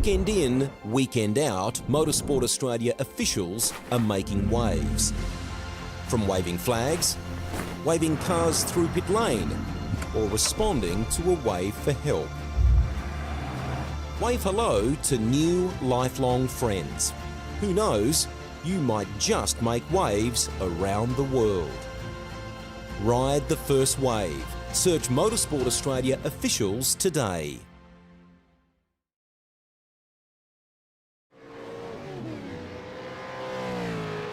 Weekend in, weekend out, Motorsport Australia officials are making waves. From waving flags, waving cars through pit lane, or responding to a wave for help. Wave hello to new lifelong friends. Who knows, you might just make waves around the world. Ride the first wave. Search Motorsport Australia officials today.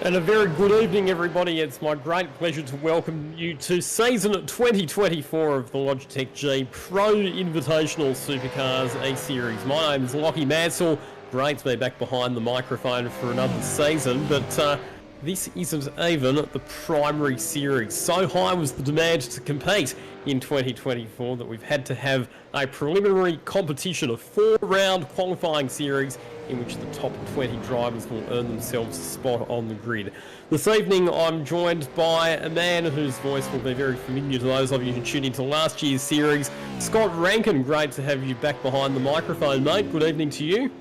And a very good evening, everybody. It's my great pleasure to welcome you to season 2024 of the Logitech G Pro Invitational Supercars A-Series. My name is Lockie Mansell. Great to be back behind the microphone for another season, but this isn't even the primary series. So high was the demand to compete in 2024 that we've had to have a preliminary competition, a 4-round qualifying series in which the top 20 drivers will earn themselves a spot on the grid. This evening I'm joined by a man whose voice will be very familiar to those of you who tuned into last year's series, Scott Rankin. Great to have you back behind the microphone, mate. Good evening to you.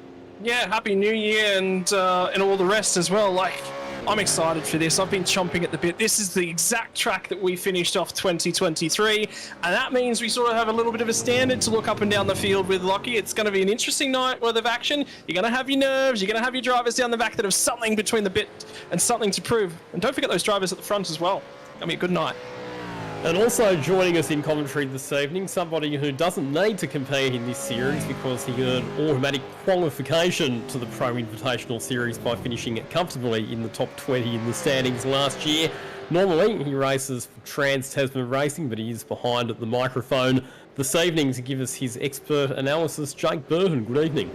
Yeah, Happy New Year and all the rest as well. I'm excited for this. I've been chomping at the bit. This is the exact track that we finished off 2023, and that means we sort of have a little bit of a standard to look up and down the field with, Lockie. It's going to be an interesting night worth of action. You're going to have your nerves. You're going to have your drivers down the back that have something between the bit and something to prove. And don't forget those drivers at the front as well. It's going to be a good night. And also joining us in commentary this evening, somebody who doesn't need to compete in this series because he earned automatic qualification to the Pro Invitational Series by finishing it comfortably in the top 20 in the standings last year. Normally he races for Trans-Tasman Racing, but he is behind at the microphone this evening to give us his expert analysis. Jake Burton, good evening.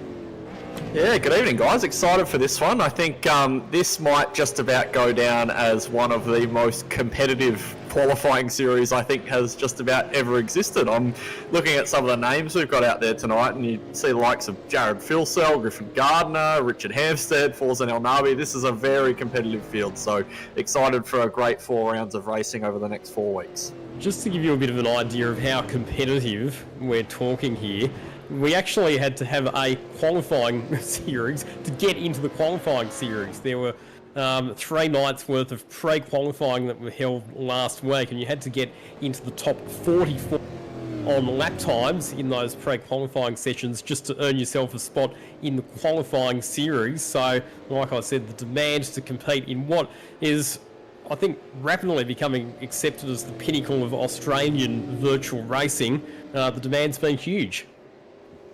Yeah, good evening, guys. Excited for this one. I think this might just about go down as one of the most competitive qualifying series I think has just about ever existed. I'm looking at some of the names we've got out there tonight, and you see the likes of Jared Filsell, Griffin Gardner, Richard Hampstead, Forza El Nabi. This is a very competitive field, so excited for a great 4 rounds of racing over the next 4 weeks. Just to give you a bit of an idea of how competitive we're talking here, we actually had to have a qualifying series to get into the qualifying series. There were 3 nights worth of pre-qualifying that were held last week, and you had to get into the top 44 on lap times in those pre-qualifying sessions just to earn yourself a spot in the qualifying series. So, like I said, the demand to compete in what is, I think, rapidly becoming accepted as the pinnacle of Australian virtual racing, the demand's been huge.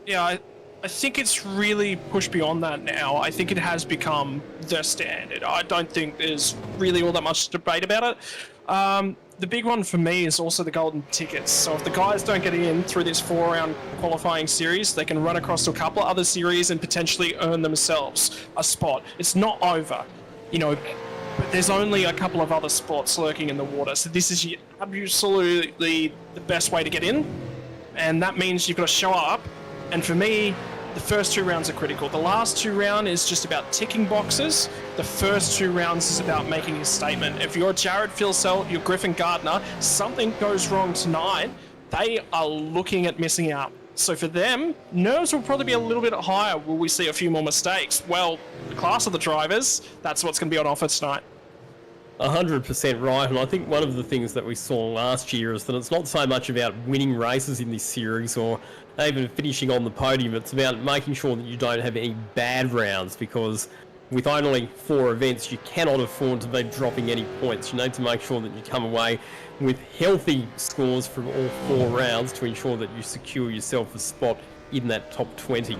Yeah, I think it's really pushed beyond that now. I think it has become the standard. I don't think there's really all that much debate about it. The big one for me is also the golden tickets. So if the guys don't get in through this 4-round qualifying series, they can run across to a couple of other series and potentially earn themselves a spot. It's not over, but there's only a couple of other spots lurking in the water. So this is absolutely the best way to get in. And that means you've got to show up. And for me, the first 2 rounds are critical. The last 2 rounds is just about ticking boxes. The first 2 rounds is about making a statement. If you're Jared Filsell, you're Griffin Gardner, something goes wrong tonight, they are looking at missing out. So for them, nerves will probably be a little bit higher. Will we see a few more mistakes? Well, the class of the drivers, that's what's going to be on offer tonight. 100% right, and I think one of the things that we saw last year is that it's not so much about winning races in this series or even finishing on the podium. It's about making sure that you don't have any bad rounds, because with only 4 events you cannot afford to be dropping any points. You need to make sure that you come away with healthy scores from all 4 rounds to ensure that you secure yourself a spot in that top 20.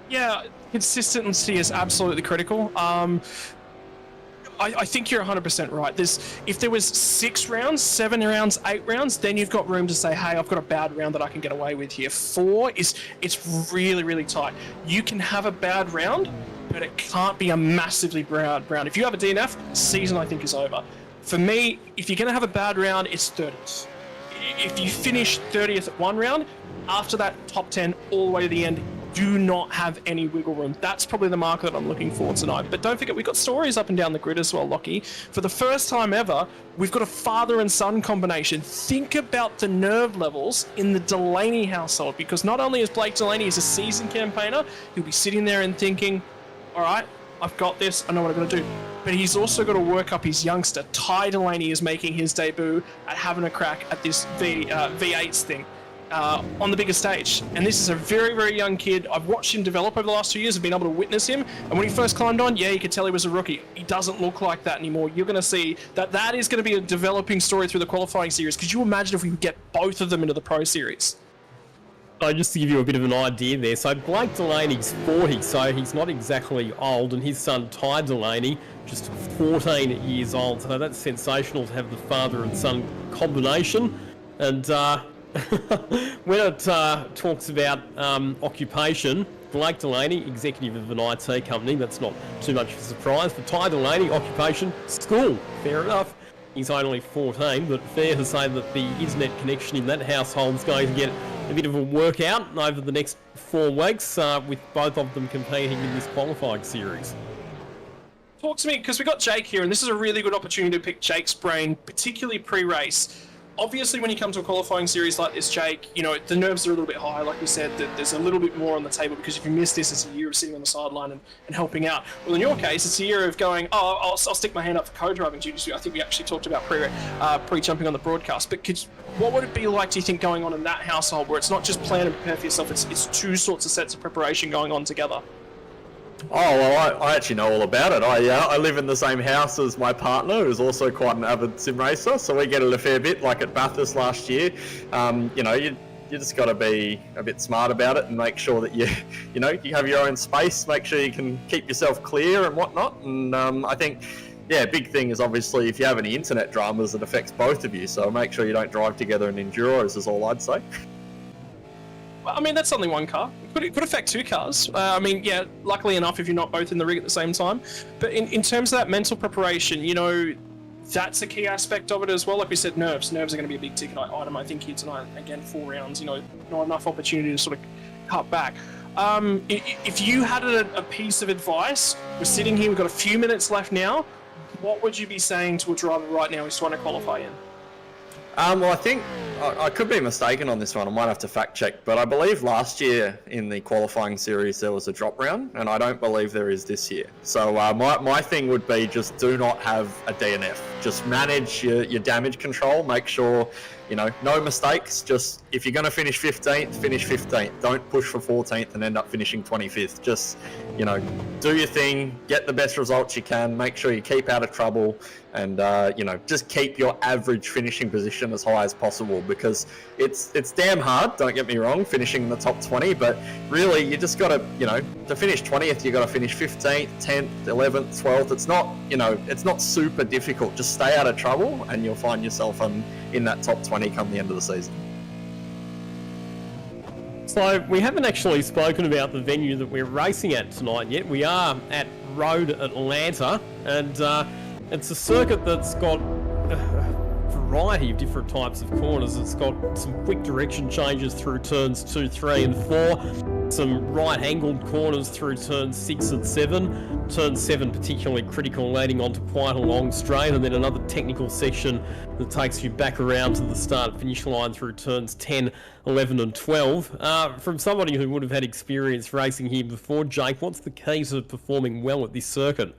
Yeah, consistency is absolutely critical. I think you're 100% right. If there was 6 rounds, 7 rounds, 8 rounds, then you've got room to say, hey, I've got a bad round that I can get away with here. 4 it's really, really tight. You can have a bad round, but it can't be a massively bad round. If you have a DNF, season I think is over. For me, if you're going to have a bad round, it's 30th. If you finish 30th at 1 round, after that top 10 all the way to the end, do not have any wiggle room. That's probably the marker that I'm looking for tonight. But don't forget, we've got stories up and down the grid as well, Lockie. For the first time ever, we've got a father and son combination. Think about the nerve levels in the Delaney household, because not only is Blake Delaney is a seasoned campaigner, he'll be sitting there and thinking, all right, I've got this, I know what I'm going to do. But he's also got to work up his youngster. Ty Delaney is making his debut at having a crack at this V8s thing. On the bigger stage. And this is a very, very young kid. I've watched him develop over the last 2 years. I've been able to witness him. And when he first climbed on, yeah, you could tell he was a rookie. He doesn't look like that anymore. You're going to see that is going to be a developing story through the qualifying series. Could you imagine if we could get both of them into the Pro Series? Just to give you a bit of an idea there, so Blake Delaney's 40, so he's not exactly old, and his son Ty Delaney, just 14 years old, so that's sensational to have the father and son combination. And when it talks about occupation, Blake Delaney, executive of an IT company, that's not too much of a surprise. For Ty Delaney, occupation, school, fair enough. He's only 14, but fair to say that the internet connection in that household is going to get a bit of a workout over the next 4 weeks, with both of them competing in this qualifying series. Talk to me, because we got Jake here, and this is a really good opportunity to pick Jake's brain, particularly pre-race. Obviously, when you come to a qualifying series like this, Jake, you know, the nerves are a little bit high. Like we said, that there's a little bit more on the table, because if you miss this, it's a year of sitting on the sideline and helping out. Well, in your case, it's a year of going, I'll stick my hand up for co-driving duties. I think we actually talked about pre-jumping on the broadcast. But what would it be like, do you think, going on in that household, where it's not just plan and prepare for yourself, it's two sorts of sets of preparation going on together? Oh, well, I actually know all about it. I live in the same house as my partner, who's also quite an avid sim racer, so we get it a fair bit, like at Bathurst last year. You know, you just got to be a bit smart about it and make sure that you have your own space, make sure you can keep yourself clear and whatnot. And I think, yeah, big thing is obviously if you have any internet dramas, it affects both of you, so make sure you don't drive together in Enduros is all I'd say. I mean, that's only one car. It could affect 2 cars. I mean, yeah, luckily enough if you're not both in the rig at the same time. But in terms of that mental preparation, you know, that's a key aspect of it as well. Like we said, nerves. Nerves are going to be a big ticket item, I think, here tonight. Again, 4 rounds, you know, not enough opportunity to sort of cut back. If you had a piece of advice, we're sitting here, we've got a few minutes left now, what would you be saying to a driver right now who's trying to qualify in? Well, I think I could be mistaken on this one. I might have to fact check, but I believe last year in the qualifying series there was a drop round, and I don't believe there is this year. So my thing would be just do not have a DNF. Just manage your damage control. Make sure, you know, no mistakes. Just if you're going to finish 15th, finish 15th. Don't push for 14th and end up finishing 25th. Just, you know, do your thing, get the best results you can. Make sure you keep out of trouble, and you know, just keep your average finishing position as high as possible, because it's damn hard, don't get me wrong, finishing in the top 20, but really you just got to, you know, to finish 20th you got to finish 15th, 10th, 11th, 12th. It's not, you know, it's not super difficult. Just stay out of trouble and you'll find yourself in that top 20 come the end of the season. So we haven't actually spoken about the venue that we're racing at tonight yet. We are at Road Atlanta, and it's a circuit that's got a variety of different types of corners. It's got some quick direction changes through turns 2, 3 and 4, some right-angled corners through turns 6 and 7, turn 7 particularly critical, leading onto quite a long straight, and then another technical section that takes you back around to the start-finish line through turns 10, 11 and 12. From somebody who would have had experience racing here before, Jake, what's the key to performing well at this circuit?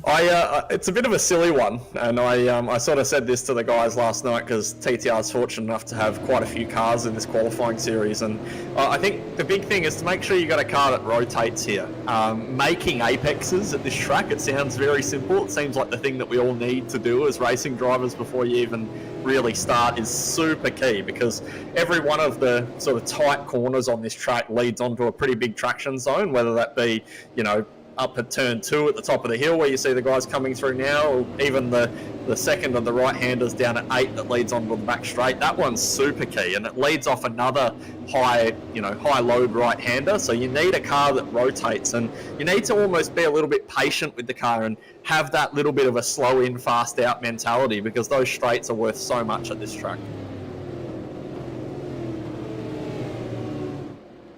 It's a bit of a silly one, and I sort of said this to the guys last night, because TTR is fortunate enough to have quite a few cars in this qualifying series, and I think the big thing is to make sure you got a car that rotates here. Making apexes at this track, it sounds very simple. It seems like the thing that we all need to do as racing drivers before you even really start is super key, because every one of the sort of tight corners on this track leads onto a pretty big traction zone, whether that be, you know, up at turn 2 at the top of the hill where you see the guys coming through now, or even the second of the right-handers down at 8 that leads onto the back straight. That one's super key, and it leads off another high load right-hander. So you need a car that rotates, and you need to almost be a little bit patient with the car and have that little bit of a slow in, fast out mentality, because those straights are worth so much at this track.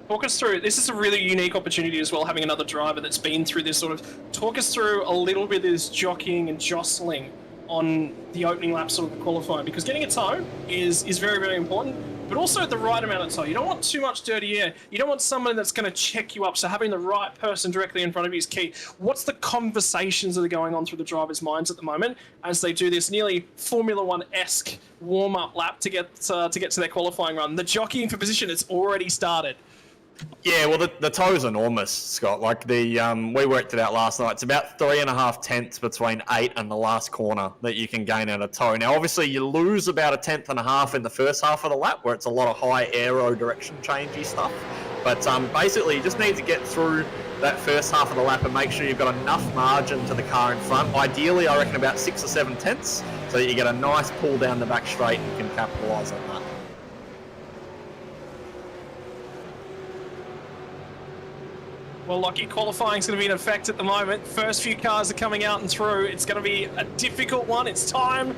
Talk us through, this is a really unique opportunity as well, having another driver that's been through this sort of, talk us through a little bit of this jockeying and jostling on the opening lap sort of the qualifying, because getting a toe is very, very important, but also the right amount of toe. You don't want too much dirty air. You don't want someone that's going to check you up, so having the right person directly in front of you is key. What's the conversations that are going on through the drivers' minds at the moment as they do this nearly Formula One-esque warm-up lap to get to their qualifying run? The jockeying for position has already started. Yeah, well, the toe's enormous, Scott. Like we worked it out last night. It's about 3.5 tenths between 8 and the last corner that you can gain out of toe. Now, obviously, you lose about 1.5 tenths in the first half of the lap, where it's a lot of high aero direction changey stuff. But basically, you just need to get through that first half of the lap and make sure you've got enough margin to the car in front. Ideally, I reckon about 6 or 7 tenths, so that you get a nice pull down the back straight and can capitalise on that. Well, Lockie, qualifying is going to be in effect at the moment. First few cars are coming out and through. It's going to be a difficult one. It's time.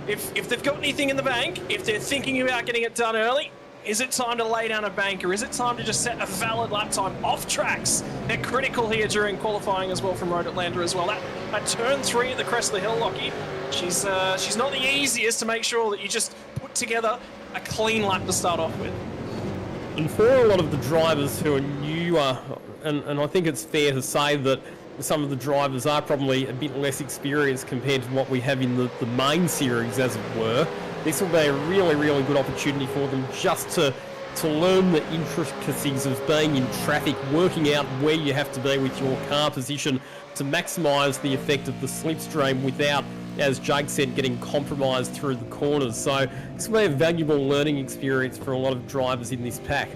If they've got anything in the bank, if they're thinking about getting it done early, is it time to lay down a banker? Is it time to just set a valid lap time off tracks? They're critical here during qualifying as well from Road Atlanta as well. That turn 3 at the crest of the hill, Lockie, she's not the easiest to make sure that you just put together a clean lap to start off with. And for a lot of the drivers who are newer, and I think it's fair to say that some of the drivers are probably a bit less experienced compared to what we have in the main series, as it were, this will be a really, really good opportunity for them just to learn the intricacies of being in traffic, working out where you have to be with your car position to maximise the effect of the slipstream without, as Jake said, getting compromised through the corners. So this will be a valuable learning experience for a lot of drivers in this pack.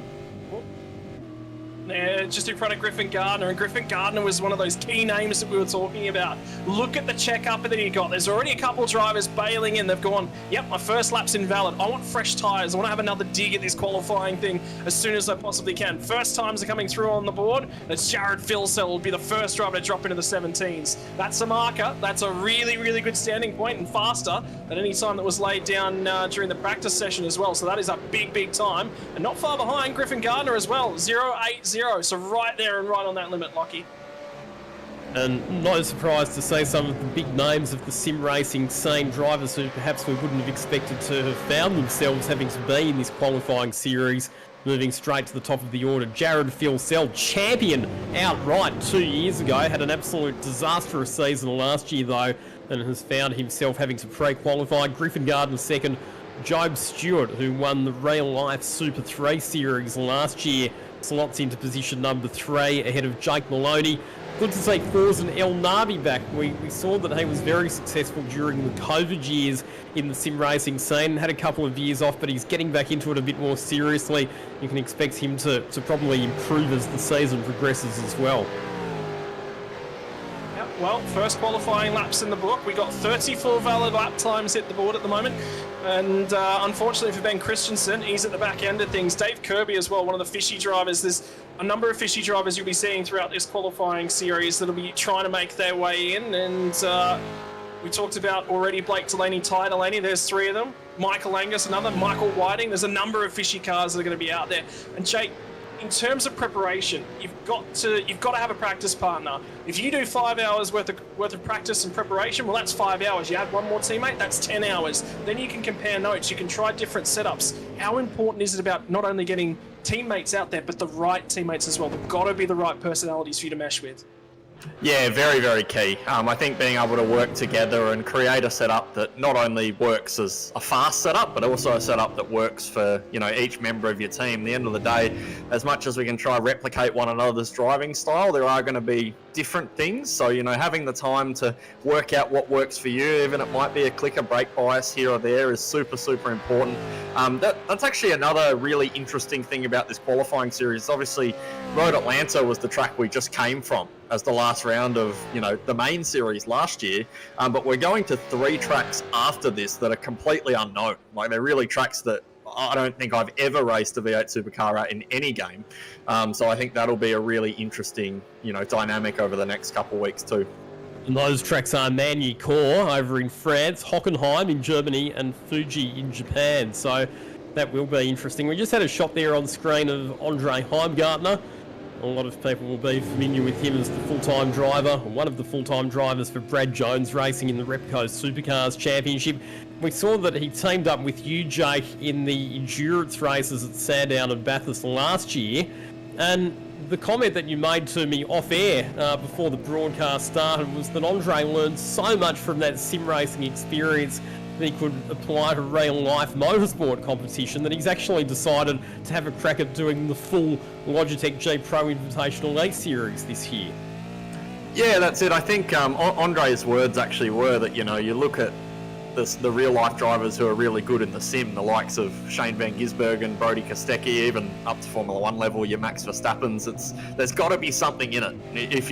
Just in front of Griffin Gardner, and Griffin Gardner was one of those key names that we were talking about. Look at the check-up that he got. There's already a couple of drivers bailing in. They've gone, yep, my first lap's invalid. I want fresh tyres. I want to have another dig at this qualifying thing as soon as I possibly can. First times are coming through on the board. That's Jared Filsell will be the first driver to drop into the 17s. That's a marker. That's a really, really good standing point and faster than any time that was laid down during the practice session as well. So that is a big, big time. And not far behind Griffin Gardner as well, 0.80. So right there and right on that limit, Lockie. And not surprised to say some of the big names of the sim racing scene, drivers who perhaps we wouldn't have expected to have found themselves having to be in this qualifying series, moving straight to the top of the order. Jared Filsell, champion outright 2 years ago, had an absolute disastrous season last year though, and has found himself having to pre-qualify. Griffin Gardner second. Job Stewart, who won the Real Life Super 3 series last year, slots into position number 3 ahead of Jake Maloney. Good to see Forza El Navi back. We saw that he was very successful during the COVID years in the sim racing scene. Had a couple of years off, but he's getting back into it a bit more seriously. You can expect him to probably improve as the season progresses as well. Well, first qualifying laps in the book. We got 34 valid lap times hit the board at the moment. And unfortunately for Ben Christensen, he's at the back end of things. Dave Kirby as well, one of the fishy drivers. There's a number of fishy drivers you'll be seeing throughout this qualifying series that'll be trying to make their way in. And we talked about already Blake Delaney, Ty Delaney. There's 3 of them. Michael Angus, another. Michael Whiting. There's a number of fishy cars that are going to be out there. And Jake, in terms of preparation, you've got to have a practice partner. If you do 5 hours worth of practice and preparation, well, that's 5 hours. You add one more teammate, that's 10 hours. Then you can compare notes. You can try different setups. How important is it about not only getting teammates out there, but the right teammates as well? They've got to be the right personalities for you to mesh with. Yeah, very, very key. I think being able to work together and create a setup that not only works as a fast setup, but also a setup that works for, each member of your team. At the end of the day, as much as we can try replicate one another's driving style, there are going to be different things. So, having the time to work out what works for you, even it might be a clicker brake bias here or there, is super, super important. That's actually another really interesting thing about this qualifying series. Obviously, Road Atlanta was the track we just came from as the last round of, the main series last year. But we're going to 3 tracks after this that are completely unknown. Like, they're really tracks that I don't think I've ever raced a V8 Supercar at in any game. So I think that'll be a really interesting, dynamic over the next couple of weeks too. And those tracks are Magny-Cours over in France, Hockenheim in Germany, and Fuji in Japan. So That will be interesting. We just had a shot there on screen of Andre Heimgartner. A lot of people will be familiar with him as the full-time driver, or one of the full-time drivers for Brad Jones Racing in the Repco Supercars Championship. We saw that he teamed up with you, Jake, in the endurance races at Sandown and Bathurst last year. And the comment that you made to me off-air before the broadcast started was that Andre learned so much from that sim racing experience that he could apply to real-life motorsport competition, that he's actually decided to have a crack at doing the full Logitech G Pro Invitational E-Series this year. Yeah, that's it. I think Andre's words actually were that, you look at the real-life drivers who are really good in the sim, the likes of Shane Van Gisbergen, Brody Kostecki, even up to Formula 1 level, your Max Verstappens. There's got to be something in it. If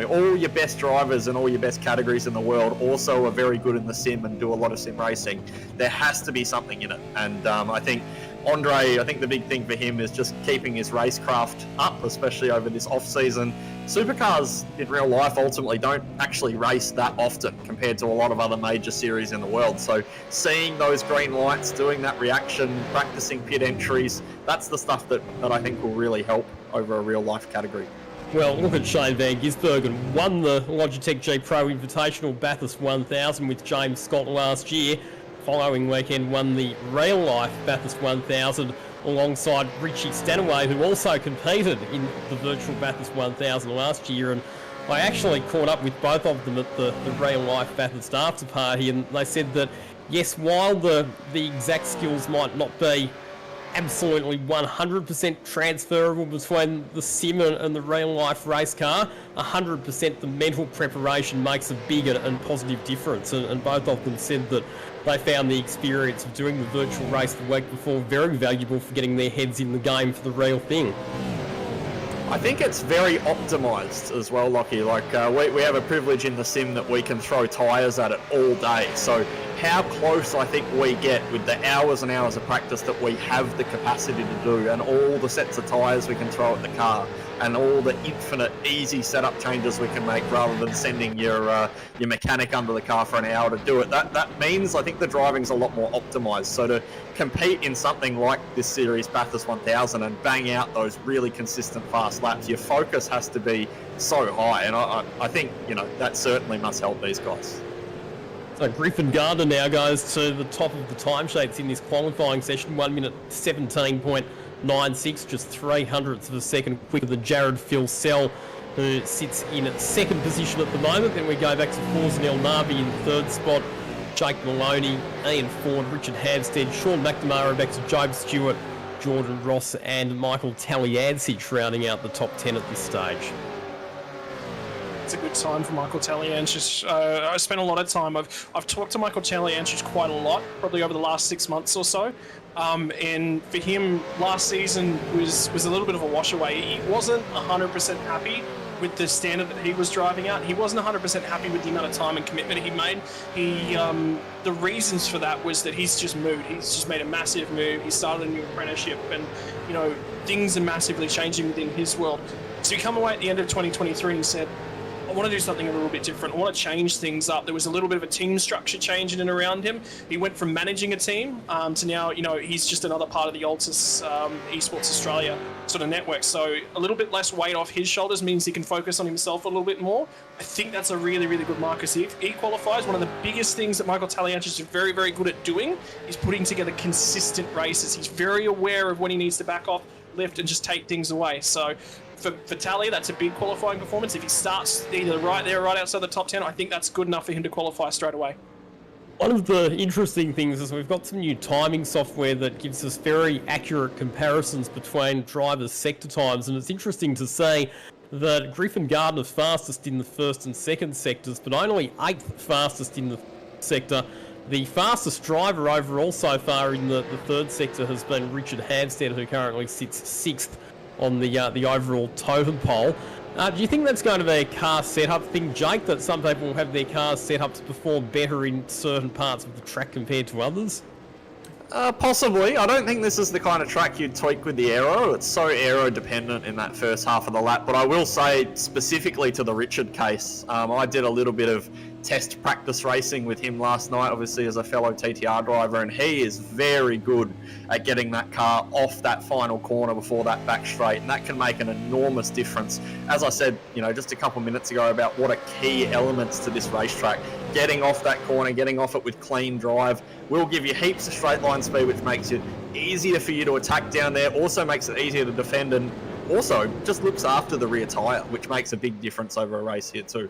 all your best drivers and all your best categories in the world also are very good in the sim and do a lot of sim racing, there has to be something in it. And I think the big thing for him is just keeping his racecraft up, especially over this off-season. Supercars in real life ultimately don't actually race that often compared to a lot of other major series in the world. So seeing those green lights, doing that reaction, practicing pit entries, that's the stuff that I think will really help over a real life category. Well, look at Shane Van Gisbergen, won the Logitech G Pro Invitational Bathurst 1000 with James Scott last year. Following weekend won the real life Bathurst 1000 alongside Richie Stanaway, who also competed in the virtual Bathurst 1000 last year. And I actually caught up with both of them at the real life Bathurst after party, and they said that yes, while the exact skills might not be absolutely 100% transferable between the sim and the real life race car, 100% the mental preparation makes a big and positive difference. And both of them said that they found the experience of doing the virtual race the week before very valuable for getting their heads in the game for the real thing. I think it's very optimised as well, Lockie. Like we have a privilege in the sim that we can throw tyres at it all day. So how close I think we get with the hours and hours of practice that we have the capacity to do, and all the sets of tyres we can throw at the car, and all the infinite easy setup changes we can make rather than sending your mechanic under the car for an hour to do it. That means I think the driving's a lot more optimised. So to compete in something like this series, Bathurst 1000, and bang out those really consistent fast laps, your focus has to be so high, and I think that certainly must help these guys. So Griffin Gardner now goes to the top of the timesheets in this qualifying session, 1 minute 17.96, just 0.03 of a second quicker than Jared Filsell, who sits in second position at the moment. Then we go back to Forza El Navi in third spot, Jake Maloney, Ian Ford, Richard Hampstead, Sean McNamara back to Job Stewart, Jordan Ross and Michael Taliancic rounding out the top 10 at this stage. It's a good time for Michael Taliancic. I spent a lot of time. I've talked to Michael Taliancic quite a lot, probably over the last 6 months or so. And for him, last season was a little bit of a wash away. He wasn't 100% happy with the standard that he was driving at. He wasn't 100% happy with the amount of time and commitment he made. The reasons for that was that he's just moved. He's just made a massive move. He started a new apprenticeship, and things are massively changing within his world. So he come away at the end of 2023 and said, I want to do something a little bit different. I want to change things up. There was a little bit of a team structure change in and around him. He went from managing a team to now, he's just another part of the Altus Esports Australia sort of network. So a little bit less weight off his shoulders means he can focus on himself a little bit more. I think that's a really, really good marker. So he qualifies. One of the biggest things that Michael Taliancic is very, very good at doing is putting together consistent races. He's very aware of when he needs to back off, lift, and just take things away. So for Tally, that's a big qualifying performance. If he starts either right there or right outside the top 10, I think that's good enough for him to qualify straight away. One of the interesting things is we've got some new timing software that gives us very accurate comparisons between drivers' sector times, and it's interesting to see that Griffin Gardner's fastest in the first and second sectors, but only 8th fastest in the sector. The fastest driver overall so far in the third sector has been Richard Hampstead, who currently sits 6th on the overall totem pole. Do you think that's going to be a car setup thing, Jake, that some people will have their cars set up to perform better in certain parts of the track compared to others? Possibly. I don't think this is the kind of track you'd tweak with the aero. It's so aero dependent in that first half of the lap. But I will say, specifically to the Richard case, I did a little bit of test practice racing with him last night, obviously as a fellow TTR driver, and he is very good at getting that car off that final corner before that back straight, and that can make an enormous difference. As I said, just a couple minutes ago about what are key elements to this racetrack. Getting off that corner, getting off it with clean drive will give you heaps of straight line speed, which makes it easier for you to attack down there, also makes it easier to defend, and also just looks after the rear tyre, which makes a big difference over a race here too.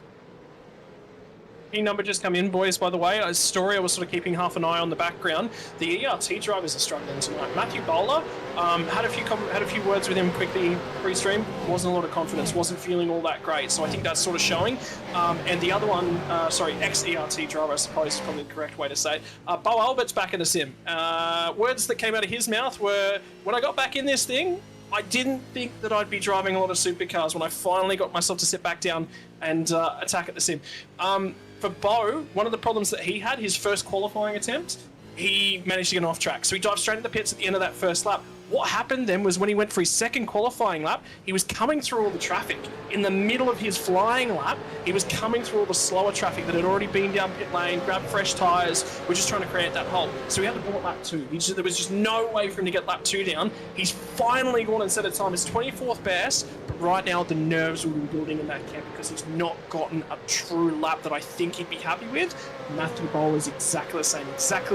Key number just come in, boys, by the way. A story I was sort of keeping half an eye on the background. The ERT drivers are struggling tonight. Matthew Bowler, had a few words with him quickly pre-stream. Wasn't a lot of confidence, wasn't feeling all that great. So I think that's sort of showing. And the other one, ex-ERT driver, I suppose is probably the correct way to say it. Bo Albert's back in the sim. Words that came out of his mouth were, when I got back in this thing, I didn't think that I'd be driving a lot of supercars when I finally got myself to sit back down and attack at the sim. For Bo, one of the problems that he had, his first qualifying attempt, he managed to get off track. So he dived straight into the pits at the end of that first lap. What happened then was when he went for his second qualifying lap, he was coming through all the traffic. In the middle of his flying lap, he was coming through all the slower traffic that had already been down pit lane, grabbed fresh tyres. We're just trying to create that hole. So he had to pull at lap 2. There was just no way for him to get lap 2 down. He's finally gone and set a time. His 24th best, but right now the nerves will be building in that camp because he's not gotten a true lap that I think he'd be happy with. Matthew Bowl is exactly the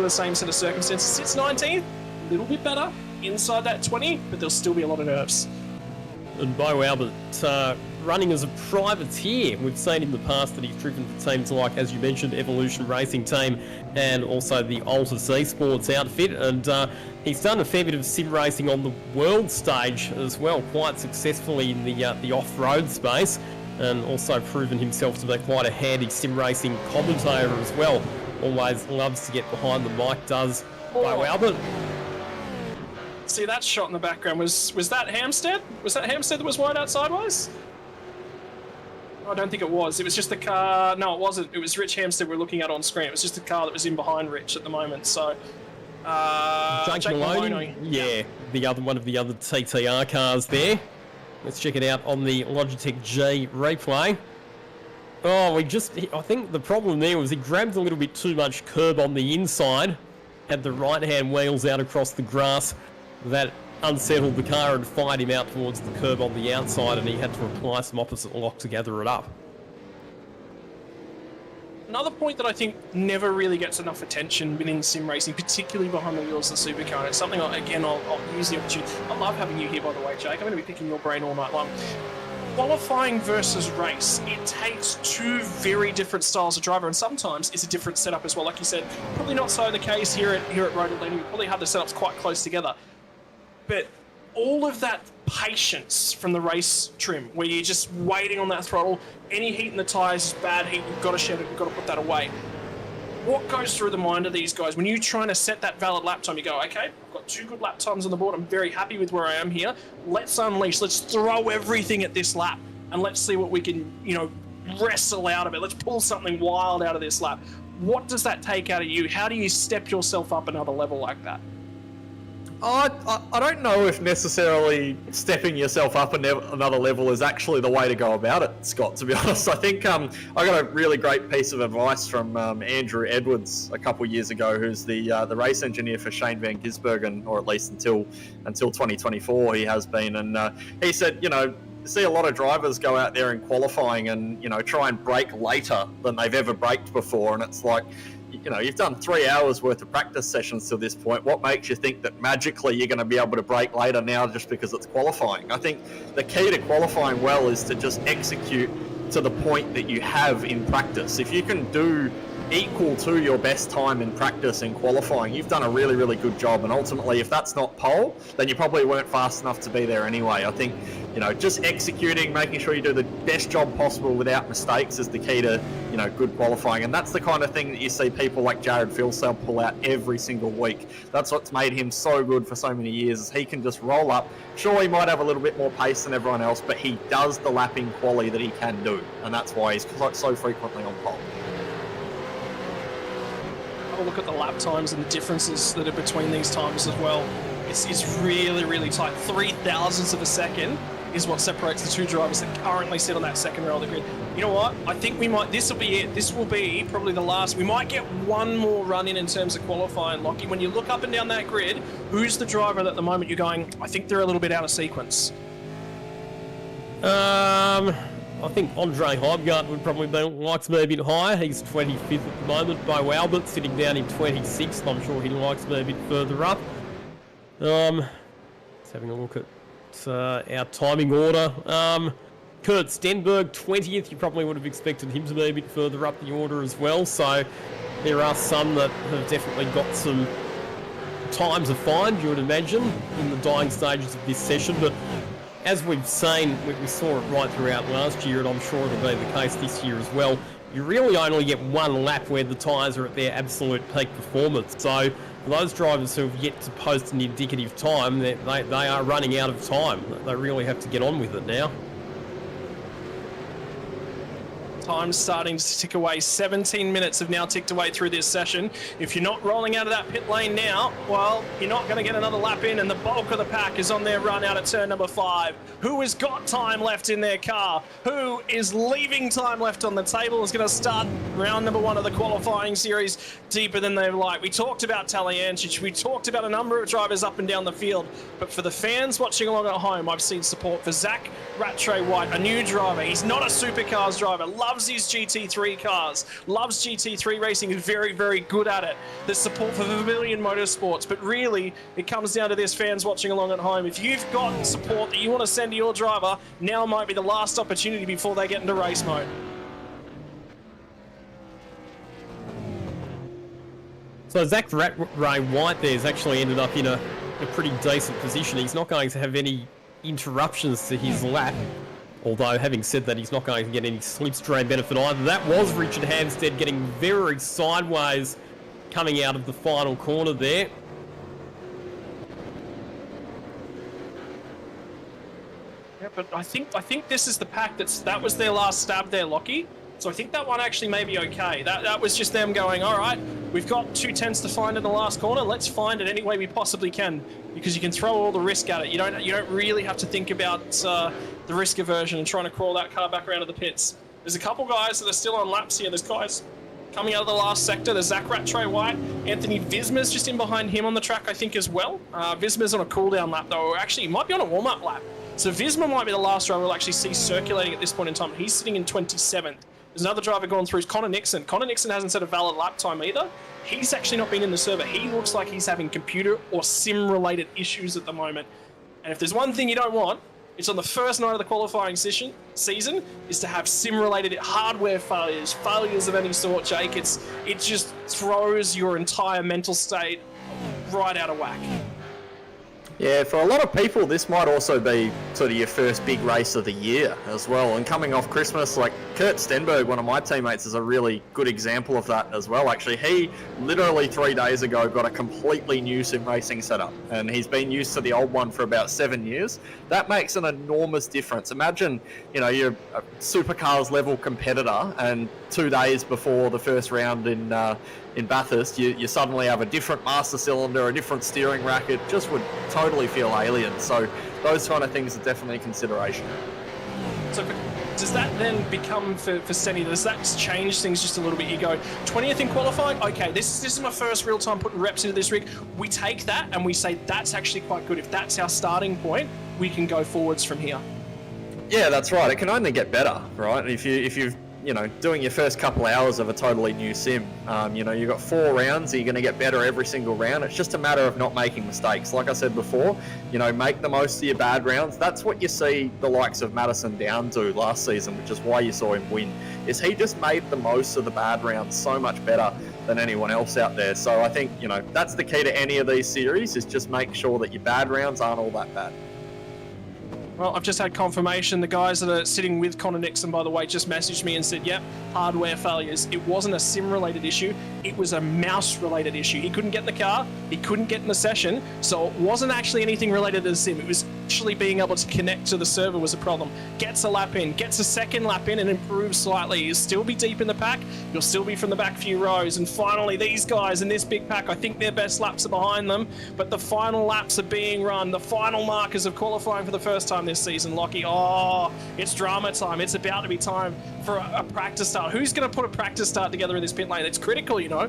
same set of circumstances. Sits 19th, a little bit better. Inside that 20, but there'll still be a lot of nerves. And Bo Albert running as a privateer. We've seen in the past that he's driven for teams like, as you mentioned, Evolution Racing Team and also the Altus Esports outfit. And he's done a fair bit of sim racing on the world stage as well, quite successfully in the off-road space, and also proven himself to be quite a handy sim racing commentator as well. Always loves to get behind the mic, does Bo Albert. See that shot in the background, was that Hampstead? Was that Hampstead that was wide out sideways? I don't think it was. It was just the car. No, it wasn't. It was Rich Hampstead we're looking at on screen. It was just the car that was in behind Rich at the moment. So, Jake Maloney. Yeah, one of the other TTR cars there. Let's check it out on the Logitech G replay. Oh, I think the problem there was he grabbed a little bit too much curb on the inside, had the right-hand wheels out across the grass. That unsettled the car and fired him out towards the curb on the outside, and he had to apply some opposite lock to gather it up. Another point that I think never really gets enough attention within sim racing, particularly behind the wheels of the supercar, and it's something I'll use the opportunity. I love having you here, by the way, Jake. I'm going to be picking your brain all night long. Qualifying versus race, it takes two very different styles of driver, and sometimes it's a different setup as well. Like you said, probably not so the case here at Road Atlanta. We probably have the setups quite close together. But all of that patience from the race trim, where you're just waiting on that throttle, any heat in the tyres is bad heat, you've got to shed it, you've got to put that away. What goes through the mind of these guys when you're trying to set that valid lap time? You go, okay, I've got 2 good lap times on the board, I'm very happy with where I am here. Let's unleash, let's throw everything at this lap, and let's see what we can, wrestle out of it. Let's pull something wild out of this lap. What does that take out of you? How do you step yourself up another level like that? I don't know if necessarily stepping yourself up another level is actually the way to go about it, Scott, to be honest. I think I got a really great piece of advice from Andrew Edwards a couple of years ago, who's the race engineer for Shane Van Gisbergen, or at least until 2024 he has been. And he said, see a lot of drivers go out there in qualifying and, try and brake later than they've ever braked before. And it's like, you've done 3 hours worth of practice sessions to this point. What makes you think that magically you're going to be able to brake later now just because it's qualifying? I think the key to qualifying well is to just execute to the point that you have in practice. If you can do equal to your best time in practice in qualifying, you've done a really, really good job. And ultimately, if that's not pole, then you probably weren't fast enough to be there anyway. I think, just executing, making sure you do the best job possible without mistakes is the key to, good qualifying. And that's the kind of thing that you see people like Jared Filsell pull out every single week. That's what's made him so good for so many years, is he can just roll up. Sure, he might have a little bit more pace than everyone else, but he does the lapping quality that he can do. And that's why he's so frequently on pole. Have a look at the lap times and the differences that are between these times as well. It's really, really tight. 0.003 of a second is what separates the two drivers that currently sit on that second row of the grid. You know what? I think this will be it. This will be probably the last. We might get one more run in terms of qualifying, Lockie. When you look up and down that grid, who's the driver that at the moment you're going, I think they're a little bit out of sequence? I think Andre Heimgartner would probably be likes me a bit higher. He's 25th at the moment. Bo Albert sitting down in 26th. I'm sure he likes me a bit further up. Just having a look at our timing order. Kurt Stenberg, 20th. You probably would have expected him to be a bit further up the order as well. So there are some that have definitely got some time to find, you would imagine, in the dying stages of this session. But as we've seen, we saw it right throughout last year, and I'm sure it'll be the case this year as well. You really only get one lap where the tyres are at their absolute peak performance. So for those drivers who have yet to post an indicative time, they are running out of time. They really have to get on with it now. Time's starting to tick away. 17 minutes have now ticked away through this session. If you're not rolling out of that pit lane now, well, you're not going to get another lap in, and the bulk of the pack is on their run out at turn number 5. Who has got time left in their car? Who is leaving time left on the table is going to start round number 1 of the qualifying series deeper than they like. We talked about Talyancic. We talked about a number of drivers up and down the field. But for the fans watching along at home, I've seen support for Zach Rattray-White, a new driver. He's not a Supercars driver. Loves his GT3 cars. Loves GT3 racing. Is very, very good at it. There's support for Vermilion Motorsports. But really, it comes down to this, fans watching along at home. If you've got support that you want to send to your driver, now might be the last opportunity before they get into race mode. So Zach Rattray-White there's actually ended up in a pretty decent position. He's not going to have any interruptions to his lap, although having said that, he's not going to get any slipstream benefit either. That was Richard Hampstead getting very sideways coming out of the final corner there. Yeah, but I think this is the pack that was their last stab there, Lockie. So I think that one actually may be okay. That was just them going, all right, we've got 2/10 to find in the last corner. Let's find it any way we possibly can, because you can throw all the risk at it. You don't really have to think about the risk aversion and trying to crawl that car back around to the pits. There's a couple guys that are still on laps here. There's guys coming out of the last sector. There's Zach Rattray-White. Anthony Visma's just in behind him on the track, I think, as well. Visma's on a cool-down lap, though. Actually, he might be on a warm-up lap. So Visma might be the last driver we'll actually see circulating at this point in time. He's sitting in 27th. There's another driver going through, Connor Nixon. Connor Nixon hasn't set a valid lap time either. He's actually not been in the server. He looks like he's having computer or sim-related issues at the moment. And if there's one thing you don't want, it's on the first night of the qualifying season, is to have sim-related hardware failures of any sort, Jake. It just throws your entire mental state right out of whack. Yeah, for a lot of people, this might also be sort of your first big race of the year as well. And coming off Christmas, like Kurt Stenberg, one of my teammates, is a really good example of that as well. Actually, he literally 3 days ago got a completely new sim racing setup, and he's been used to the old one for about 7 years. That makes an enormous difference. Imagine, you're a Supercars level competitor, and 2 days before the first round in Bathurst, you suddenly have a different master cylinder, a different steering rack. It just would totally feel alien. So those kind of things are definitely a consideration. So does that then become, for Senny, does that change things just a little bit? You go 20th in qualifying, okay, this is my first real time putting reps into this rig. We take that and we say that's actually quite good. If that's our starting point, we can go forwards from here. Yeah, that's right. It can only get better, right? If you've doing your first couple hours of a totally new sim, you've got 4 rounds, you're going to get better every single round. It's just a matter of not making mistakes. Like I said before, make the most of your bad rounds. That's what you see the likes of Madison Down do last season, which is why you saw him win, is he just made the most of the bad rounds so much better than anyone else out there. So I think, that's the key to any of these series, is just make sure that your bad rounds aren't all that bad. Well, I've just had confirmation. The guys that are sitting with Connor Nixon, by the way, just messaged me and said, yep, hardware failures. It wasn't a sim-related issue. It was a mouse-related issue. He couldn't get in the car. He couldn't get in the session. So it wasn't actually anything related to the sim. It was actually being able to connect to the server was a problem. Gets a lap in, gets a second lap in and improves slightly. You'll still be deep in the pack, you'll still be from the back few rows, and finally these guys in this big pack, I think their best laps are behind them, but the final laps are being run, the final markers of qualifying for the first time this season. Lockie, oh, it's drama time. It's about to be time for a practice start. Who's going to put a practice start together in this pit lane? It's critical, you know.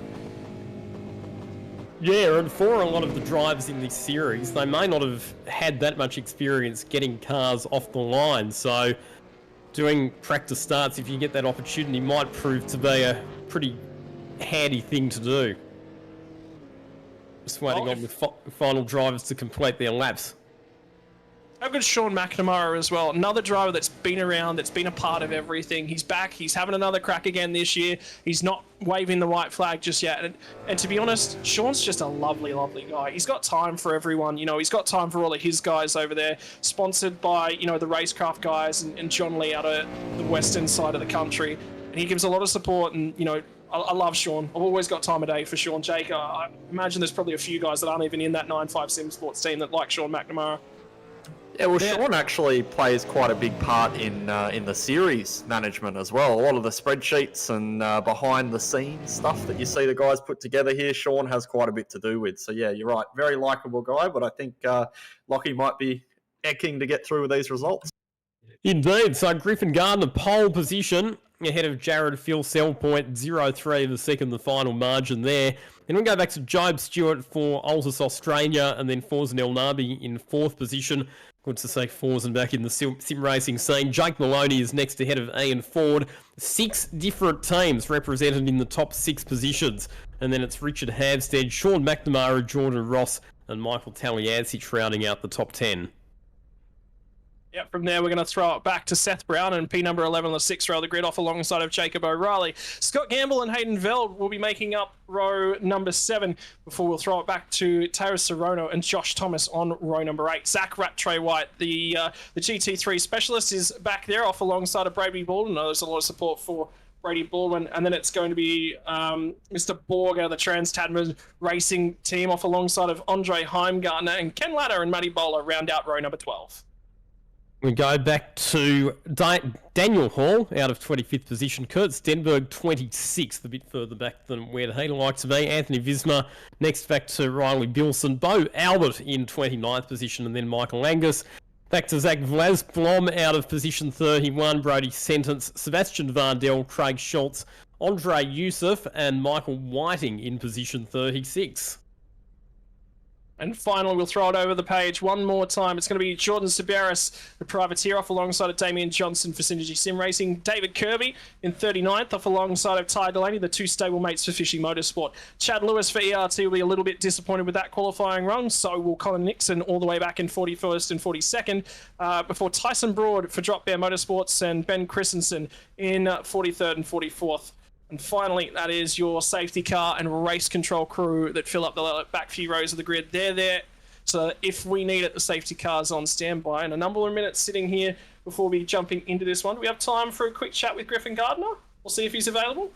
Yeah, and for a lot of the drivers in this series, they may not have had that much experience getting cars off the line, so doing practice starts, if you get that opportunity, might prove to be a pretty handy thing to do. Just waiting on the final drivers to complete their laps. How good Sean McNamara as well. Another driver that's been around, that's been a part of everything. He's back. He's having another crack again this year. He's not waving the white flag just yet. And to be honest, Sean's just a lovely, lovely guy. He's got time for everyone. You know, he's got time for all of his guys over there, sponsored by, you know, the Racecraft guys and John Lee out of the western side of the country. And he gives a lot of support, and, you know, I love Sean. I've always got time of day for Sean. Jake, I imagine there's probably a few guys that aren't even in that 9.5 Sim Sports team that like Sean McNamara. Yeah, well, Sean actually plays quite a big part in the series management as well. A lot of the spreadsheets and behind the scenes stuff that you see the guys put together here, Sean has quite a bit to do with. So yeah, you're right. Very likeable guy, but I think Lockie might be ecking to get through with these results. Indeed. So Griffin Gardner, pole position, ahead of Jared Phil, 7.03 of a second, the final margin there. Then we go back to Job Stewart for Altus Australia, and then Forzen El Nabi in fourth position. Good to see Forzen back in the sim racing scene. Jake Maloney is next ahead of Ian Ford. 6 different teams represented in the top 6 positions. And then it's Richard Havstead, Sean McNamara, Jordan Ross, and Michael Taliansich rounding out the top 10. Yep, from there we're going to throw it back to Seth Brown and P number 11 on the 6th row of the grid off alongside of Jacob O'Reilly. Scott Gamble and Hayden Veld will be making up row number 7 before we'll throw it back to Tara Sorono and Josh Thomas on row number 8. Zach Rattray White, the GT3 specialist, is back there off alongside of Brady Baldwin. There's a lot of support for Brady Baldwin, and then it's going to be Mr. Borg out of the Trans-Tasman Racing team off alongside of Andre Heimgartner, and Ken Latter and Matty Bowler round out row number 12. We go back to Daniel Hall out of 25th position. Kurt Stenberg 26th, a bit further back than where he'd like to be. Anthony Visma next back to Riley Bilson. Bo Albert in 29th position, and then Michael Angus. Back to Zach Vlasblom out of position 31. Brody Sentence, Sebastian Vardell, Craig Schultz, Andre Youssef, and Michael Whiting in position 36. And finally, we'll throw it over the page one more time. It's going to be Jordan Sabaris, the privateer, off alongside of Damian Johnson for Synergy Sim Racing. David Kirby in 39th, off alongside of Ty Delaney, the 2 stablemates for Fishing Motorsport. Chad Lewis for ERT will be a little bit disappointed with that qualifying run, so will Colin Nixon all the way back in 41st and 42nd, before Tyson Broad for Drop Bear Motorsports and Ben Christensen in 43rd and 44th. And finally, that is your safety car and race control crew that fill up the back few rows of the grid. They're there, so if we need it, the safety car's on standby. And a number of minutes sitting here before we jumping into this one. Do we have time for a quick chat with Griffin Gardner? We'll see if he's available.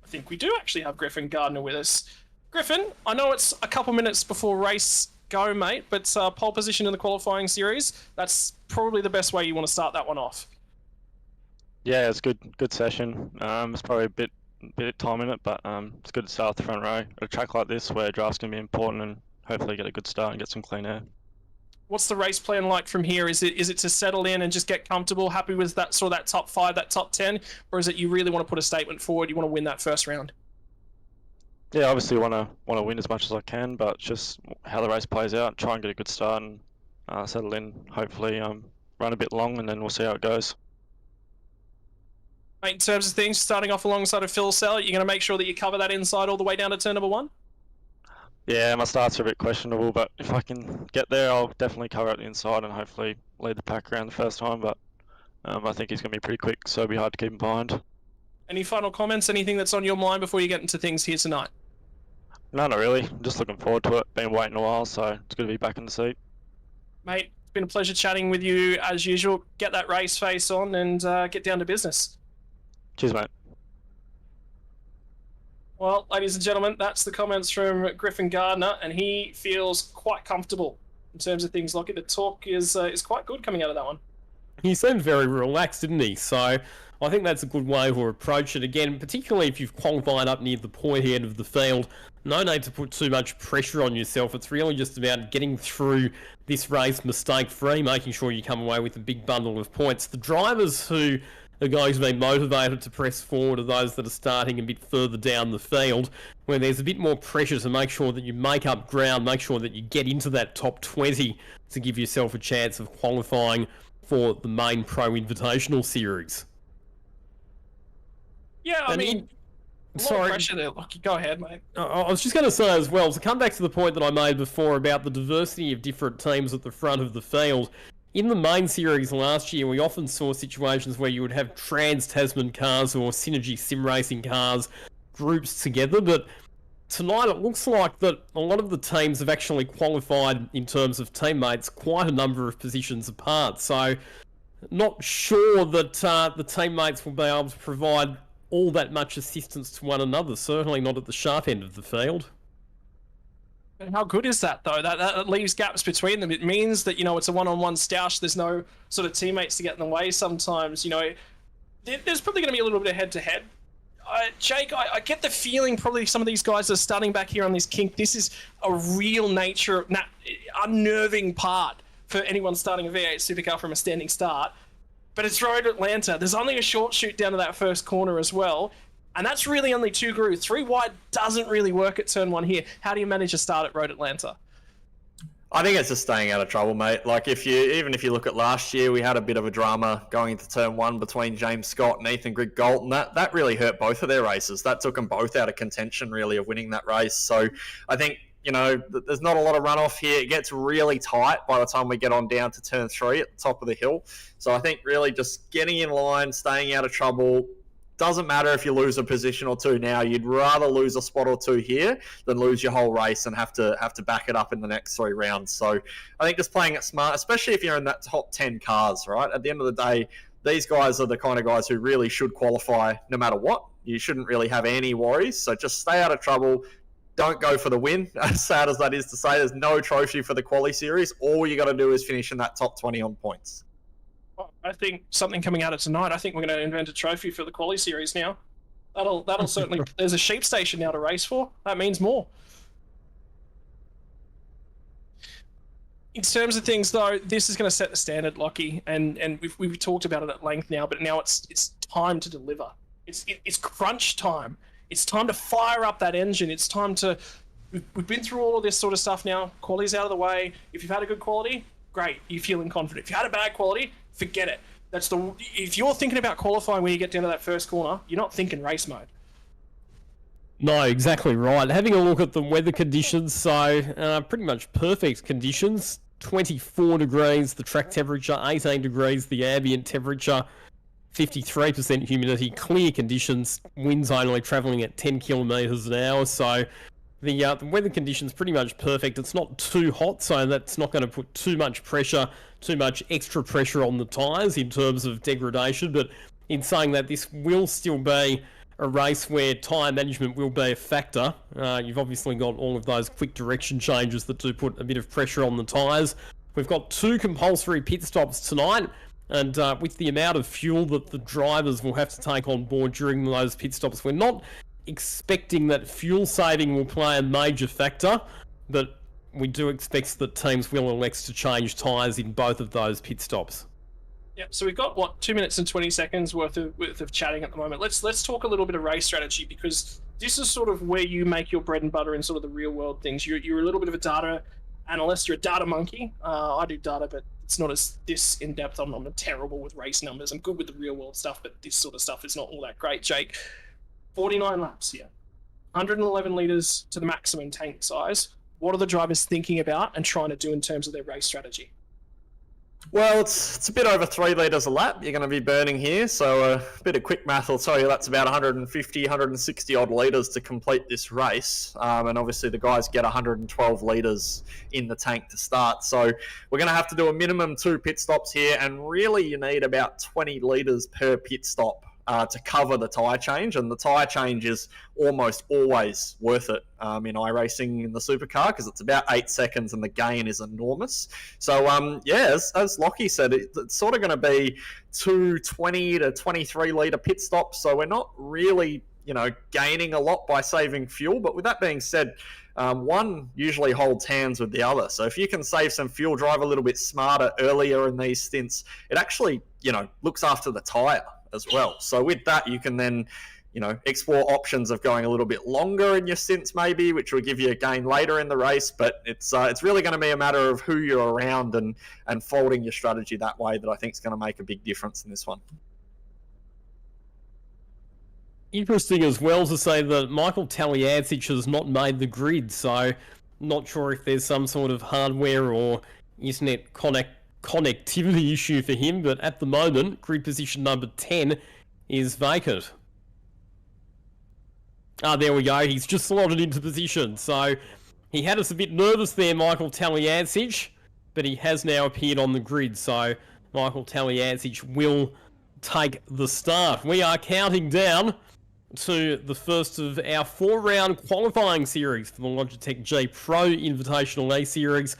I think we do actually have Griffin Gardner with us. Griffin, I know it's a couple minutes before race go, mate, but pole position in the qualifying series, that's probably the best way you want to start that one off. Yeah, it's good session. It's probably a bit time in it, but it's good to start off the front row. At a track like this where draft's going to be important, and hopefully get a good start and get some clean air. What's the race plan like from here? Is it to settle in and just get comfortable, happy with that sort of that top 5, that top 10, or is it you really want to put a statement forward, you want to win that first round? Yeah, obviously want to win as much as I can, but just how the race plays out, try and get a good start and settle in. Hopefully, run a bit long, and then we'll see how it goes. Mate, in terms of things, starting off alongside of Phil Sell, you're going to make sure that you cover that inside all the way down to turn number 1? Yeah, my starts are a bit questionable, but if I can get there, I'll definitely cover out the inside and hopefully lead the pack around the first time. But I think he's going to be pretty quick, so it'll be hard to keep him behind. Any final comments? Anything that's on your mind before you get into things here tonight? No, not really. I'm just looking forward to it. Been waiting a while, so it's good to be back in the seat. Mate, it's been a pleasure chatting with you as usual. Get that race face on and get down to business. Cheers, mate. Well, ladies and gentlemen, that's the comments from Griffin Gardner, and he feels quite comfortable in terms of things. Lockie, the talk is quite good coming out of that one. He seemed very relaxed, didn't he? So I think that's a good way to approach it. Again, particularly if you've qualified up near the point end of the field, no need to put too much pressure on yourself. It's really just about getting through this race mistake-free, making sure you come away with a big bundle of points. The drivers who are going to be motivated to press forward are those that are starting a bit further down the field, where there's a bit more pressure to make sure that you make up ground, make sure that you get into that top 20 to give yourself a chance of qualifying for the main Pro Invitational Series. Yeah, I mean, sorry. Pressure there, Lockie. Go ahead, mate. I was just going to say as well, to come back to the point that I made before about the diversity of different teams at the front of the field. In the main series last year, we often saw situations where you would have trans-Tasman cars or synergy sim racing cars grouped together, but tonight it looks like that a lot of the teams have actually qualified in terms of teammates quite a number of positions apart. So not sure that the teammates will be able to provide all that much assistance to one another, certainly not at the sharp end of the field. And how good is that, though? That leaves gaps between them. It means that, it's a one-on-one stoush. There's no sort of teammates to get in the way sometimes. There's probably going to be a little bit of head-to-head. Jake, I get the feeling probably some of these guys are starting back here on this kink. This is a real nature, unnerving part for anyone starting a V8 supercar from a standing start. But it's Road Atlanta. There's only a short shoot down to that first corner as well. And that's really only 2 grooves. 3 wide doesn't really work at turn 1 here. How do you manage to start at Road Atlanta? I think it's just staying out of trouble, mate. Like, even if you look at last year, we had a bit of a drama going into turn 1 between James Scott and Ethan Grigg-Galt, and that really hurt both of their races. That took them both out of contention, really, of winning that race. So I think, there's not a lot of runoff here. It gets really tight by the time we get on down to turn 3 at the top of the hill. So I think really just getting in line, staying out of trouble. Doesn't matter if you lose a position or 2 now. You'd rather lose a spot or 2 here than lose your whole race and have to back it up in the next 3 rounds. So I think just playing it smart, especially if you're in that top 10 cars, right? At the end of the day, these guys are the kind of guys who really should qualify no matter what. You shouldn't really have any worries. So just stay out of trouble. Don't go for the win. As sad as that is to say, there's no trophy for the quali series. All you got to do is finish in that top 20 on points. I think something coming out of tonight, I think we're going to invent a trophy for the quali series now. That'll certainly... There's a sheep station now to race for. That means more. In terms of things, though, this is going to set the standard, Lockie, and we've talked about it at length now, but now it's time to deliver. It's crunch time. It's time to fire up that engine. It's time to... We've been through all of this sort of stuff now. Quality's out of the way. If you've had a good quality, great. You're feeling confident. If you had a bad quality, forget it. If you're thinking about qualifying when you get down to that first corner, you're not thinking race mode. No, exactly right. Having a look at the weather conditions, so pretty much perfect conditions. 24 degrees, the track temperature, 18 degrees, the ambient temperature, 53% humidity, clear conditions, winds only travelling at 10 kilometres an hour, so the weather conditions pretty much perfect. It's not too hot, so that's not going to put too much extra pressure on the tyres in terms of degradation, but in saying that, this will still be a race where tyre management will be a factor. You've obviously got all of those quick direction changes that do put a bit of pressure on the tyres. We've got 2 compulsory pit stops tonight, and with the amount of fuel that the drivers will have to take on board during those pit stops, we're not expecting that fuel saving will play a major factor, but we do expect that teams will elect to change tyres in both of those pit stops. Yeah, so we've got 2 minutes and 20 seconds worth of chatting at the moment. Let's talk a little bit of race strategy, because this is sort of where you make your bread and butter in sort of the real world things. You're a little bit of a data analyst. You're a data monkey. I do data, but it's not as this in depth. I'm terrible with race numbers. I'm good with the real world stuff, but this sort of stuff is not all that great. Jake, 49 laps here, 111 litres to the maximum tank size. What are the drivers thinking about and trying to do in terms of their race strategy? Well, it's a bit over 3 litres a lap you're going to be burning here, so a bit of quick math will tell you that's about 150, 160 odd litres to complete this race, and obviously the guys get 112 litres in the tank to start, so we're going to have to do a minimum 2 pit stops here, and really you need about 20 litres per pit stop to cover the tyre change, and the tyre change is almost always worth it in iRacing in the supercar because it's about 8 seconds and the gain is enormous. So yeah, as Lockie said, it's sort of going to be 2 20 to 23 litre pit stops, so we're not really gaining a lot by saving fuel. But with that being said, one usually holds hands with the other. So if you can save some fuel, drive a little bit smarter earlier in these stints, it actually, looks after the tyre as well. So with that, you can then, explore options of going a little bit longer in your stints maybe, which will give you a gain later in the race. But it's really going to be a matter of who you're around and folding your strategy that way that I think is going to make a big difference in this one. Interesting as well to say that Michael Talyancic has not made the grid, so not sure if there's some sort of hardware or internet connectivity issue for him, but at the moment, grid position number 10 is vacant. There we go, he's just slotted into position, so he had us a bit nervous there, Michael Talyancic, but he has now appeared on the grid, so Michael Talyancic will take the start. We are counting down to the first of our 4-round qualifying series for the Logitech G Pro Invitational A Series.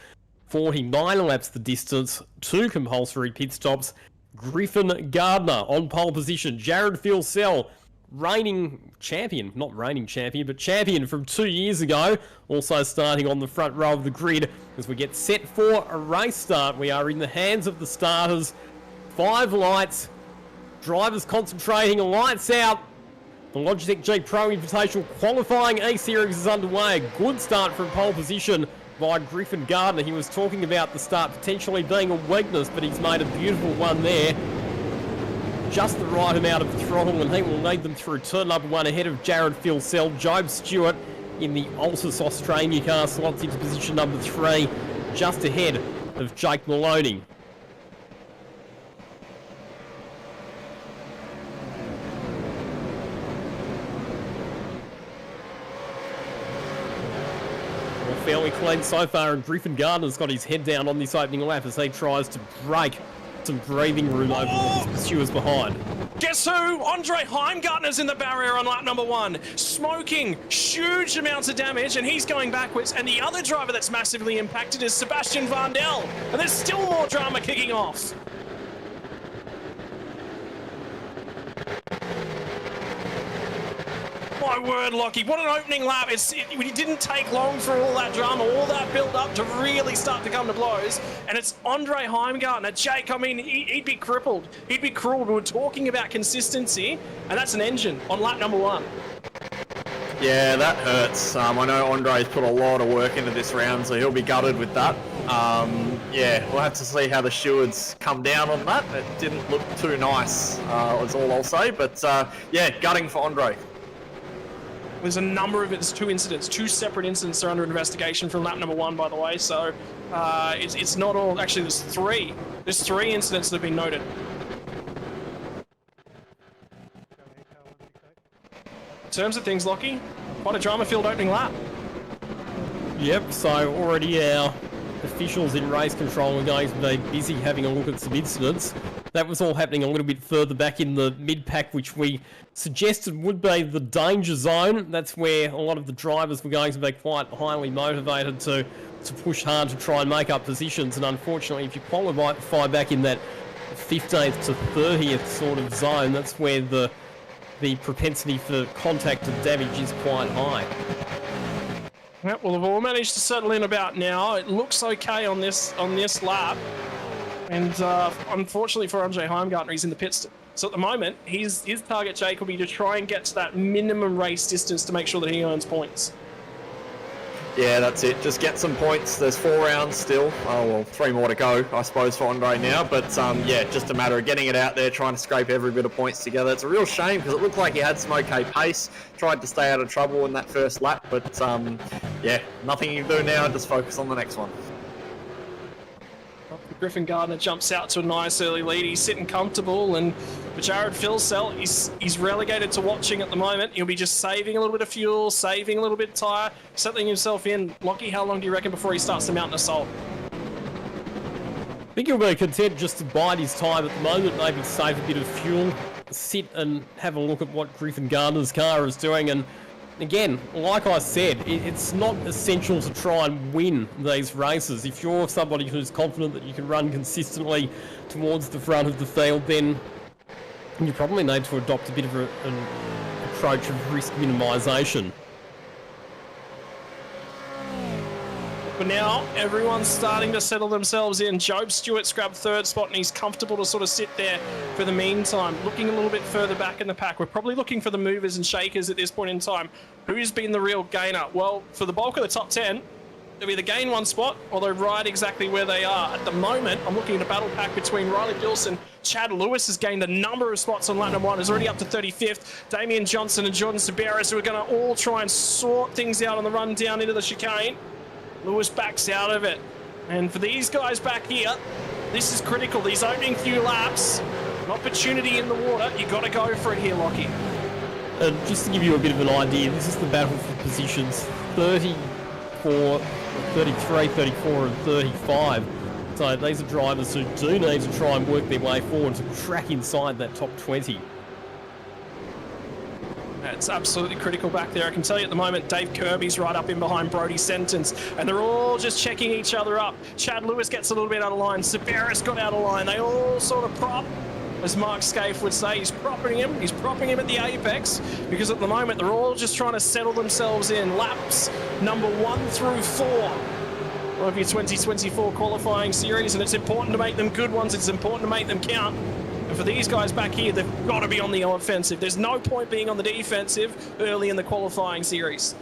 49 laps the distance, 2 compulsory pit stops. Griffin Gardner on pole position. Jared Filsell, champion from 2 years ago, also starting on the front row of the grid as we get set for a race start. We are in the hands of the starters. 5 lights, drivers concentrating, lights out. The Logitech G Pro Invitational qualifying A Series is underway. A good start from pole position by Griffin Gardner. He was talking about the start potentially being a weakness, but he's made a beautiful one there. Just the right amount of throttle, and he will lead them through turn number 1 ahead of Jared Filsell. Job Stewart in the Altus Australia car slots into position number 3, just ahead of Jake Maloney. Fairly clean so far, and Griffin Gardner's got his head down on this opening lap as he tries to break some breathing room over his pursuers behind. Guess who? Andre Heimgartner's in the barrier on lap number 1, smoking huge amounts of damage, and he's going backwards. And the other driver that's massively impacted is Sebastian Vandel, and there's still more drama kicking off. My word, Lockie, what an opening lap. It didn't take long for all that drama, all that build up to really start to come to blows. And it's Andre Heimgartner. Jake, I mean, he'd be crippled. He'd be cruel. We were talking about consistency, and that's an engine on lap number 1. Yeah, that hurts. I know Andre's put a lot of work into this round, so he'll be gutted with that. Yeah, we'll have to see how the stewards come down on that. It didn't look too nice, is all I'll say. But yeah, gutting for Andre. There's a number of it's 2 incidents, 2 separate incidents are under investigation from lap number 1, by the way. So it's not all. Actually, there's 3. There's 3 incidents that have been noted. In terms of things, Lockie, quite a drama-filled opening lap. Yep. So already our officials in race control are going to be busy having a look at some incidents. That was all happening a little bit further back in the mid-pack, which we suggested would be the danger zone. That's where a lot of the drivers were going to be quite highly motivated to push hard to try and make up positions. And unfortunately, if you qualify back in that 15th to 30th sort of zone, that's where the propensity for contact and damage is quite high. Yep, well, they've all managed to settle in about now. It looks okay on this lap. And unfortunately for Andre Heimgartner, he's in the pits. So at the moment, his target, Jake, will be to try and get to that minimum race distance to make sure that he earns points. Yeah, that's it. Just get some points. There's 4 rounds still. Oh, well, 3 more to go, I suppose, for Andre now. But yeah, just a matter of getting it out there, trying to scrape every bit of points together. It's a real shame because it looked like he had some okay pace. Tried to stay out of trouble in that first lap. But yeah, nothing you can do now. Just focus on the next one. Griffin Gardner jumps out to a nice early lead. He's sitting comfortable, and for Jared Filsell, he's relegated to watching at the moment. He'll be just saving a little bit of fuel, saving a little bit of tyre, settling himself in. Lockie, how long do you reckon before he starts to mount an assault? I think he'll be content just to bide his time at the moment, maybe save a bit of fuel sit and have a look at what Griffin Gardner's car is doing. And again, like I said, it's not essential to try and win these races. If you're somebody who's confident that you can run consistently towards the front of the field, then you probably need to adopt a bit of an approach of risk minimisation. But now everyone's starting to settle themselves in. Job Stewart's grabbed third spot and he's comfortable to sort of sit there for the meantime. Looking a little bit further back in the pack. We're probably looking for the movers and shakers at this point in time. Who's been the real gainer? Well, for the bulk of the top 10, they'll either gain one spot or they're right exactly where they are. At the moment, I'm looking at a battle pack between Riley Gilson. Chad Lewis has gained a number of spots on lap number 1. Is already up to 35th. Damian Johnson and Jordan Saberis, who are going to all try and sort things out on the run down into the chicane. Lewis backs out of it. And for these guys back here, this is critical. These opening few laps, an opportunity in the water. You got to go for it here, Lockie. Just to give you a bit of an idea, this is the battle for positions 34, 33, 34 and 35. So these are drivers who do need to try and work their way forward to crack inside that top 20. It's absolutely critical back there. I can tell you at the moment, Dave Kirby's right up in behind Brody Sentence, and they're all just checking each other up. Chad Lewis gets a little bit out of line. Saberis got out of line. They all sort of prop, as Mark Scaife would say. He's propping him. He's propping him at the apex, because at the moment, they're all just trying to settle themselves in. Laps number 1 through 4 of your 2024 qualifying series, and it's important to make them good ones. It's important to make them count. And for these guys back here, they've got to be on the offensive. There's no point being on the defensive early in the qualifying series.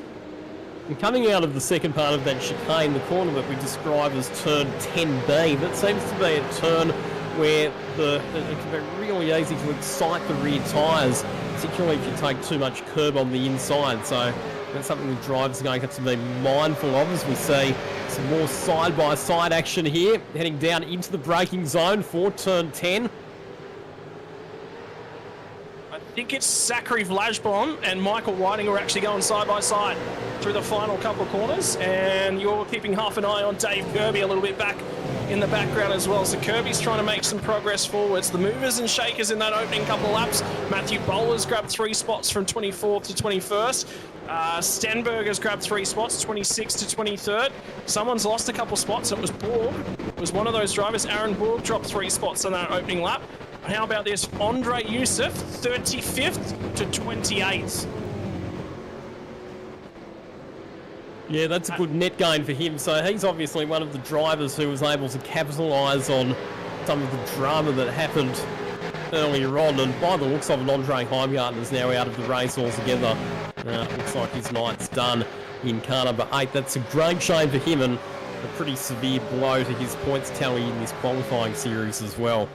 And coming out of the second part of that chicane, the corner that we describe as turn 10B, that seems to be a turn where it can be really easy to excite the rear tyres, particularly if you take too much curb on the inside. So that's something the drivers are going to have to be mindful of as we see some more side-by-side action here, heading down into the braking zone for turn 10. I think it's Zachary Vlajbom and Michael Whiting are actually going side by side through the final couple of corners, and you're keeping half an eye on Dave Kirby a little bit back in the background as well. So Kirby's trying to make some progress forwards. The movers and shakers in that opening couple of laps. Matthew Bowler's grabbed 3 spots from 24th to 21st. Stenberger's grabbed 3 spots, 26th to 23rd. Someone's lost a couple spots. It was Borg. It was one of those drivers. Aaron Borg dropped 3 spots on that opening lap. How about this? Andre Youssef, 35th to 28th. Yeah, that's a good net gain for him. So he's obviously one of the drivers who was able to capitalise on some of the drama that happened earlier on. And by the looks of it, Andre Heimgartner's now out of the race altogether. Looks like his night's done in car number 8. That's a great shame for him and a pretty severe blow to his points tally in this qualifying series as well.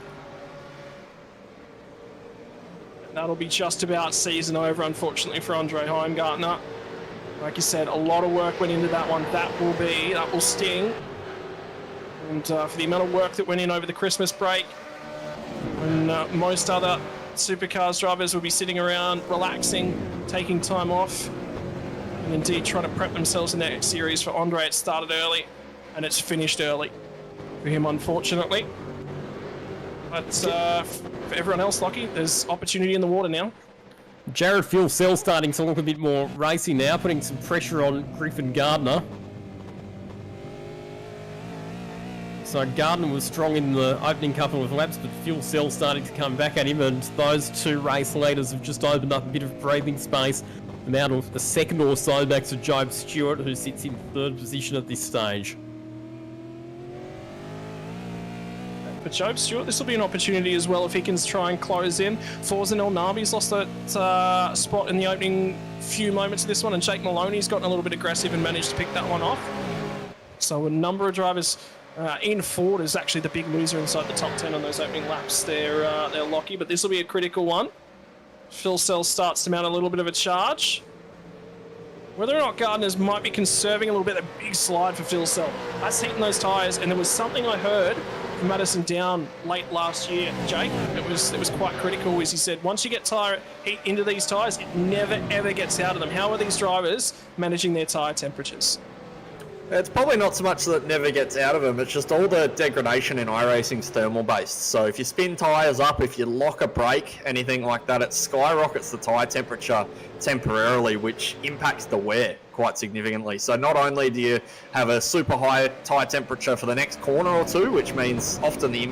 That'll be just about season over, unfortunately, for Andre Heimgartner. Like you said, a lot of work went into that one. That will sting. And for the amount of work that went in over the Christmas break, when most other Supercars drivers will be sitting around, relaxing, taking time off, and indeed trying to prep themselves in the next series. For Andre, it started early, and it's finished early for him, unfortunately. But for everyone else, Lockie, there's opportunity in the water now. Jared Fuel-Cell starting to look a bit more racy now, putting some pressure on Griffin Gardner. So Gardner was strong in the opening couple of laps, but Fuel-Cell starting to come back at him, and those 2 race leaders have just opened up a bit of breathing space. And out of a second or so back to Job Stewart, who sits in 3rd position at this stage. For Job Stewart, this will be an opportunity as well if he can try and close in. Forza El Nabi's lost that spot in the opening few moments of this one, and Jake Maloney's gotten a little bit aggressive and managed to pick that one off. So a number of drivers. Ian Ford is actually the big loser inside the top 10 on those opening laps. They're Lockie, but this will be a critical one. Fuel-Cell starts to mount a little bit of a charge. Whether or not Gardner's might be conserving a little bit, a big slide for Fuel-Cell. That's heating those tyres, and there was something I heard from Madison Down late last year, Jake. It was quite critical, as he said, once you get tyre heat into these tyres, it never ever gets out of them. How are these drivers managing their tyre temperatures? It's probably not so much that it never gets out of them, it's just all the degradation in iRacing's thermal based. So if you spin tyres up, if you lock a brake, anything like that, it skyrockets the tyre temperature temporarily, which impacts the wear quite significantly. So not only do you have a super high tyre temperature for the next corner or two, which means often the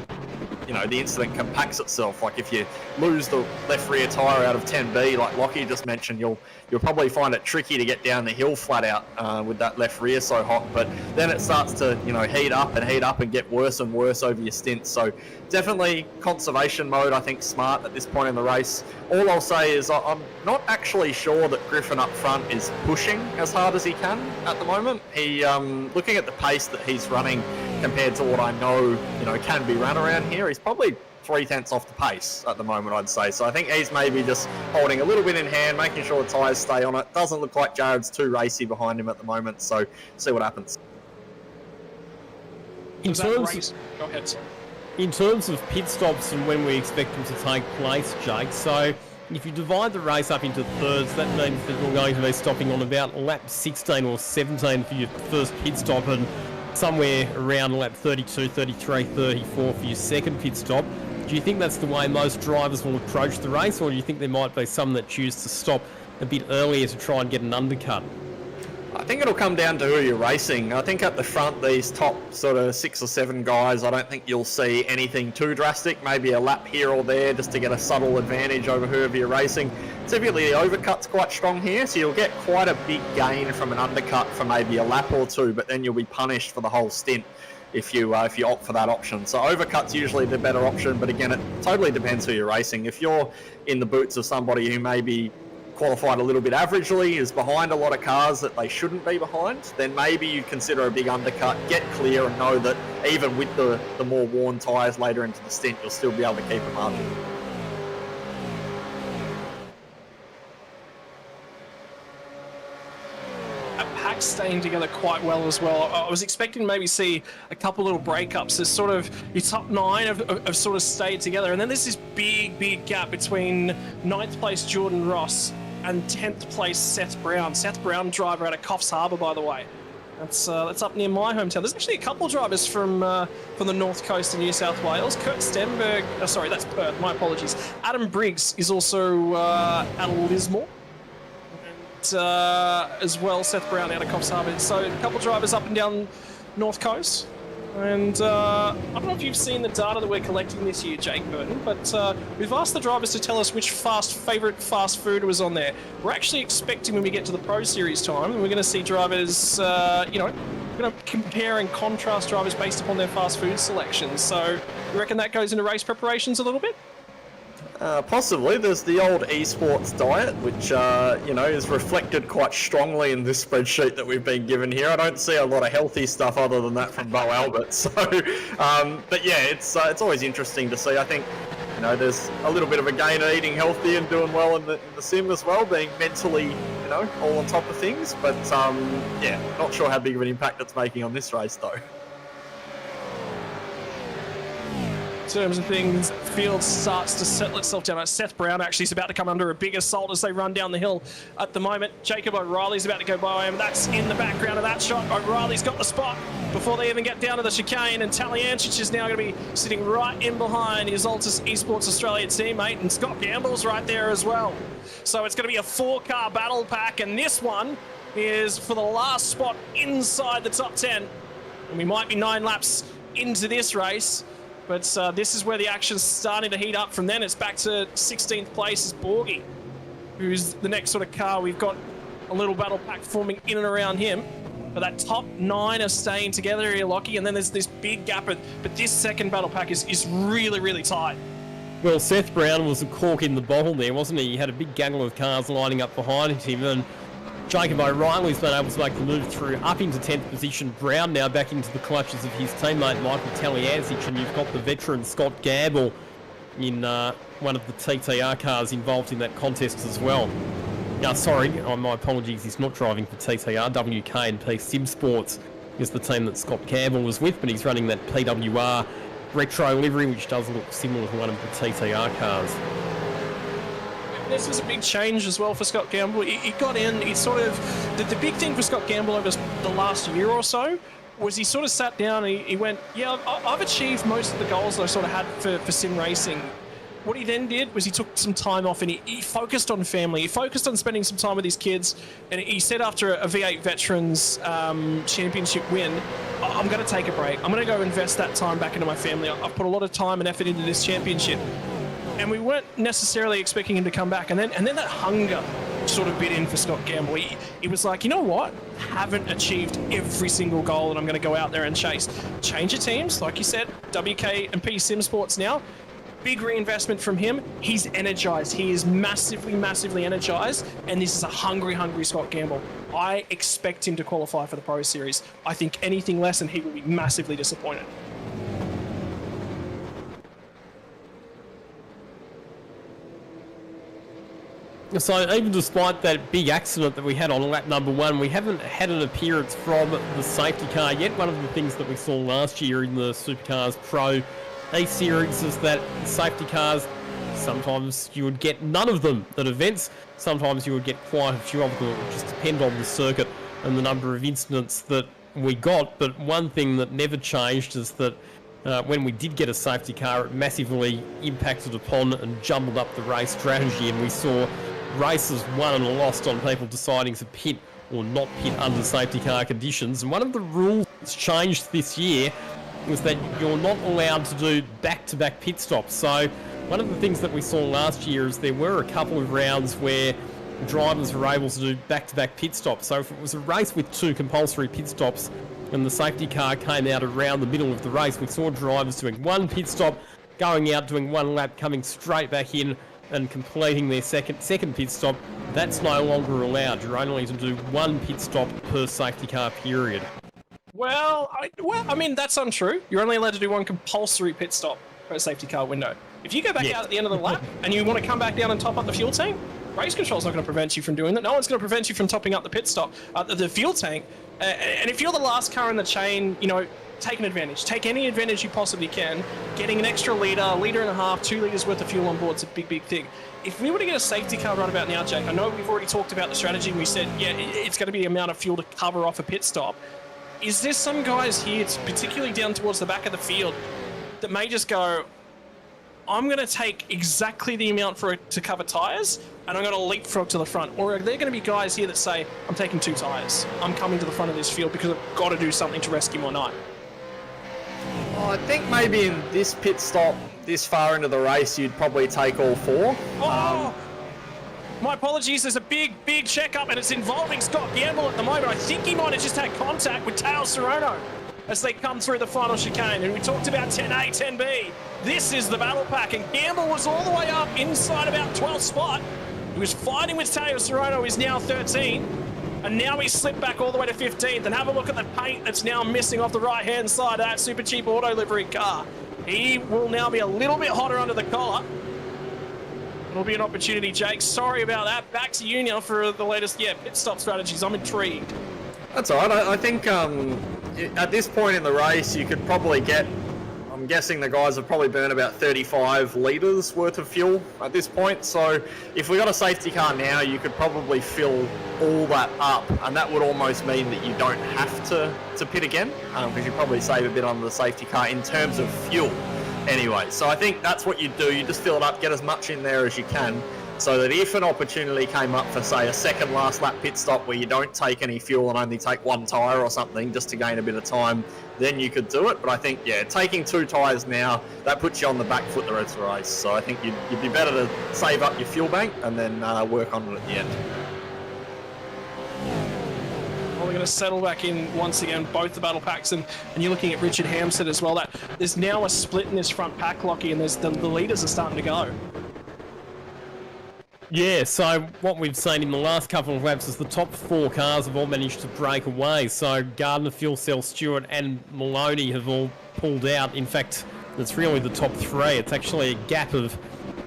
incident compacts itself. Like if you lose the left rear tyre out of 10B, like Lockie just mentioned, you'll probably find it tricky to get down the hill flat out with that left rear so hot. But then it starts to heat up and get worse and worse over your stints. So definitely conservation mode, I think, smart at this point in the race. All I'll say is I'm not actually sure that Griffin up front is pushing as hard as he can at the moment. He looking at the pace that he's running compared to what I know can be run around here, he's probably 3/10 off the pace at the moment, I'd say. So I think he's maybe just holding a little bit in hand, making sure the tyres stay on it. Doesn't look like Jared's too racy behind him at the moment, so see what happens. In terms of pit stops and when we expect them to take place, Jake, so if you divide the race up into thirds, that means that you're going to be stopping on about lap 16 or 17 for your first pit stop, and somewhere around lap 32, 33, 34 for your second pit stop. Do you think that's the way most drivers will approach the race, or do you think there might be some that choose to stop a bit earlier to try and get an undercut? I think it'll come down to who you're racing. I think at the front, these top sort of 6 or 7 guys, I don't think you'll see anything too drastic. Maybe a lap here or there just to get a subtle advantage over whoever you're racing. Typically, the overcut's quite strong here, so you'll get quite a big gain from an undercut for maybe a lap or two, but then you'll be punished for the whole stint if you opt for that option. So overcut's usually the better option, but again, it totally depends who you're racing. If you're in the boots of somebody who maybe qualified a little bit averagely, is behind a lot of cars that they shouldn't be behind, then maybe you consider a big undercut, get clear and know that even with the more worn tyres later into the stint, you'll still be able to keep a margin. Pack's staying together quite well as well. I was expecting to maybe see a couple little breakups. There's sort of your top 9 have sort of stayed together, and then there's this big gap between 9th place Jordan Ross and 10th place Seth Brown. Seth Brown, driver out of Coffs Harbour, by the way. That's up near my hometown. There's actually a couple of drivers from the north coast of New South Wales. Kurt Stenberg, sorry, that's Perth. My apologies. Adam Briggs is also out of Lismore. As well, Seth Brown out of Coffs Harbour. So a couple of drivers up and down north coast. And I don't know if you've seen the data that we're collecting this year, Jake Burton, but we've asked the drivers to tell us which favourite fast food was on there. We're actually expecting when we get to the Pro Series time, and we're going to see drivers, going to compare and contrast drivers based upon their fast food selections. So you reckon that goes into race preparations a little bit? Possibly. There's the old esports diet, which is reflected quite strongly in this spreadsheet that we've been given here. I don't see a lot of healthy stuff other than that from Bo Albert. So, but yeah, it's always interesting to see. I think there's a little bit of a gain in eating healthy and doing well in the sim as well, being mentally all on top of things. But not sure how big of an impact it's making on this race though. In terms of things, field starts to settle itself down. Seth Brown actually is about to come under a big assault as they run down the hill at the moment. Jacob O'Reilly's about to go by him. That's in the background of that shot. O'Reilly's got the spot before they even get down to the chicane, and Taliancic is now going to be sitting right in behind his Altus Esports Australia teammate, and Scott Gamble's right there as well. So it's going to be a 4-car battle pack, and this one is for the last spot inside the top 10. And we might be 9 laps into this race. But this is where the action's starting to heat up. From then, it's back to 16th place is Borgie, who's the next sort of car. We've got a little battle pack forming in and around him. But that top 9 are staying together here, Lockie, and then there's this big gap. But this second battle pack is really, really tight. Well, Seth Brown was a cork in the bottle there, wasn't he? He had a big gaggle of cars lining up behind him, and Jacob O'Reilly's been able to make the move through up into 10th position. Brown now back into the clutches of his teammate Michael Taliancic, and you've got the veteran Scott Gamble in one of the TTR cars involved in that contest as well. My apologies, he's not driving for TTR. WK&P Sim Sports is the team that Scott Gamble was with, but he's running that PWR retro livery, which does look similar to one of the TTR cars. This was a big change as well for Scott Gamble. He got in, he sort of... The big thing for Scott Gamble over the last year or so was he sort of sat down and he went, yeah, I've achieved most of the goals that I sort of had for sim racing. What he then did was he took some time off and he focused on family. He focused on spending some time with his kids. And he said after a V8 Veterans Championship win, I'm going to take a break. I'm going to go invest that time back into my family. I've put a lot of time and effort into this championship. And we weren't necessarily expecting him to come back. And then that hunger sort of bit in for Scott Gamble. He was like, you know what? Haven't achieved every single goal that I'm going to go out there and chase. Change of teams, like you said, WK and P Sim Sports now. Big reinvestment from him. He's energized. He is massively, massively energized. And this is a hungry, hungry Scott Gamble. I expect him to qualify for the Pro Series. I think anything less and he will be massively disappointed. So even despite that big accident that we had on lap number 1, we haven't had an appearance from the safety car yet. One of the things that we saw last year in the Supercars Pro A-Series is that safety cars, sometimes you would get none of them at events, sometimes you would get quite a few of them. It would just depend on the circuit and the number of incidents that we got. But one thing that never changed is that when we did get a safety car, it massively impacted upon and jumbled up the race strategy, and we saw races won and lost on people deciding to pit or not pit under safety car conditions. And one of the rules that's changed this year was that you're not allowed to do back-to-back pit stops. So one of the things that we saw last year is there were a couple of rounds where drivers were able to do back-to-back pit stops. So if it was a race with 2 compulsory pit stops and the safety car came out around the middle of the race, we saw drivers doing 1 pit stop, going out, doing 1 lap, coming straight back in and completing their second pit stop. That's no longer allowed. You're only to do 1 pit stop per safety car period. Well, I mean, that's untrue. You're only allowed to do 1 compulsory pit stop per safety car window. If you go back out at the end of the lap and you want to come back down and top up the fuel tank, race control's not going to prevent you from doing that. No one's going to prevent you from topping up the pit stop, the fuel tank. And if you're the last car in the chain, you know, take an advantage. Take any advantage you possibly can. Getting an extra litre, 1.5 litres, 2 litres worth of fuel on board is a big, big thing. If we were to get a safety car right about now, Jake, I know we've already talked about the strategy and we said, yeah, it's going to be the amount of fuel to cover off a pit stop. Is there some guys here, particularly down towards the back of the field, that may just go, I'm going to take exactly the amount for it to cover tyres, and I'm going to leapfrog to the front? Or are there going to be guys here that say, I'm taking 2 tyres, I'm coming to the front of this field because I've got to do something to rescue my night? I think maybe in this pit stop, this far into the race, you'd probably take all 4. Oh! My apologies, there's a big, big checkup and it's involving Scott Gamble at the moment. I think he might have just had contact with Tao Serrano as they come through the final chicane. And we talked about 10A, 10B. This is the battle pack, and Gamble was all the way up inside about 12th spot. He was fighting with Tao Serrano, who's now 13. And now he's slipped back all the way to 15th. And have a look at the paint that's now missing off the right-hand side of that super cheap auto livery car. He will now be a little bit hotter under the collar. It'll be an opportunity, Jake. Sorry about that. Back to you now for the latest, pit stop strategies. I'm intrigued. That's all right. I think at this point in the race, you could probably get, I'm guessing the guys have probably burned about 35 litres worth of fuel at this point. So if we got a safety car now, you could probably fill all that up, and that would almost mean that you don't have to pit again, because you probably save a bit on the safety car in terms of fuel. Anyway, so I think that's what you do. You just fill it up, get as much in there as you can, so that if an opportunity came up for, say, a second last lap pit stop where you don't take any fuel and only take 1 tyre or something just to gain a bit of time, then you could do it. But I think, taking 2 tyres now, that puts you on the back foot the rest of the race. So I think you'd be better to save up your fuel bank and then work on it at the end. Well, we're going to settle back in once again, both the battle packs, and you're looking at Richard Hampstead as well. That there's now a split in this front pack, Lockie, and the leaders are starting to go. Yeah, so what we've seen in the last couple of laps is the top 4 cars have all managed to break away. So Gardner, Fuel Cell, Stewart and Maloney have all pulled out. In fact, it's really the top 3. It's actually a gap of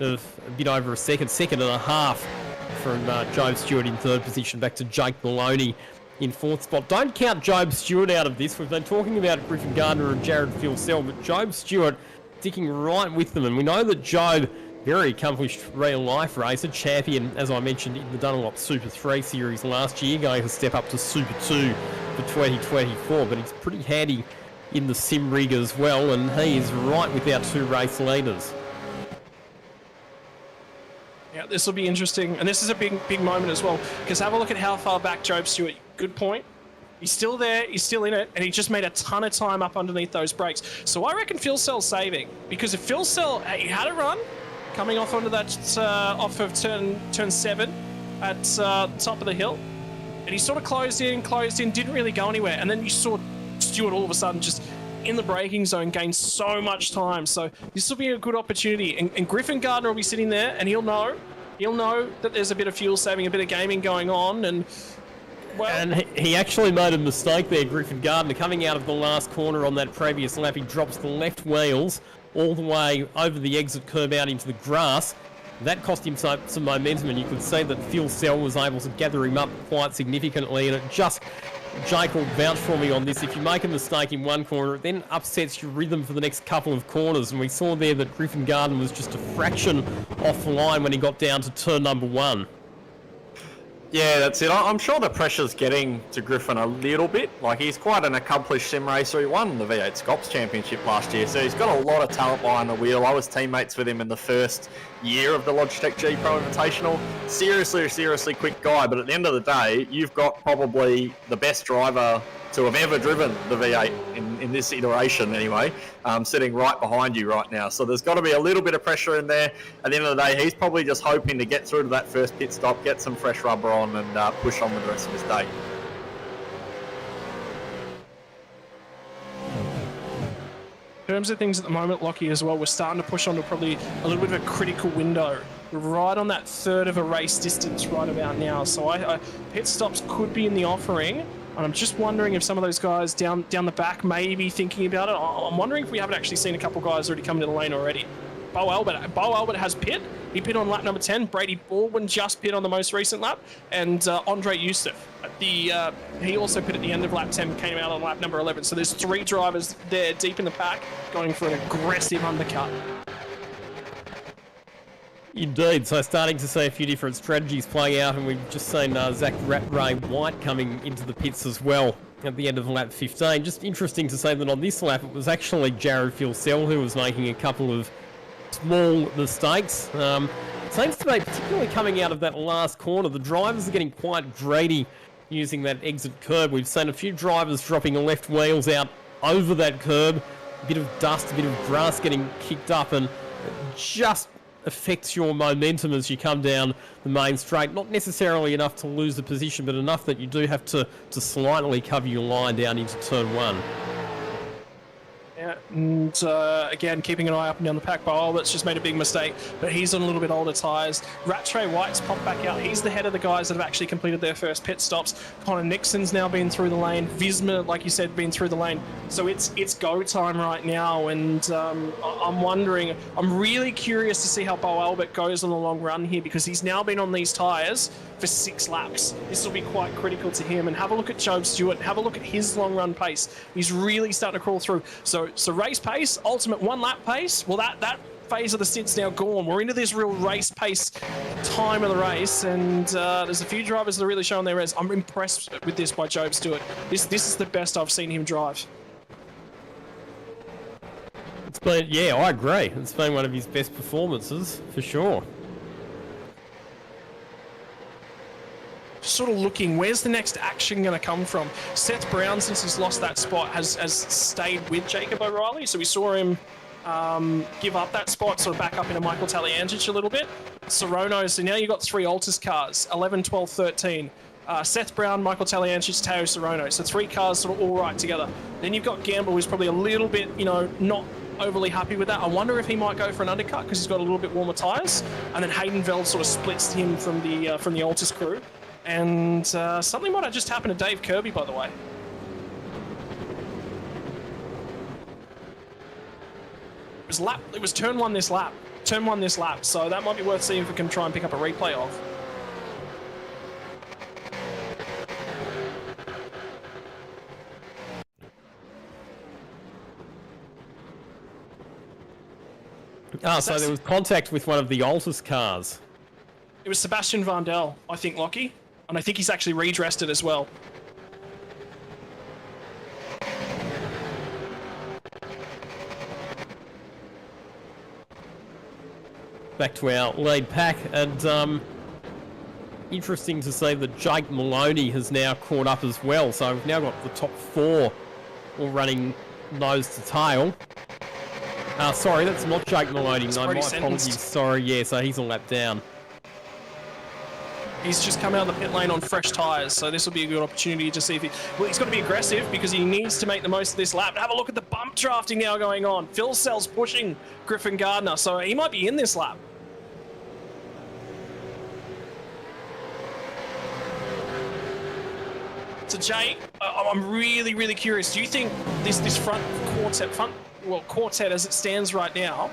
a bit over a second and a half from Job Stewart in 3rd position back to Jake Maloney in 4th spot. Don't count Job Stewart out of this. We've been talking about Griffin Gardner and Jared Fuel Cell, but Job Stewart sticking right with them. And we know that Job very accomplished real-life racer, champion, as I mentioned, in the Dunlop Super 3 series last year, going to step up to Super 2 for 2024, but he's pretty handy in the sim rig as well, and he is right with our 2 race leaders. Yeah, this will be interesting, and this is a big moment as well, because have a look at how far back Job Stewart. Good point. He's still there, he's still in it, and he just made a ton of time up underneath those brakes. So I reckon Phil Cell's saving, because if Phil Cell, he had a run coming off onto that off of turn 7 at top of the hill, and he sort of closed in, didn't really go anywhere, and then you saw Stewart all of a sudden just in the braking zone gain so much time. So this will be a good opportunity, and Griffin Gardner will be sitting there, and he'll know that there's a bit of fuel saving, a bit of gaming going on, and well, and he actually made a mistake there, Griffin Gardner, coming out of the last corner on that previous lap. He drops the left wheels all the way over the exit curb out into the grass. That cost him some momentum, and you could see that Phil Cell was able to gather him up quite significantly, and it just, Jake will vouch for me on this, if you make a mistake in one corner, it then upsets your rhythm for the next couple of corners, and we saw there that Griffin Gardner was just a fraction off the line when he got down to turn number 1. Yeah, that's it. I'm sure the pressure's getting to Griffin a little bit. Like, he's quite an accomplished sim racer. He won the V8 Scops Championship last year, so he's got a lot of talent behind the wheel. I was teammates with him in the first year of the Logitech G Pro Invitational. Seriously quick guy, but at the end of the day, you've got probably the best driver to have ever driven the V8 in this iteration anyway, sitting right behind you right now. So there's got to be a little bit of pressure in there. At the end of the day, he's probably just hoping to get through to that first pit stop, get some fresh rubber on, and push on with the rest of his day. in terms of things at the moment, Lockie, as well, we're starting to push on to probably a little bit of a critical window. We're right on that third of a race distance right about now. So pit stops could be in the offering. And I'm just wondering if some of those guys down the back may be thinking about it. I'm wondering if we haven't actually seen a couple guys already come into the lane already. Bo Albert has pit. He pit on lap number 10. Brady Baldwin just pit on the most recent lap. And Andre Yusuf, he also pit at the end of lap 10, came out on lap number 11. So there's 3 drivers there deep in the pack going for an aggressive undercut. Indeed, so starting to see a few different strategies playing out, and we've just seen Zach Ray White coming into the pits as well at the end of lap 15. Just interesting to say that on this lap, it was actually Jared Filsell who was making a couple of small mistakes. Seems to be particularly coming out of that last corner. The drivers are getting quite greedy using that exit curb. We've seen a few drivers dropping left wheels out over that curb, a bit of dust, a bit of grass getting kicked up, and just affects your momentum as you come down the main straight. Not necessarily enough to lose the position, but enough that you do have to slightly cover your line down into turn 1. Yeah, and again, keeping an eye up and down the pack. Bo Albert's just made a big mistake, but he's on a little bit older tyres. Rattray White's popped back out. He's the head of the guys that have actually completed their first pit stops. Connor Nixon's now been through the lane. Visma, like you said, been through the lane. So it's go time right now, and I'm wondering, I'm really curious to see how Bo Albert goes on the long run here, because he's now been on these tyres for 6 laps. This will be quite critical to him. And have a look at Job Stewart. Have a look at his long run pace. He's really starting to crawl through. So race pace, ultimate 1 lap pace, well that phase of the stint's now gone. We're into this real race pace time of the race, and there's a few drivers that are really showing their res. I'm impressed with this by Job Stewart. This is the best I've seen him drive. It's been, yeah, I agree. It's been one of his best performances, for sure. Sort of looking, where's the next action going to come from? Seth Brown, since he's lost that spot, has stayed with Jacob O'Reilly. So we saw him give up that spot, sort of back up into Michael Taliantic a little bit. Sorono, so now you've got 3 Altus cars, 11, 12, 13. Seth Brown, Michael Taliantic, Teo Sorono. So 3 cars sort of all right together. Then you've got Gamble, who's probably a little bit, not overly happy with that. I wonder if he might go for an undercut because he's got a little bit warmer tyres. And then Hayden Veld sort of splits him from the Altus crew. And something might have just happened to Dave Kirby, by the way. It was turn 1 this lap. Turn 1 this lap. So that might be worth seeing if we can try and pick up a replay of. So there was contact with one of the Altus cars. It was Sebastian Vandel, I think, Lockie. And I think he's actually redressed it as well. Back to our lead pack, and interesting to say that Jake Maloney has now caught up as well. So we've now got the top 4 all running nose to tail. Sorry, that's not Jake Maloney. No, my apologies. Sorry, yeah, so he's a lap down. He's just come out of the pit lane on fresh tyres, so this will be a good opportunity to see if well, he's got to be aggressive because he needs to make the most of this lap. Have a look at the bump drafting now going on. Phil Sell's pushing Griffin Gardner, so he might be in this lap. So Jay, I'm really, really curious. Do you think this quartet as it stands right now,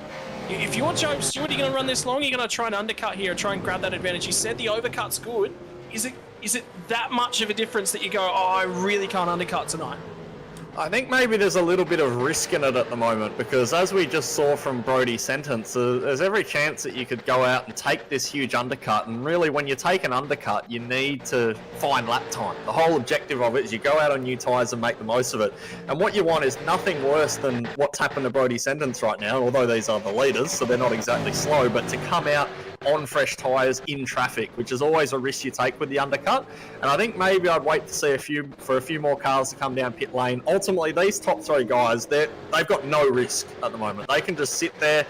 if you're Joe Stewart, are you going to run this long? Are you going to try and undercut here and try and grab that advantage? You said the overcut's good. Is it that much of a difference that you go, oh, I really can't undercut tonight? I think maybe there's a little bit of risk in it at the moment because as we just saw from Brody's sentence, there's every chance that you could go out and take this huge undercut, and really when you take an undercut you need to find lap time. The whole objective of it is you go out on new tyres and make the most of it, and what you want is nothing worse than what's happened to Brody's sentence right now, although these are the leaders so they're not exactly slow, but to come out on fresh tyres in traffic, which is always a risk you take with the undercut. And I think maybe I'd wait to see a few more cars to come down pit lane. Ultimately, these top 3 guys, they've got no risk at the moment. They can just sit there,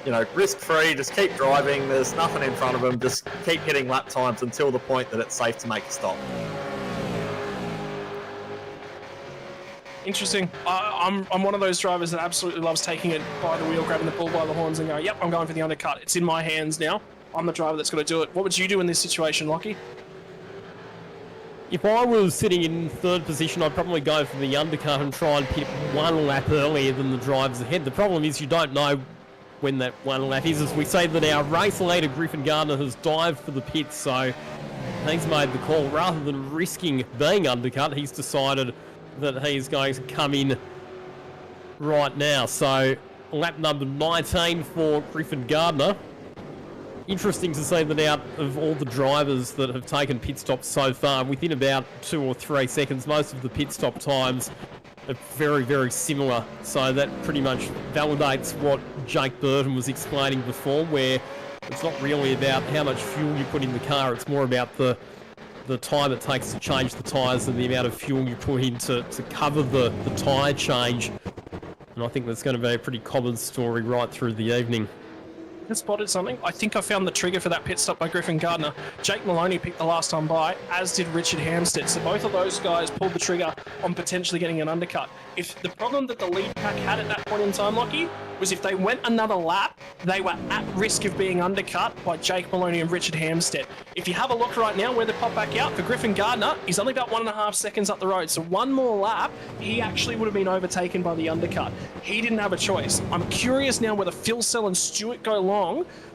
you know, risk-free, just keep driving. There's nothing in front of them. Just keep hitting lap times until the point that it's safe to make a stop. Interesting. I'm one of those drivers that absolutely loves taking it by the wheel, grabbing the bull by the horns and going, yep, I'm going for the undercut. It's in my hands now. I'm the driver that's going to do it. What would you do in this situation, Lockie? If I was sitting in 3rd position, I'd probably go for the undercut and try and pit 1 lap earlier than the drivers ahead. The problem is you don't know when that 1 lap is. As we say that our race leader, Griffin Gardner, has dived for the pit, so he's made the call. Rather than risking being undercut, he's decided that he's going to come in right now. So lap number 19 for Griffin Gardner. Interesting to say that out of all the drivers that have taken pit stops so far, within about 2 or 3 seconds, most of the pit stop times are very, very similar. So that pretty much validates what Jake Burton was explaining before, where it's not really about how much fuel you put in the car, it's more about the time it takes to change the tyres and the amount of fuel you put in to cover the tyre change. And I think that's going to be a pretty common story right through the evening. I spotted something. I think I found the trigger for that pit stop by Griffin Gardner. Jake Maloney picked the last time by, as did Richard Hampstead. So both of those guys pulled the trigger on potentially getting an undercut. If the problem that the lead pack had at that point in time, Lockie, was if they went another lap, they were at risk of being undercut by Jake Maloney and Richard Hampstead. If you have a look right now where they pop back out, for Griffin Gardner, he's only about 1.5 seconds up the road. So one more lap, he actually would have been overtaken by the undercut. He didn't have a choice. I'm curious now whether Phil Sell and Stewart go long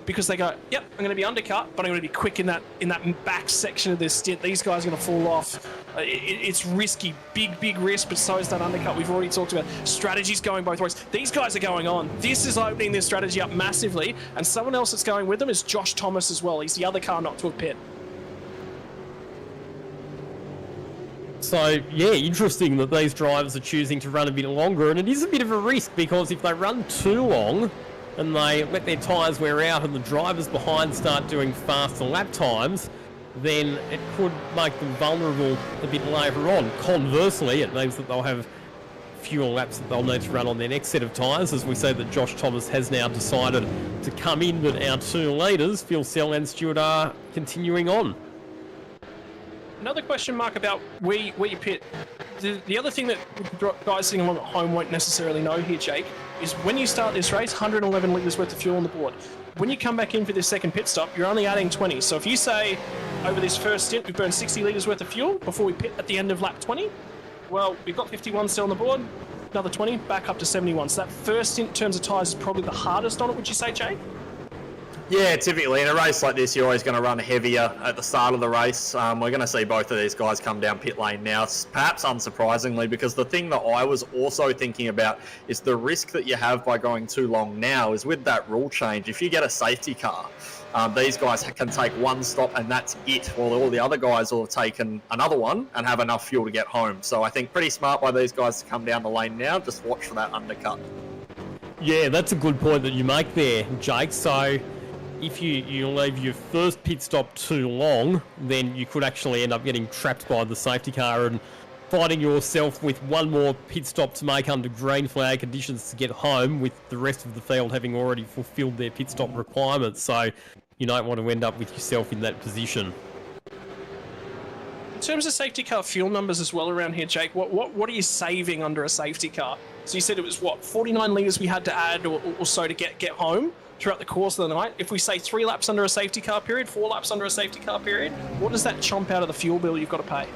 because they go, yep, I'm going to be undercut, but I'm going to be quick in that back section of this stint. These guys are going to fall off. It's risky, big risk, but so is that undercut. We've already talked about strategies going both ways. These guys are going on. This is opening this strategy up massively, and someone else that's going with them is Josh Thomas as well. He's the other car not to a pit. So, yeah, interesting that these drivers are choosing to run a bit longer, and it is a bit of a risk because if they run too long and they let their tyres wear out and the drivers behind start doing faster lap times, then it could make them vulnerable a bit later on. Conversely, it means that they'll have fewer laps that they'll need to run on their next set of tyres, as we say that Josh Thomas has now decided to come in, but our 2 leaders, Phil Sell and Stewart, are continuing on. Another question mark about where you pit. The other thing that guys sitting along at home won't necessarily know here, Jake, is when you start this race, 111 litres worth of fuel on the board. When you come back in for this second pit stop, you're only adding 20. So if you say, over this first stint, we've burned 60 litres worth of fuel before we pit at the end of lap 20, well, we've got 51 still on the board, another 20, back up to 71. So that first stint in terms of tyres is probably the hardest on it, would you say, Jake? Yeah, typically in a race like this, you're always going to run heavier at the start of the race. We're going to see both of these guys come down pit lane now, perhaps unsurprisingly, because the thing that I was also thinking about is the risk that you have by going too long now is with that rule change. If you get a safety car, these guys can take one stop and that's it, while all the other guys will have taken another one and have enough fuel to get home. So I think pretty smart by these guys to come down the lane now. Just watch for that undercut. Yeah, that's a good point that you make there, Jake. So if you leave your first pit stop too long, then you could actually end up getting trapped by the safety car and finding yourself with one more pit stop to make under green flag conditions to get home, with the rest of the field having already fulfilled their pit stop requirements. So you don't want to end up with yourself in that position. In terms of safety car fuel numbers as well around here, Jake, what are you saving under a safety car? So you said it was, what, 49 litres we had to add or so to get home throughout the course of the night. If we say 3 laps under a safety car period, 4 laps under a safety car period, what does that chomp out of the fuel bill you've got to pay?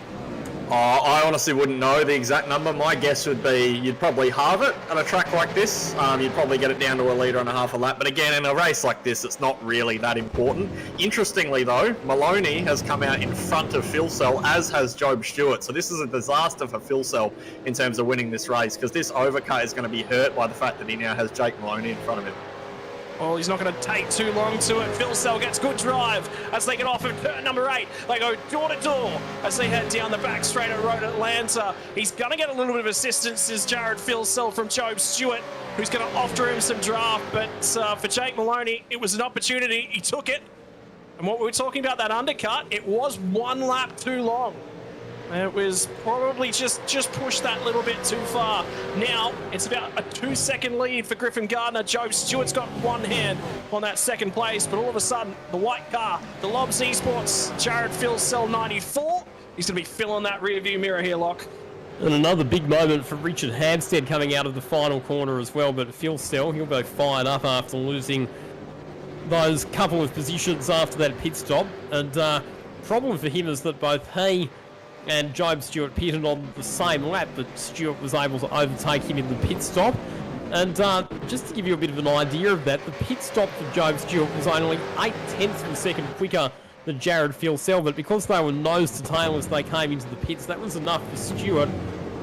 I honestly wouldn't know the exact number. My guess would be you'd probably halve it at a track like this. You'd probably get it down to 1.5 litres a lap. But again, in a race like this, it's not really that important. Interestingly, though, Maloney has come out in front of Phil Sell, as has Job Stewart. So this is a disaster for Phil Sell in terms of winning this race, because this overcut is going to be hurt by the fact that he now has Jake Maloney in front of him. Well, he's not going to take too long to it. Phil Sell gets good drive as they get off of turn number 8. They go door to door as they head down the back straight at Road Atlanta. He's going to get a little bit of assistance as Jared Phil Sell from Job Stewart, who's going to offer him some draft. But for Jake Maloney, it was an opportunity. He took it. And what we were talking about, that undercut, it was 1 lap too long. It was probably just pushed that little bit too far. Now, it's about a 2-second lead for Griffin Gardner. Joe Stewart's got one hand on that second place, but all of a sudden, the white car, the Lobs Esports, Jared Phil Sell 94, he's going to be filling that rear view mirror here, Locke. And another big moment for Richard Hampstead coming out of the final corner as well, but Phil Sell, he'll go fired up after losing those couple of positions after that pit stop. And problem for him is that both he and Job Stewart pitted on the same lap, but Stewart was able to overtake him in the pit stop. And just to give you a bit of an idea of that, the pit stop for Job Stewart was only 0.8 of a second quicker than Jared Phil Sell, but because they were nose to tail as they came into the pits, that was enough for Stewart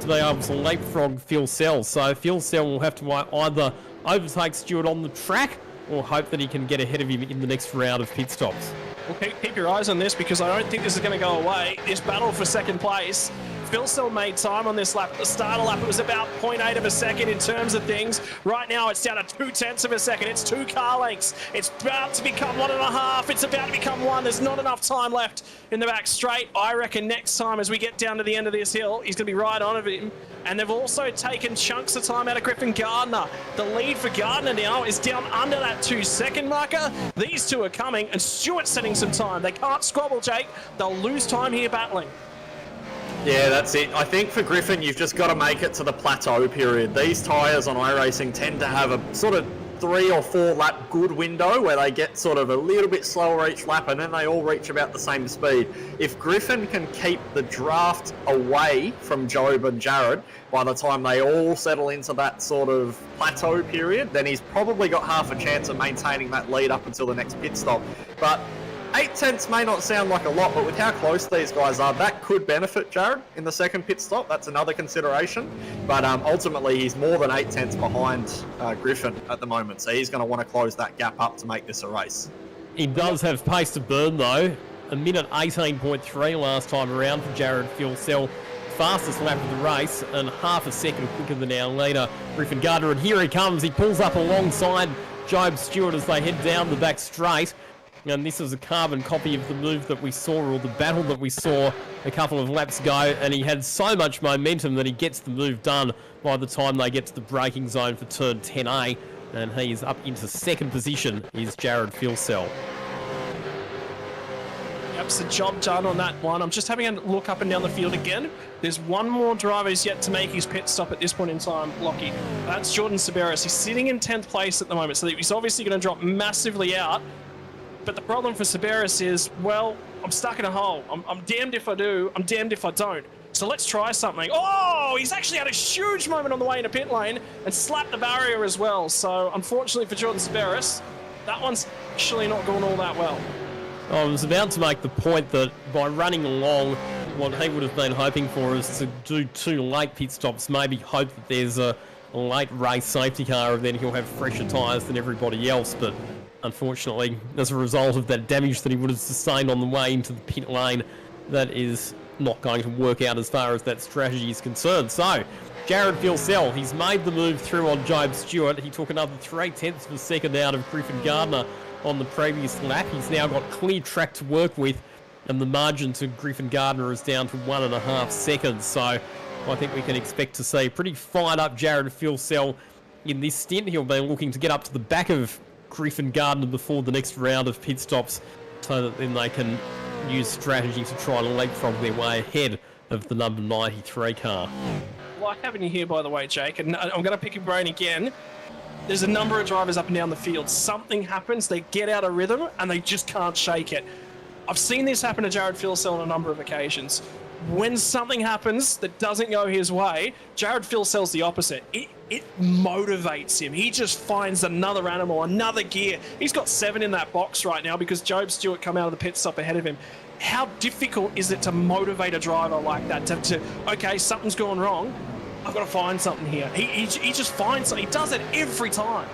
to be able to leapfrog Phil Sell. So Phil Sell will have to either overtake Stewart on the track or hope that he can get ahead of him in the next round of pit stops. Well, keep your eyes on this, because I don't think this is going to go away. This battle for second place. Phil Sell made time on this lap. At the start of the lap, it was about 0.8 of a second in terms of things. Right now, it's down to 0.2 of a second. It's 2 car lengths. It's about to become 1.5. It's about to become 1. There's not enough time left in the back straight. I reckon next time, as we get down to the end of this hill, he's going to be right on of him. And they've also taken chunks of time out of Griffin Gardner. The lead for Gardner now is down under that 2-second marker. These two are coming, and Stewart's setting some time. They can't squabble, Jake. They'll lose time here battling. Yeah, that's it. I think for Griffin, you've just got to make it to the plateau period. These tyres on iRacing tend to have a sort of 3 or 4 lap good window where they get sort of a little bit slower each lap, and then they all reach about the same speed. If Griffin can keep the draft away from Job and Jared by the time they all settle into that sort of plateau period, then he's probably got half a chance of maintaining that lead up until the next pit stop. But 0.8 may not sound like a lot, but with how close these guys are, that could benefit Jared in the second pit stop. That's another consideration. But ultimately, he's more than 0.8 behind Griffin at the moment, so he's going to want to close that gap up to make this a race. He does have pace to burn, though. 1:18.3 last time around for Jared Phil Sell. Fastest lap of the race, and half a second quicker than our leader, Griffin Gardner. And here he comes. He pulls up alongside Job Stewart as they head down the back straight. And this is a carbon copy of the move that we saw, or the battle that we saw a couple of laps ago. And he had so much momentum that he gets the move done by the time they get to the braking zone for turn 10A. And he is up into second position, is Jared Phil Sell. Yep, it's a job done on that one. I'm just having a look up and down the field again. There's one more driver who's yet to make his pit stop at this point in time, Lockie. That's Jordan Saberis. He's sitting in 10th place at the moment, so he's obviously going to drop massively out. But the problem for Saberis is, well, I'm stuck in a hole. I'm damned if I do, I'm damned if I don't. So let's try something. Oh, he's actually had a huge moment on the way into pit lane and slapped the barrier as well. So unfortunately for Jordan Saberis, that one's actually not going all that well. I was about to make the point that by running along, what he would have been hoping for is to do 2 late pit stops, maybe hope that there's a late race safety car and then he'll have fresher tyres than everybody else. But unfortunately, as a result of that damage that he would have sustained on the way into the pit lane, that is not going to work out as far as that strategy is concerned. So, Jared Filsell, he's made the move through on Job Stewart. He took another 0.3 of a second out of Griffin Gardner on the previous lap. He's now got clear track to work with, and the margin to Griffin Gardner is down to 1.5 seconds. So I think we can expect to see pretty fired up Jared Filsell in this stint. He'll be looking to get up to the back of Griffin Gardner before the next round of pit stops, so that then they can use strategy to try and leapfrog their way ahead of the number 93 car. Like having you here, by the way, Jake, and I'm going to pick your brain again. There's a number of drivers up and down the field. Something happens, they get out of rhythm, and they just can't shake it. I've seen this happen to Jared Filsell on a number of occasions. When something happens that doesn't go his way, Jared Filsell's the opposite. It motivates him. He just finds another animal, another gear. He's got 7 in that box right now because Job Stewart come out of the pit stop ahead of him. How difficult is it to motivate a driver like that? Okay, something's gone wrong. I've got to find something here. He just finds something. He does it every time.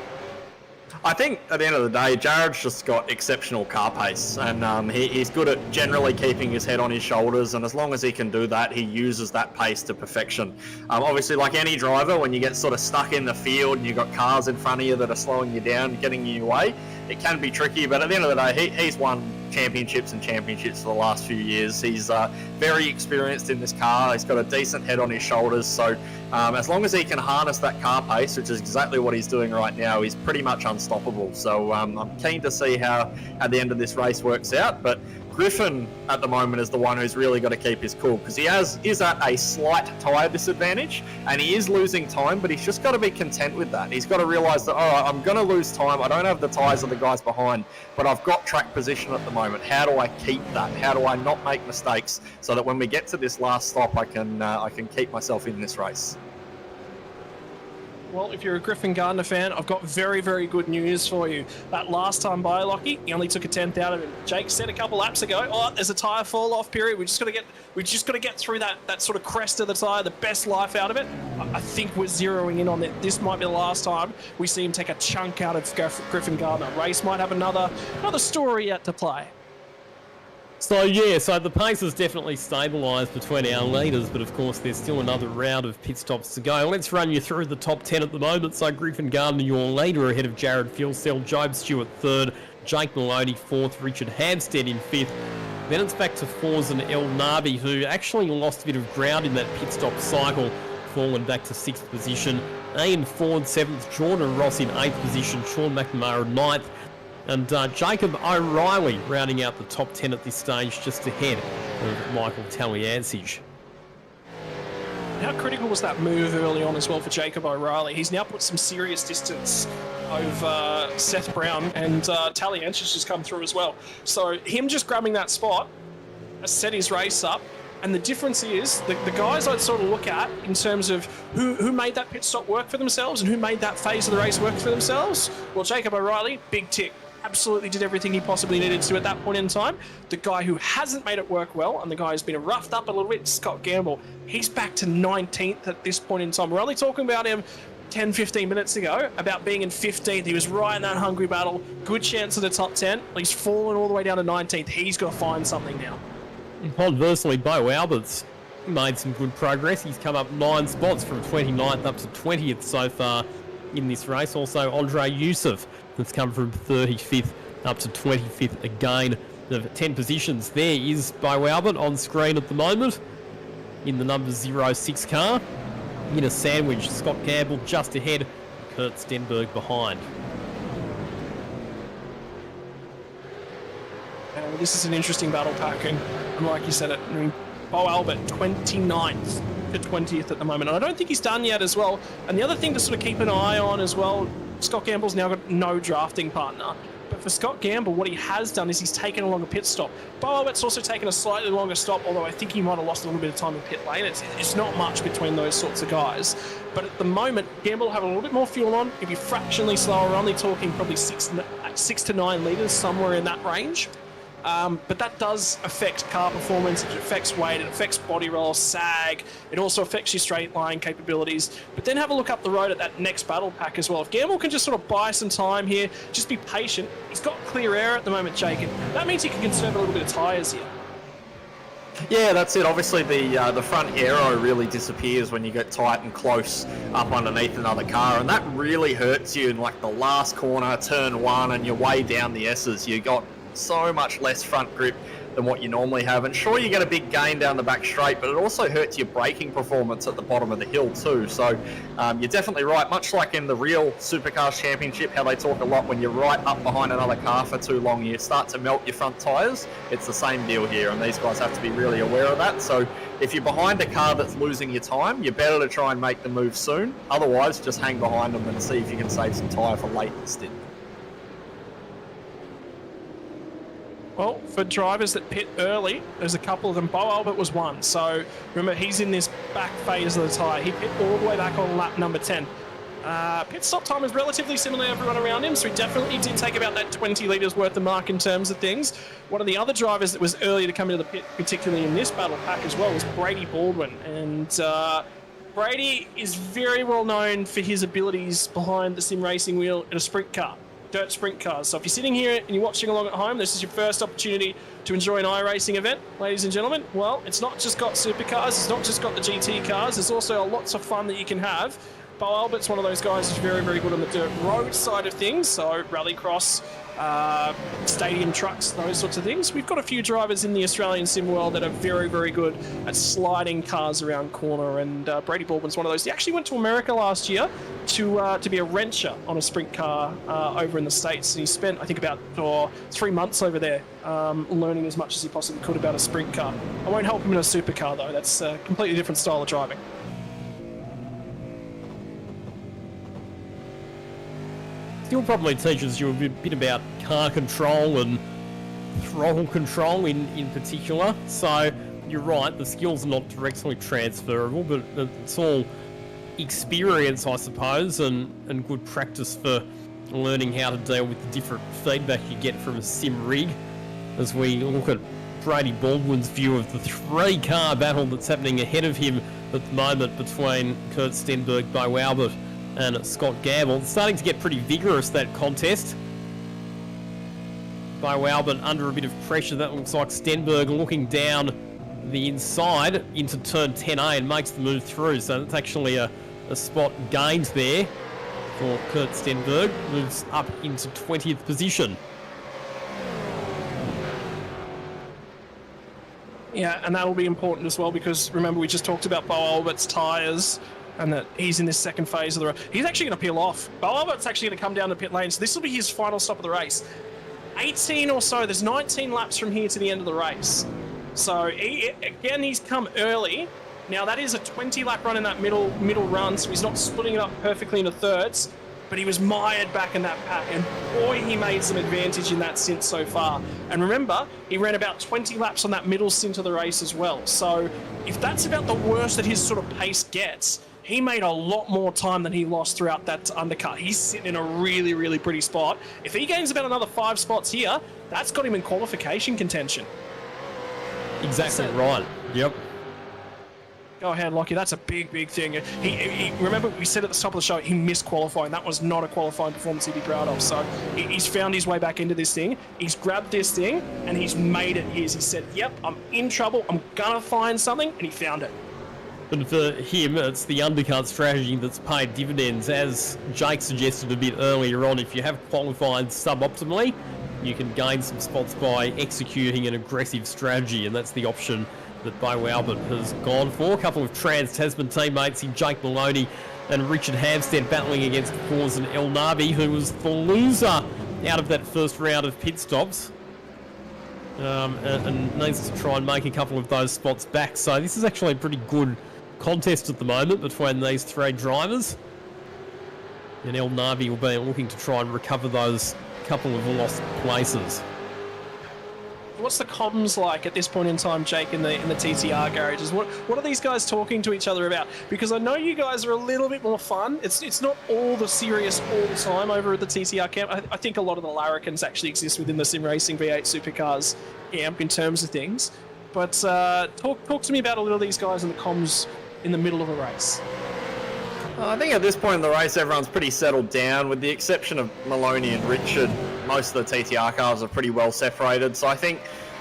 I think at the end of the day, Jared's just got exceptional car pace, and he's good at generally keeping his head on his shoulders, and as long as he can do that, he uses that pace to perfection. Obviously, like any driver, when you get sort of stuck in the field and you've got cars in front of you that are slowing you down, getting you away, it can be tricky, but at the end of the day, he's won championships for the last few years. He's very experienced in this car. He's got a decent head on his shoulders, so as long as he can harness that car pace, which is exactly what he's doing right now, he's pretty much unstoppable. So I'm keen to see how the end of this race works out, but Griffin at the moment is the one who's really got to keep his cool, because he is at a slight tyre disadvantage and he is losing time, but he's just got to be content with that. He's got to realise that, all right, I'm going to lose time. I don't have the tyres of the guys behind, but I've got track position at the moment. How do I keep that? How do I not make mistakes so that when we get to this last stop, I can keep myself in this race? Well, if you're a Griffin Gardner fan, I've got very, very good news for you. That last time by, Lockie, he only took a 10th out of him. Jake said a couple laps ago, oh, there's a tyre fall-off period. We just got to get through that sort of crest of the tyre, the best life out of it. I think we're zeroing in on that. This might be the last time we see him take a chunk out of Griffin Gardner. Race might have another story yet to play. So the pace has definitely stabilised between our leaders, but of course there's still another round of pit stops to go. Let's run you through the top 10 at the moment. So Griffin Gardner, your leader, ahead of Jared Filsell, Job Stewart 3rd, Jake Maloney 4th, Richard Hampstead in 5th. Then it's back to Forza El Nabi, who actually lost a bit of ground in that pit stop cycle, fallen back to 6th position. Ian Ford 7th, Jordan Ross in 8th position, Sean McNamara 9th. And Jacob O'Reilly rounding out the top 10 at this stage, just ahead of Michael Talliansich. How critical was that move early on as well for Jacob O'Reilly? He's now put some serious distance over Seth Brown, and Talliansich has come through as well. So him just grabbing that spot has set his race up. And the difference is, the guys I'd sort of look at in terms of who made that pit stop work for themselves and who made that phase of the race work for themselves. Well, Jacob O'Reilly, big tick. Absolutely did everything he possibly needed to at that point in time. The guy who hasn't made it work well, and the guy who's been roughed up a little bit, Scott Gamble, he's back to 19th at this point in time. We're only talking about him 10, 15 minutes ago, about being in 15th. He was right in that hungry battle. Good chance of the top 10. He's fallen all the way down to 19th. He's got to find something now. Conversely, Bo Albert's made some good progress. He's come up 9 spots from 29th up to 20th so far in this race. Also, Andre Yusuf that's come from 35th up to 25th again. The 10 positions there is Bo Albert on screen at the moment in the number 06 car. In a sandwich, Scott Campbell just ahead, Kurt Stenberg behind. This is an interesting battle pack, and like you said, Bo Albert 29th to 20th at the moment, and I don't think he's done yet as well. And the other thing to sort of keep an eye on as well, Scott Campbell's now got no drafting partner. But for Scott Gamble, what he has done is he's taken a longer pit stop. Bo Albert's also taken a slightly longer stop, although I think he might have lost a little bit of time in pit lane. It's not much between those sorts of guys. But at the moment, Gamble will have a little bit more fuel on. He'll be fractionally slower. We're only talking probably 6 to 9 litres, somewhere in that range. But that does affect car performance, it affects weight, it affects body roll, sag, it also affects your straight line capabilities. But then have a look up the road at that next battle pack as well. If Gamble can just sort of buy some time here, just be patient. He's got clear air at the moment, Jake, and that means he can conserve a little bit of tyres here. Yeah, that's it. Obviously, the front aero really disappears when you get tight and close up underneath another car, and that really hurts you in like the last corner, turn 1, and you're way down the S's. You got so much less front grip than what you normally have, and sure, you get a big gain down the back straight, but it also hurts your braking performance at the bottom of the hill too. So you're definitely right, much like in the real Supercars Championship, how they talk a lot when you're right up behind another car for too long, you start to melt your front tyres. It's the same deal here, and these guys have to be really aware of that. So if you're behind a car that's losing your time, you're better to try and make the move soon. Otherwise, just hang behind them and see if you can save some tyre for late in the stint. Well, for drivers that pit early, there's a couple of them. Bo Albert was one. So remember, he's in this back phase of the tyre. He pit all the way back on lap number 10. Pit stop time is relatively similar to everyone around him, so he definitely did take about that 20 litres worth of mark in terms of things. One of the other drivers that was early to come into the pit, particularly in this battle pack as well, was Brady Baldwin. And Brady is very well known for his abilities behind the sim racing wheel in a sprint car. Dirt sprint cars. So if you're sitting here and you're watching along at home, this is your first opportunity to enjoy an iRacing event, ladies and gentlemen. Well, it's not just got supercars, it's not just got the GT cars, there's also lots of fun that you can have. Bo Albert's one of those guys who's very, very good on the dirt road side of things, so rallycross, stadium trucks, those sorts of things. We've got a few drivers in the Australian sim world that are very, very good at sliding cars around corner, and Brady Baldwin's one of those. He actually went to America last year to be a wrencher on a sprint car over in the States, and he spent, I think, about 3 months over there learning as much as he possibly could about a sprint car. I won't help him in a supercar, though. That's a completely different style of driving. Still probably teaches you a bit about car control and throttle control in particular. So you're right, the skills are not directly transferable, but it's all experience, I suppose, and good practice for learning how to deal with the different feedback you get from a sim rig. As we look at Brady Baldwin's view of the 3-car battle that's happening ahead of him at the moment between Kurt Stenberg, Bo Albert and Scott Gamble. It's starting to get pretty vigorous, that contest. Bo Albert under a bit of pressure. That looks like Stenberg looking down the inside into turn 10A and makes the move through. So that's actually a spot gained there for Kurt Stenberg. Moves up into 20th position. Yeah, and that'll be important as well, because remember, we just talked about Bo Albert's tyres and that he's in this second phase of the race. He's actually going to peel off. Bo Albert's actually going to come down the pit lane, so this will be his final stop of the race. 18 or so, there's 19 laps from here to the end of the race. So, again, he's come early. Now, that is a 20-lap run in that middle run, so he's not splitting it up perfectly into thirds, but he was mired back in that pack, and boy, he made some advantage in that stint so far. And remember, he ran about 20 laps on that middle stint of the race as well. So, if that's about the worst that his sort of pace gets, he made a lot more time than he lost throughout that undercut. He's sitting in a really, really pretty spot. If he gains about another 5 spots here, that's got him in qualification contention. Exactly right. Yep. Go ahead, Lockie. That's a big, big thing. He remember we said at the top of the show, he missed qualifying. That was not a qualifying performance he'd be proud of. So he's found his way back into this thing. He's grabbed this thing, and he's made it his. He said, yep, I'm in trouble. I'm going to find something, and he found it. And for him, it's the undercut strategy that's paid dividends. As Jake suggested a bit earlier on, if you have qualified suboptimally, you can gain some spots by executing an aggressive strategy, and that's the option that Bo Albert has gone for. A couple of Trans-Tasman teammates in Jake Maloney and Richard Hampstead battling against Kors and El Nabi, who was the loser out of that first round of pit stops. And needs to try and make a couple of those spots back. So this is actually a pretty good contest at the moment between these 3 drivers. And El Navi will be looking to try and recover those couple of lost places. What's the comms like at this point in time, Jake, in the TCR garages? What are these guys talking to each other about? Because I know you guys are a little bit more fun. It's not all the serious all the time over at the TCR camp. I think a lot of the larrikins actually exist within the Sim Racing V8 Supercars camp in terms of things. But talk to me about a little of these guys in the comms in the middle of a race. I think at this point in the race, everyone's pretty settled down, with the exception of Maloney and Richard. Most of the TTR cars are pretty well separated, so I think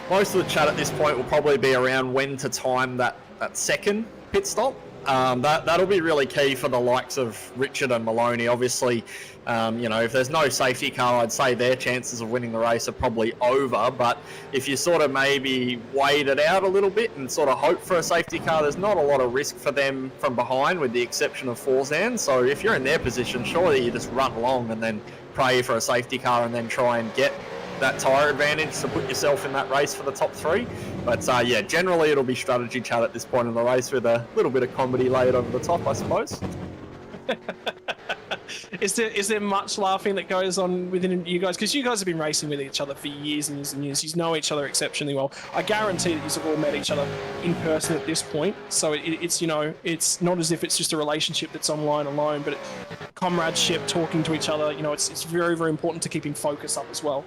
most of the chat at this point will probably be around when to time that second pit stop. That'll be really key for the likes of Richard and Maloney. Obviously, if there's no safety car, I'd say their chances of winning the race are probably over. But if you sort of maybe wait it out a little bit and sort of hope for a safety car, there's not a lot of risk for them from behind, with the exception of Forzan. So if you're in their position, surely you just run along and then pray for a safety car and then try and get that tyre advantage to put yourself in that race for the top three. But yeah, generally it'll be strategy chat at this point in the race, with a little bit of comedy laid over the top, I suppose. Is there much laughing that goes on within you guys? Because you guys have been racing with each other for years and years and years. You know each other exceptionally well. I guarantee that you've all met each other in person at this point. So it's not as if it's just a relationship that's online alone, but comradeship, talking to each other. It's very, very important to keeping focus up as well.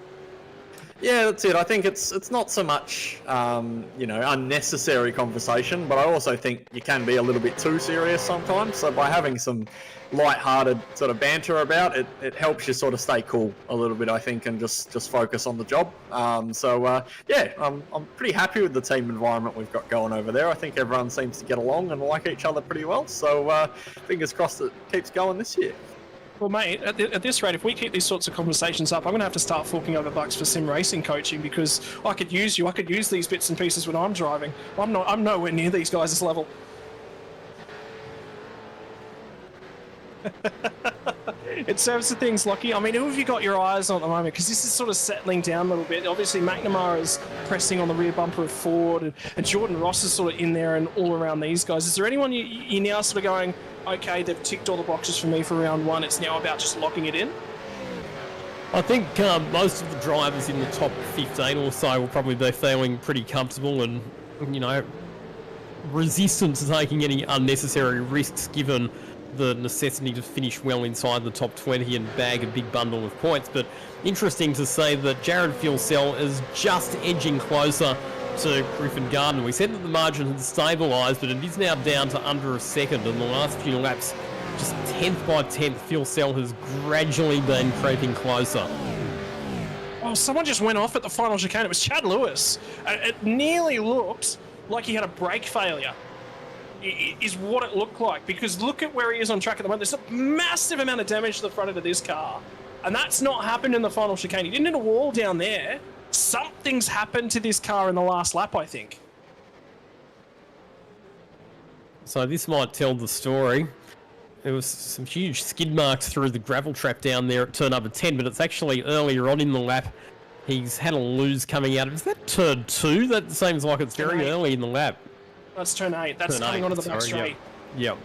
Yeah, that's it. I think it's not so much, unnecessary conversation, but I also think you can be a little bit too serious sometimes. So by having some light-hearted sort of banter about it, it helps you sort of stay cool a little bit, I think, and just focus on the job. I'm pretty happy with the team environment we've got going over there. I think everyone seems to get along and like each other pretty well. So fingers crossed it keeps going this year. Well, mate, at this rate, if we keep these sorts of conversations up, I'm going to have to start forking over bucks for sim racing coaching, because I could use you. I could use these bits and pieces when I'm driving. I'm nowhere near these guys' level. It serves the things, Lockie. I mean, who have you got your eyes on at the moment? Because this is sort of settling down a little bit. Obviously, McNamara is pressing on the rear bumper of Ford, and Jordan Ross is sort of in there and all around these guys. Is there anyone you now sort of going, okay, they've ticked all the boxes for me for round one, it's now about just locking it in? I think most of the drivers in the top 15 or so will probably be feeling pretty comfortable and, resistant to taking any unnecessary risks, given the necessity to finish well inside the top 20 and bag a big bundle of points. But interesting to say that Jared Fuel-Cell is just edging closer to Griffin Gardner. We said that the margin had stabilised, but it is now down to under a second, and the last few laps, just 10th by 10th, Fuel-Cell has gradually been creeping closer. Oh, someone just went off at the final chicane. It was Chad Lewis. It nearly looked like he had a brake failure, is what it looked like, because look at where he is on track at the moment. There's a massive amount of damage to the front end of this car, and that's not happened in the final chicane. He didn't hit a wall down there. Something's happened to this car in the last lap, I think. So this might tell the story. There was some huge skid marks through the gravel trap down there at turn number 10, but it's actually earlier on in the lap. He's had a lose coming out of, is that turn 2? That seems like it's very early in the lap. That's turn 8. That's turn coming 8, onto the back straight. Yep.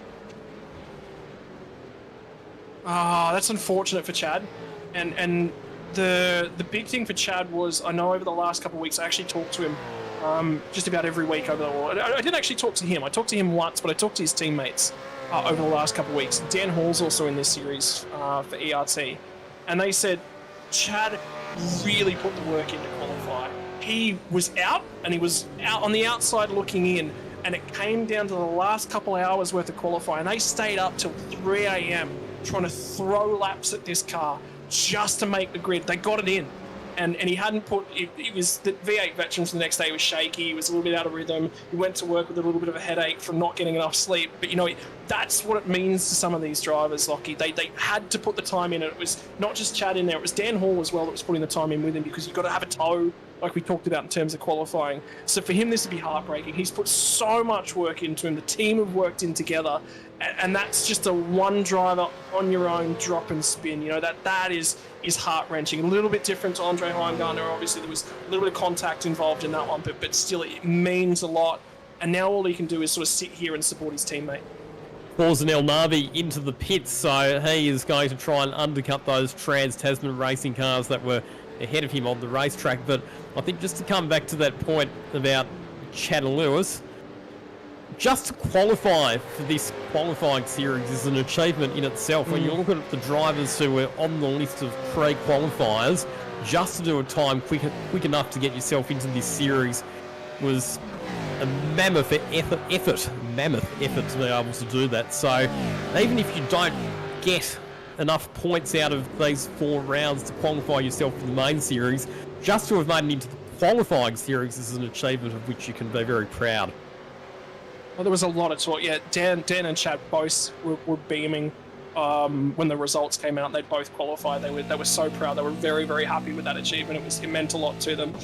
Ah, that's unfortunate for Chad. And the big thing for Chad was, I know over the last couple of weeks, I actually talked to him just about every week over the... I didn't actually talk to him. I talked to him once, but I talked to his teammates over the last couple of weeks. Dan Hall's also in this series for ERT. And they said Chad really put the work in to qualify. He was out, and he was out on the outside looking in, and it came down to the last couple hours worth of qualifying. They stayed up till 3 a.m. trying to throw laps at this car just to make the grid. They got it in. And he hadn't put, it was the V8 veteran for the next day was shaky, he was a little bit out of rhythm, he went to work with a little bit of a headache from not getting enough sleep. But that's what it means to some of these drivers, Lockie. They had to put the time in, and it was not just Chad in there, it was Dan Hall as well that was putting the time in with him, because you've got to have a toe, like we talked about in terms of qualifying. So for him, this would be heartbreaking. He's put so much work into him, the team have worked in together, and that's just a one driver on your own drop and spin. That is heart-wrenching. A little bit different to Andre Heimgartner. Obviously, there was a little bit of contact involved in that one, but still, it means a lot. And now all he can do is sort of sit here and support his teammate. Forza El Navi into the pits, so he is going to try and undercut those Trans-Tasman racing cars that were ahead of him on the racetrack. But I think just to come back to that point about Chad Lewis, just to qualify for this qualifying series is an achievement in itself. When you look at the drivers who were on the list of pre-qualifiers, just to do a time quick enough to get yourself into this series was a mammoth effort to be able to do that. So even if you don't get enough points out of these 4 rounds to qualify yourself for the main series, just to have made it into the qualifying series is an achievement of which you can be very proud. Well, there was a lot of talk. Yeah, Dan and Chad both were beaming when the results came out. They both qualified. They were so proud. They were very, very happy with that achievement. It meant a lot to them.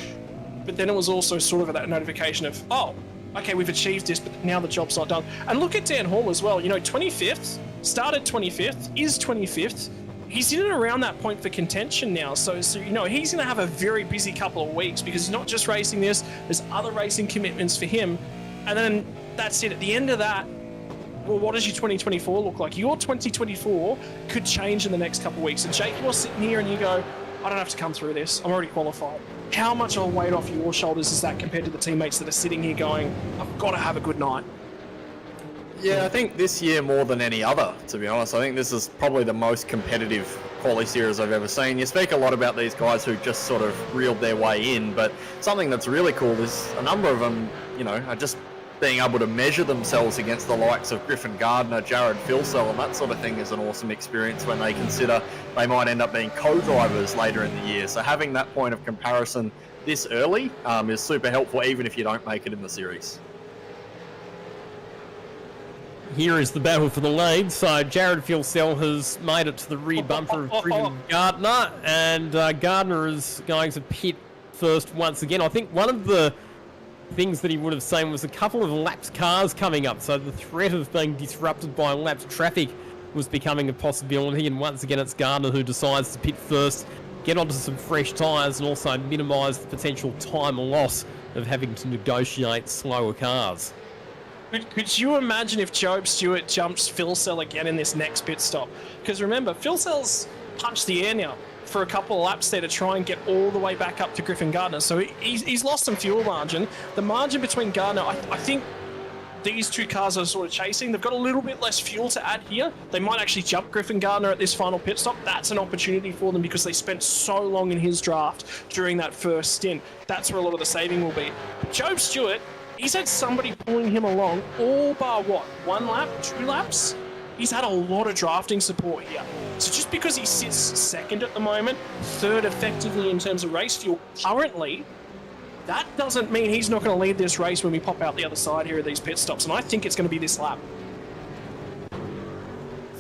But then it was also sort of that notification of, oh, okay, we've achieved this, but now the job's not done. And look at Dan Hall as well. 25th, started 25th, is 25th. He's in and around that point for contention now. So he's going to have a very busy couple of weeks because he's not just racing this. There's other racing commitments for him. And then that's it. At the end of that, well, what does your 2024 look like? Your 2024 could change in the next couple of weeks. And Jake, you're sitting here and you go, I don't have to come through this. I'm already qualified. How much of a weight off your shoulders is that compared to the teammates that are sitting here going, I've got to have a good night? Yeah, I think this year more than any other, to be honest. I think this is probably the most competitive quali series I've ever seen. You speak a lot about these guys who just sort of reeled their way in, but something that's really cool is a number of them, are just being able to measure themselves against the likes of Griffin Gardner, Jared Filsell, and that sort of thing is an awesome experience when they consider they might end up being co-drivers later in the year. So having that point of comparison this early is super helpful, even if you don't make it in the series. Here is the battle for the lead. So Jared Filsell has made it to the rear bumper of Griffin Gardner, and Gardner is going to pit first once again. I think one of the things that he would have seen was a couple of lapped cars coming up, so the threat of being disrupted by lapped traffic was becoming a possibility, and once again it's Gardner who decides to pit first, get onto some fresh tyres and also minimise the potential time loss of having to negotiate slower cars. Could you imagine if Job Stewart jumps Filsell again in this next pit stop? Because remember, Filsell's punched the air now for a couple of laps there to try and get all the way back up to Griffin Gardner. So he's lost some fuel margin. The margin between Gardner, I think these two cars are sort of chasing. They've got a little bit less fuel to add here. They might actually jump Griffin Gardner at this final pit stop. That's an opportunity for them because they spent so long in his draft during that first stint. That's where a lot of the saving will be. Job Stewart, he's had somebody pulling him along all bar what? 1 lap, 2 laps? He's had a lot of drafting support here. So just because he sits second at the moment, third effectively in terms of race fuel currently, that doesn't mean he's not going to lead this race when we pop out the other side here of these pit stops. And I think it's going to be this lap.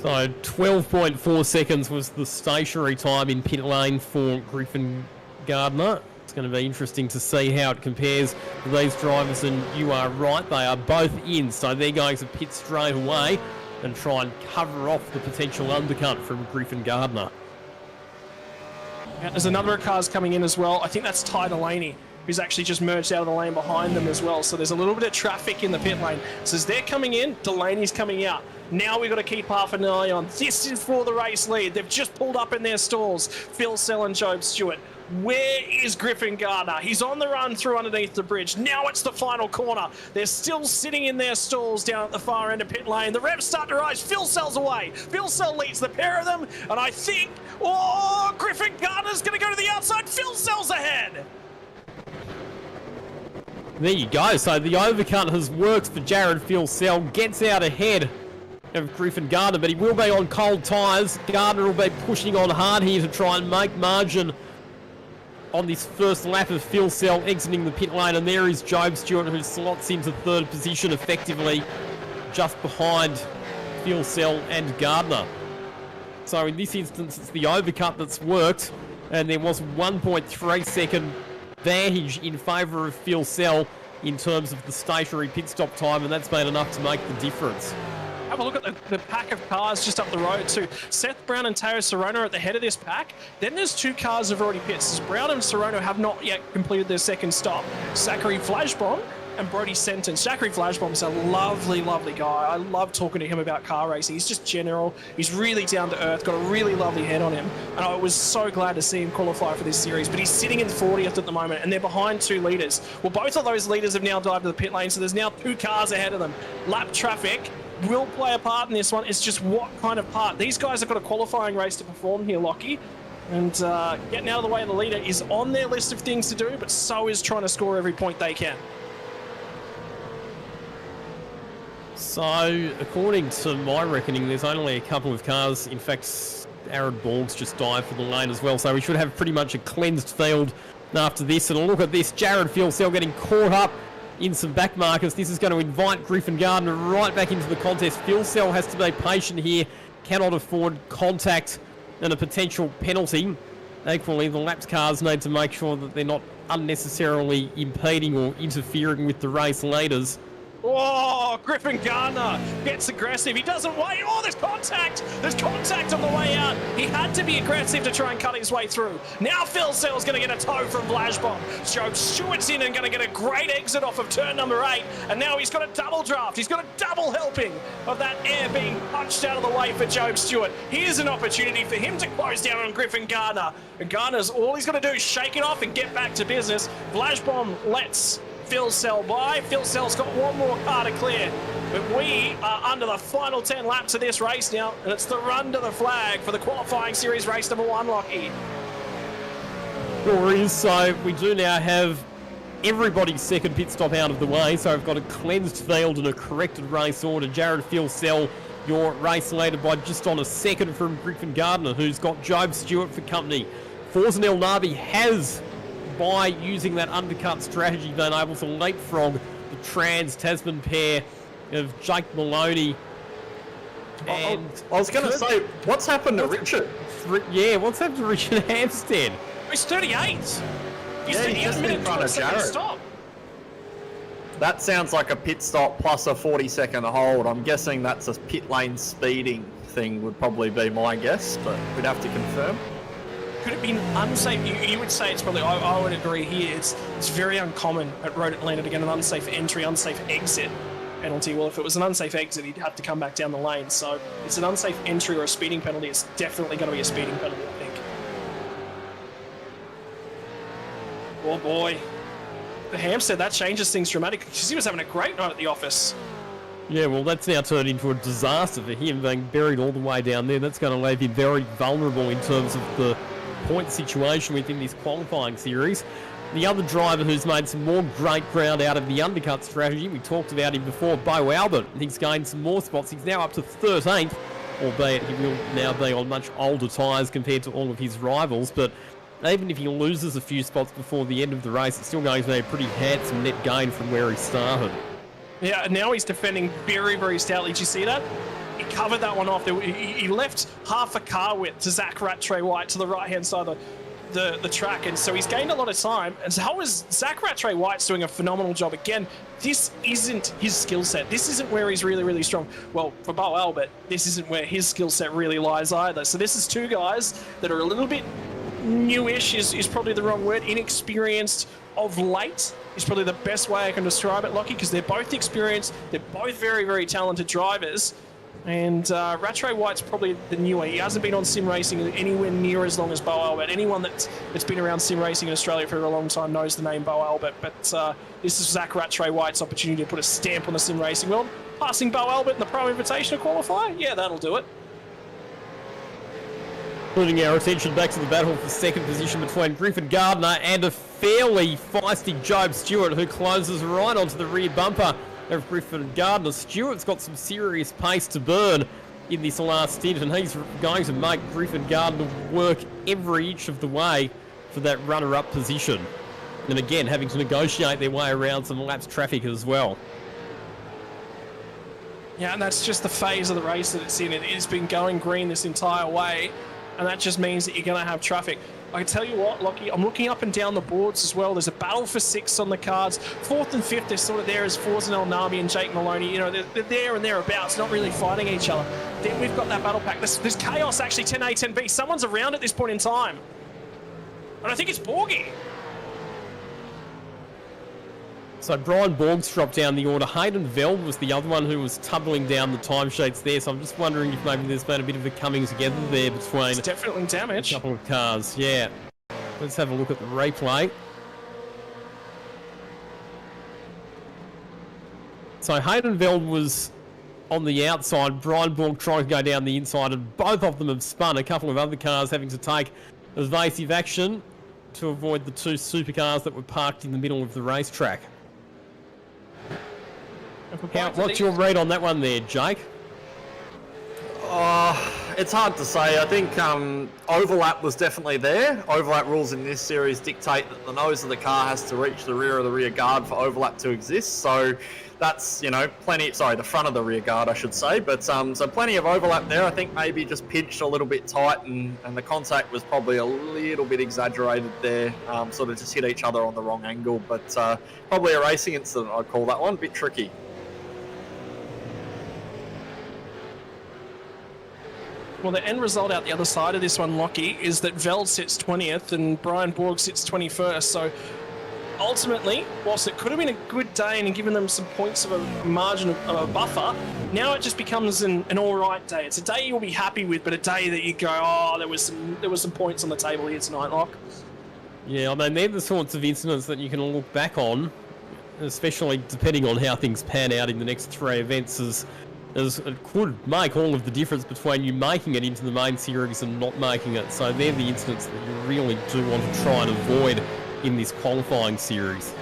So 12.4 seconds was the stationary time in pit lane for Griffin Gardner. It's going to be interesting to see how it compares to these drivers, and you are right, they are both in, so they're going to pit straight away and try and cover off the potential undercut from Griffin Gardner. Yeah, there's another cars coming in as well. I think that's Ty Delaney, who's actually just merged out of the lane behind them as well. So there's a little bit of traffic in the pit lane. So as they're coming in, Delaney's coming out. Now we've got to keep half an eye on. This is for the race lead. They've just pulled up in their stalls. Filsell and Job Stewart. Where is Griffin Gardner? He's on the run through underneath the bridge. Now it's the final corner. They're still sitting in their stalls down at the far end of pit lane. The revs start to rise. Filsell's away. Filsell leads the pair of them. And I think, Griffin Gardner's going to go to the outside. Filsell's ahead. There you go. So the overcut has worked for Jared Filsell. Gets out ahead of Griffin Gardner, but he will be on cold tyres. Gardner will be pushing on hard here to try and make margin on this first lap of Filsell exiting the pit lane, and there is Job Stewart, who slots into third position effectively just behind Filsell and Gardner. So in this instance, it's the overcut that's worked, and there was 1.3 second advantage in favour of Filsell in terms of the stationary pit stop time, and that's been enough to make the difference. Have a look at the pack of cars just up the road too. Seth Brown and Teo Serrano are at the head of this pack. Then there's 2 cars that have already pitted. Brown and Serrano have not yet completed their second stop. Zachary Flashbomb and Brody Sentence. Zachary Flashbomb's a lovely, lovely guy. I love talking to him about car racing. He's just general. He's really down to earth, got a really lovely head on him. And I was so glad to see him qualify for this series. But he's sitting in 40th at the moment, and they're behind 2 leaders. Well, both of those leaders have now dived to the pit lane, so there's now 2 cars ahead of them. Lap traffic will play a part in this one. It's just what kind of part. These guys have got a qualifying race to perform here, Lockie. And getting out of the way of the leader is on their list of things to do, but so is trying to score every point they can. So, according to my reckoning, there's only a couple of cars. In fact, Aaron Borg's just dived for the lane as well, so we should have pretty much a cleansed field after this. And look at this, Jared Fieldcell getting caught up in some back markers. This is going to invite Griffin Gardner right back into the contest. Fieldcell has to be patient here, cannot afford contact and a potential penalty. Equally, the lapped cars need to make sure that they're not unnecessarily impeding or interfering with the race leaders. Oh, Griffin Gardner gets aggressive. He doesn't wait. Oh, there's contact. There's contact on the way out. He had to be aggressive to try and cut his way through. Now Phil Sell's going to get a tow from Flashbomb. Joe Stewart's in and going to get a great exit off of turn number 8. And now he's got a double draft. He's got a double helping of that air being punched out of the way for Joe Stewart. Here's an opportunity for him to close down on Griffin Gardner. And Gardner's all he's got to do is shake it off and get back to business. Flashbomb lets Phil Sell by. Phil Sell's got one more car to clear. But we are under the final 10 laps of this race now, and it's the run to the flag for the qualifying series race number 1, Lockie. Sure is. So we do now have everybody's second pit stop out of the way. So we've got a cleansed field and a corrected race order. Jared Phil Sell, your race leader, by just on a second from Griffin Gardner, who's got Job Stewart for company. Forzen El Nabi has, by using that undercut strategy, been able to leapfrog the Trans-Tasman pair of Jake Maloney and... I was going to say, what's happened to Richard? Yeah, what's happened to Richard Hampstead? He's 38. He's just in front of Jared. Stop. That sounds like a pit stop plus a 40-second hold. I'm guessing that's a pit lane speeding thing would probably be my guess, but we'd have to confirm. Could it be unsafe? You would say it's probably, I would agree here, it's very uncommon at Road Atlanta to get an unsafe entry, unsafe exit penalty. Well, if it was an unsafe exit, he'd have to come back down the lane. So it's an unsafe entry or a speeding penalty. It's definitely going to be a speeding penalty, I think. Oh boy. The Hampstead, that changes things dramatically because he was having a great night at the office. Yeah, well, that's now turned into a disaster for him, being buried all the way down there. That's going to leave him very vulnerable in terms of the point situation within this qualifying series. The other driver who's made some more great ground out of the undercut strategy, we talked about him before, Bo Albert. He's gained some more spots. He's now up to 13th, albeit he will now be on much older tyres compared to all of his rivals. But even if he loses a few spots before the end of the race, it's still going to be a pretty handsome net gain from where he started. Yeah, now he's defending very, very stoutly. Did you see that? He covered that one off. He left half a car width to Zach Rattray White to the right-hand side of the track, and so he's gained a lot of time. And so Zach Rattray White's doing a phenomenal job. Again, this isn't his skill set. This isn't where he's really, really strong. Well, for Bo Albert, this isn't where his skill set really lies either. So this is two guys that are a little bit newish, is probably the wrong word, inexperienced of late is probably the best way I can describe it, Lockie, because they're both experienced, they're both very, very talented drivers, and Rattray White's probably the newer. He hasn't been on sim racing anywhere near as long as Bo Albert. Anyone that's been around sim racing in Australia for a long time knows the name Bo Albert, but this is Zach Rattray White's opportunity to put a stamp on the sim racing world. Passing Bo Albert in the Pro Invitational qualifier? Yeah, that'll do it. Putting our attention back to the battle for second position between Griffin Gardner and a fairly feisty Job Stewart, who closes right onto the rear bumper of Griffin Gardner. Stewart's got some serious pace to burn in this last stint, and he's going to make Griffin Gardner work every inch of the way for that runner-up position. And again, having to negotiate their way around some laps traffic as well. Yeah, and that's just the phase of the race that it's in. It has been going green this entire way, and that just means that you're going to have traffic. I can tell you what, Lockie, I'm looking up and down the boards as well. There's a battle for sixth on the cards. Fourth and fifth, they're sort of there as Forzen El Nabi and Jake Maloney. You know, they're there and thereabouts, not really fighting each other. Then we've got that battle pack. There's chaos, actually, 10A, 10B. Someone's around at this point in time. And I think it's Borgie. So Brian Borg's dropped down the order. Hayden Veld was the other one who was tumbling down the timesheets there. So I'm just wondering if maybe there's been a bit of a coming together there between It's definitely damage. a couple of cars. Yeah. Let's have a look at the replay. So Hayden Veld was on the outside. Brian Borg trying to go down the inside, and both of them have spun. A couple of other cars having to take evasive action to avoid the two supercars that were parked in the middle of the racetrack. What's your read on that one there, Jake? It's hard to say. I think overlap was definitely there. Overlap rules in this series dictate that the nose of the car has to reach the rear of the rear guard for overlap to exist. So that's, you know, plenty, sorry, the front of the rear guard, I should say. But so plenty of overlap there. I think maybe just pitched a little bit tight, and the contact was probably a little bit exaggerated there. Sort of just hit each other on the wrong angle. But probably a racing incident, I'd call that one. A bit tricky. Well, the end result out the other side of this one, Lockie, is that Veld sits 20th and Brian Borg sits 21st. So ultimately, whilst it could have been a good day and given them some points of a margin of a buffer, now it just becomes an all-right day. It's a day you'll be happy with, but a day that you go, oh, there was some points on the table here tonight, Lock. Yeah, I mean, they're the sorts of incidents that you can look back on, especially depending on how things pan out in the next three events, as it could make all of the difference between you making it into the main series and not making it. So they're the incidents that you really do want to try and avoid in this qualifying series.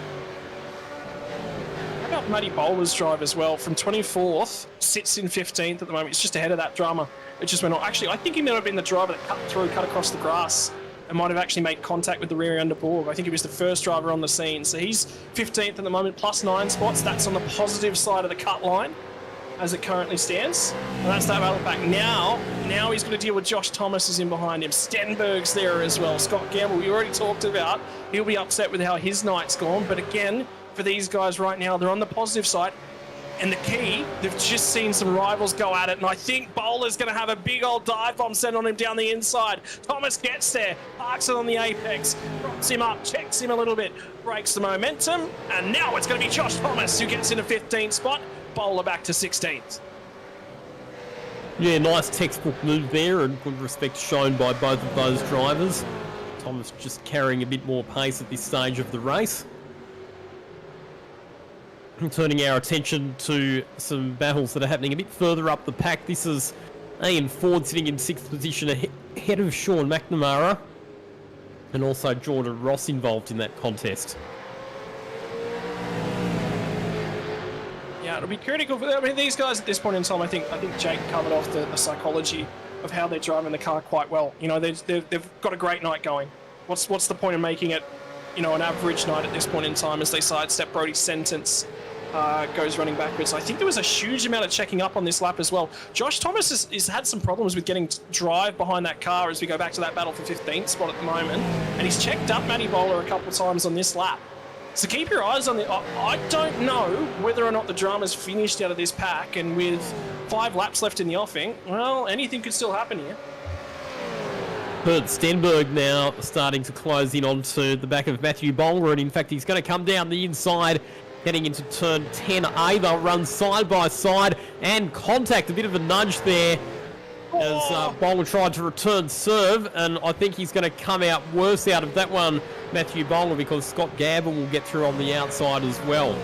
How about Matty Bowler's drive as well? From 24th, sits in 15th at the moment. It's just ahead of that drama. It just went on. Actually, I think he might have been the driver that cut across the grass and might have actually made contact with the rear end of Borg. I think he was the first driver on the scene. So he's 15th at the moment, plus 9 spots. That's on the positive side of the cut line as it currently stands. And that's that battle back. Now he's going to deal with Josh Thomas is in behind him. Stenberg's there as well. Scott Gamble, we already talked about. He'll be upset with how his night's gone. But again, for these guys right now, they're on the positive side. And the key, they've just seen some rivals go at it. And I think Bowler's going to have a big old dive bomb sent on him down the inside. Thomas gets there, parks it on the apex, props him up, checks him a little bit, breaks the momentum. And now it's going to be Josh Thomas who gets in a 15th spot. Bowler back to 16th. Yeah, nice textbook move there, and good respect shown by both of those drivers. Thomas just carrying a bit more pace at this stage of the race. Turning our attention to some battles that are happening a bit further up the pack. This is Ian Ford sitting in 6th position ahead of Sean McNamara, and also Jordan Ross involved in that contest. It'll be critical for them. I mean, these guys at this point in time, I think Jake covered off the psychology of how they're driving the car quite well. You know, they've got a great night going. What's the point of making it, you know, an average night at this point in time as they sidestep Brody's sentence goes running backwards. I think there was a huge amount of checking up on this lap as well. Josh Thomas has had some problems with getting drive behind that car as we go back to that battle for 15th spot at the moment, and he's checked up Matty Bowler a couple of times on this lap. So keep your eyes on the... I don't know whether or not the drama's finished out of this pack, and with 5 laps left in the offing, well, anything could still happen here. Bert Stenberg now starting to close in onto the back of Matthew Bowler, and in fact he's going to come down the inside, heading into turn 10A. They'll run side by side and contact, a bit of a nudge there as Bowler tried to return serve, and I think he's going to come out worse out of that one, Matthew Bowler, because Scott Gamble will get through on the outside as well.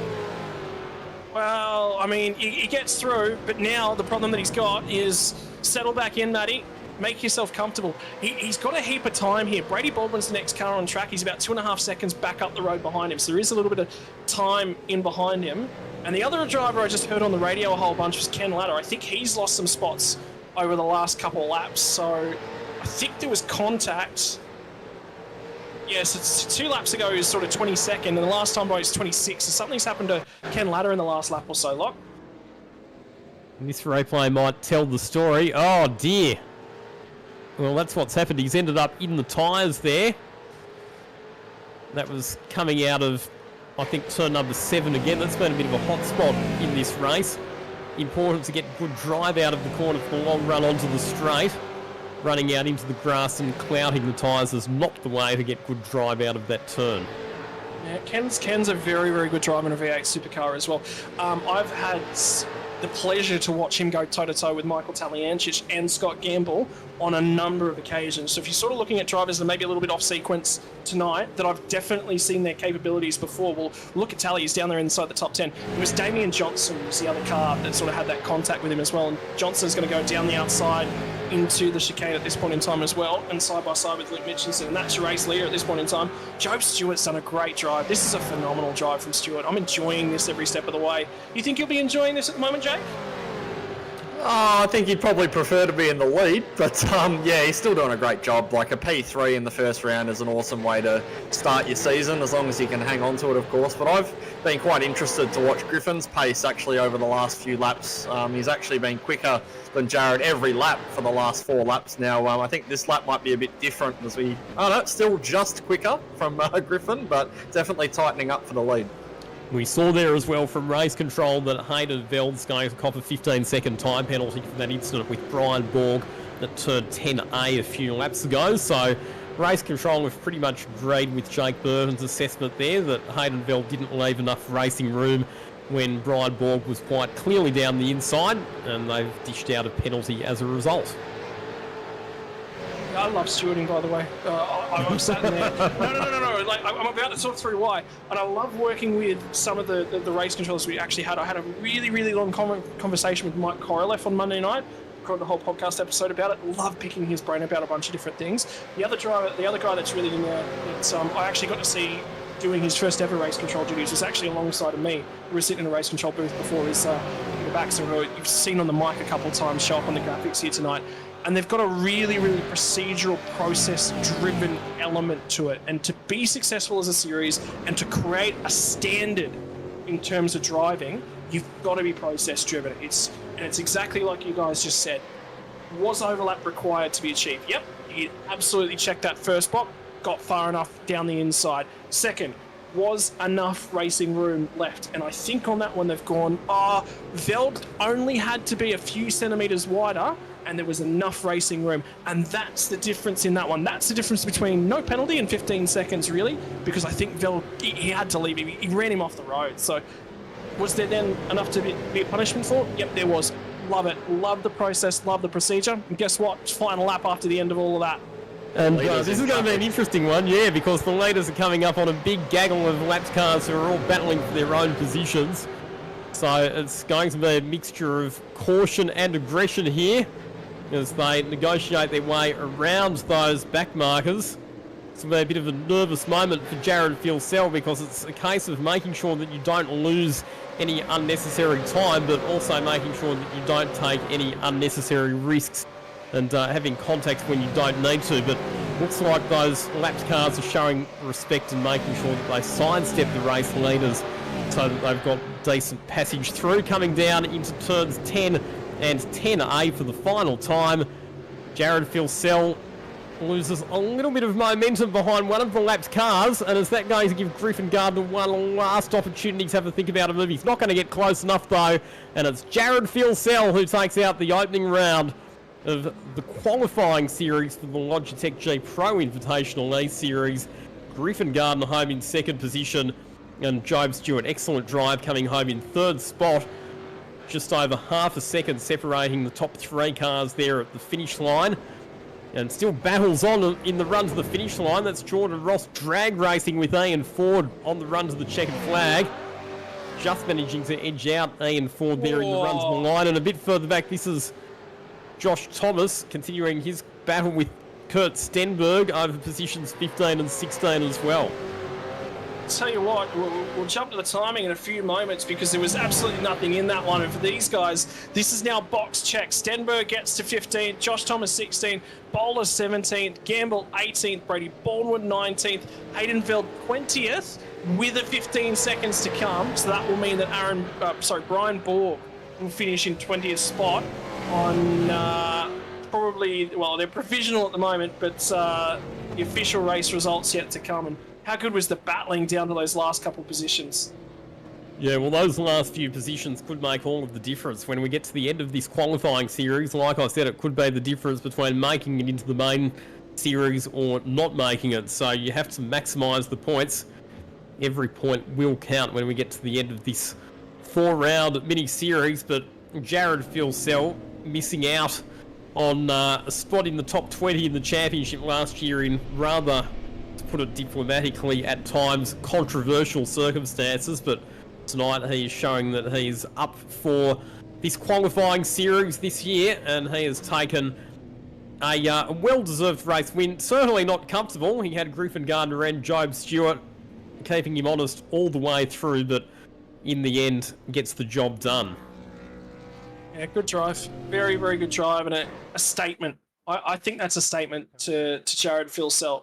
Well, I mean, he gets through, but now the problem that he's got is settle back in, Matty. Make yourself comfortable. He's got a heap of time here. Brady Baldwin's the next car on track. He's about 2.5 seconds back up the road behind him, so there is a little bit of time in behind him. And the other driver I just heard on the radio a whole bunch was Ken Latter. I think he's lost some spots over the last couple of laps, so I think there was contact. Yes, it's 2 laps ago he was sort of 22nd, and the last time by he was 26, so something's happened to Ken Latter in the last lap or so, Lock. This replay might tell the story. Oh dear. Well, that's what's happened. He's ended up in the tyres there. That was coming out of, I think, turn number 7 again. That's been a bit of a hot spot in this race. Important to get good drive out of the corner for the long run onto the straight. Running out into the grass and clouting the tyres is not the way to get good drive out of that turn. Yeah, Ken's a very, very good driver in a V8 supercar as well. I've had the pleasure to watch him go toe-to-toe with Michael Taliancic and Scott Gamble on a number of occasions. So if you're sort of looking at drivers that are maybe a little bit off sequence tonight, that I've definitely seen their capabilities before. Well, look at Tally, he's down there inside the top 10. It was Damian Johnson, who was the other car that sort of had that contact with him as well. And Johnson's going to go down the outside into the chicane at this point in time as well, and side by side with Luke Mitchinson, and that's your race leader at this point in time. Job Stewart's done a great drive. This is a phenomenal drive from Stewart. I'm enjoying this every step of the way. You think you'll be enjoying this at the moment, Jake? Oh, I think he'd probably prefer to be in the lead, but yeah, he's still doing a great job. Like a P3 in the first round is an awesome way to start your season, as long as you can hang on to it, of course. But I've been quite interested to watch Griffin's pace actually over the last few laps. He's actually been quicker than Jared every lap for the last 4 laps now. I think this lap might be a bit different as I don't know, it's still just quicker from Griffin, but definitely tightening up for the lead. We saw there as well from race control that Hayden Veld's going to cop a 15-second time penalty for that incident with Brian Borg that turned 10A a few laps ago. So race control have pretty much agreed with Jake Burton's assessment there that Hayden Veld didn't leave enough racing room when Brian Borg was quite clearly down the inside, and they've dished out a penalty as a result. I love stewarding, by the way. I'm sat in there. No. Like, I'm about to talk through why. And I love working with some of the race controllers we actually had. I had a really, really long conversation with Mike Korolev on Monday night. Recorded a whole podcast episode about it. Love picking his brain about a bunch of different things. The other guy that's really in there, I actually got to see doing his first ever race control duties was actually alongside of me. We were sitting in a race control booth before his Peter Baxter, who you've seen on the mic a couple of times show up on the graphics here tonight. And they've got a really, really procedural, process-driven element to it. And to be successful as a series and to create a standard in terms of driving, you've got to be process-driven. It's exactly like you guys just said. Was overlap required to be achieved? Yep, you absolutely checked that first box, got far enough down the inside. Second, was enough racing room left? And I think on that one they've gone, Veld only had to be a few centimetres wider, and there was enough racing room, and that's the difference in that one. That's the difference between no penalty and 15 seconds, really, because I think Veld, he had to leave him. He ran him off the road. So was there then enough to be a punishment for? Yep, there was. Love it. Love the process, love the procedure. And guess what? Final lap after the end of all of that. And this is going to be an interesting one, yeah, because the leaders are coming up on a big gaggle of laps cars who are all battling for their own positions. So it's going to be a mixture of caution and aggression here as they negotiate their way around those back markers. It's going to be a bit of a nervous moment for Jared Filsell because it's a case of making sure that you don't lose any unnecessary time, but also making sure that you don't take any unnecessary risks and having contact when you don't need to. But looks like those lapped cars are showing respect and making sure that they sidestep the race leaders so that they've got decent passage through. Coming down into turns 10 and 10A for the final time, Jared Filsell loses a little bit of momentum behind one of the lapped cars, and is that going to give Griffin Gardner one last opportunity to have a think about a move? He's not going to get close enough though, and it's Jared Filsell who takes out the opening round of the qualifying series for the Logitech G Pro Invitational E Series. Griffin Gardner home in second position, and Job Stewart, excellent drive, coming home in third spot. Just over half a second separating the top 3 cars there at the finish line. And still battles on in the run to the finish line. That's Jordan Ross drag racing with Ian Ford on the run to the checkered flag. Just managing to edge out Ian Ford there in the run to the line. And a bit further back, this is Josh Thomas continuing his battle with Kurt Stenberg over positions 15 and 16 as well. Tell you what, we'll jump to the timing in a few moments because there was absolutely nothing in that one. And for these guys, this is now box check. Stenberg gets to 15, Josh Thomas 16, Bowler 17th, Gamble 18th, Brady Baldwin 19th, Hayden Veld 20th with a 15 seconds to come. So that will mean that Brian Borg will finish in 20th spot on probably, well, they're provisional at the moment, but the official race results yet to come. And how good was the battling down to those last couple positions? Yeah, well, those last few positions could make all of the difference. When we get to the end of this qualifying series, like I said, it could be the difference between making it into the main series or not making it. So you have to maximise the points every point will count when we get to the end of this 4-round mini-series, but Jared Filsell missing out on a spot in the top 20 in the championship last year in rather, to put it diplomatically, at times controversial circumstances, but tonight he is showing that he's up for this qualifying series this year, and he has taken a well-deserved race win. Certainly not comfortable. He had Griffin Gardner and Job Stewart keeping him honest all the way through, but in the end gets the job done. Yeah, good drive. Very, very good drive, and a statement. I think that's a statement to Jared Filsell.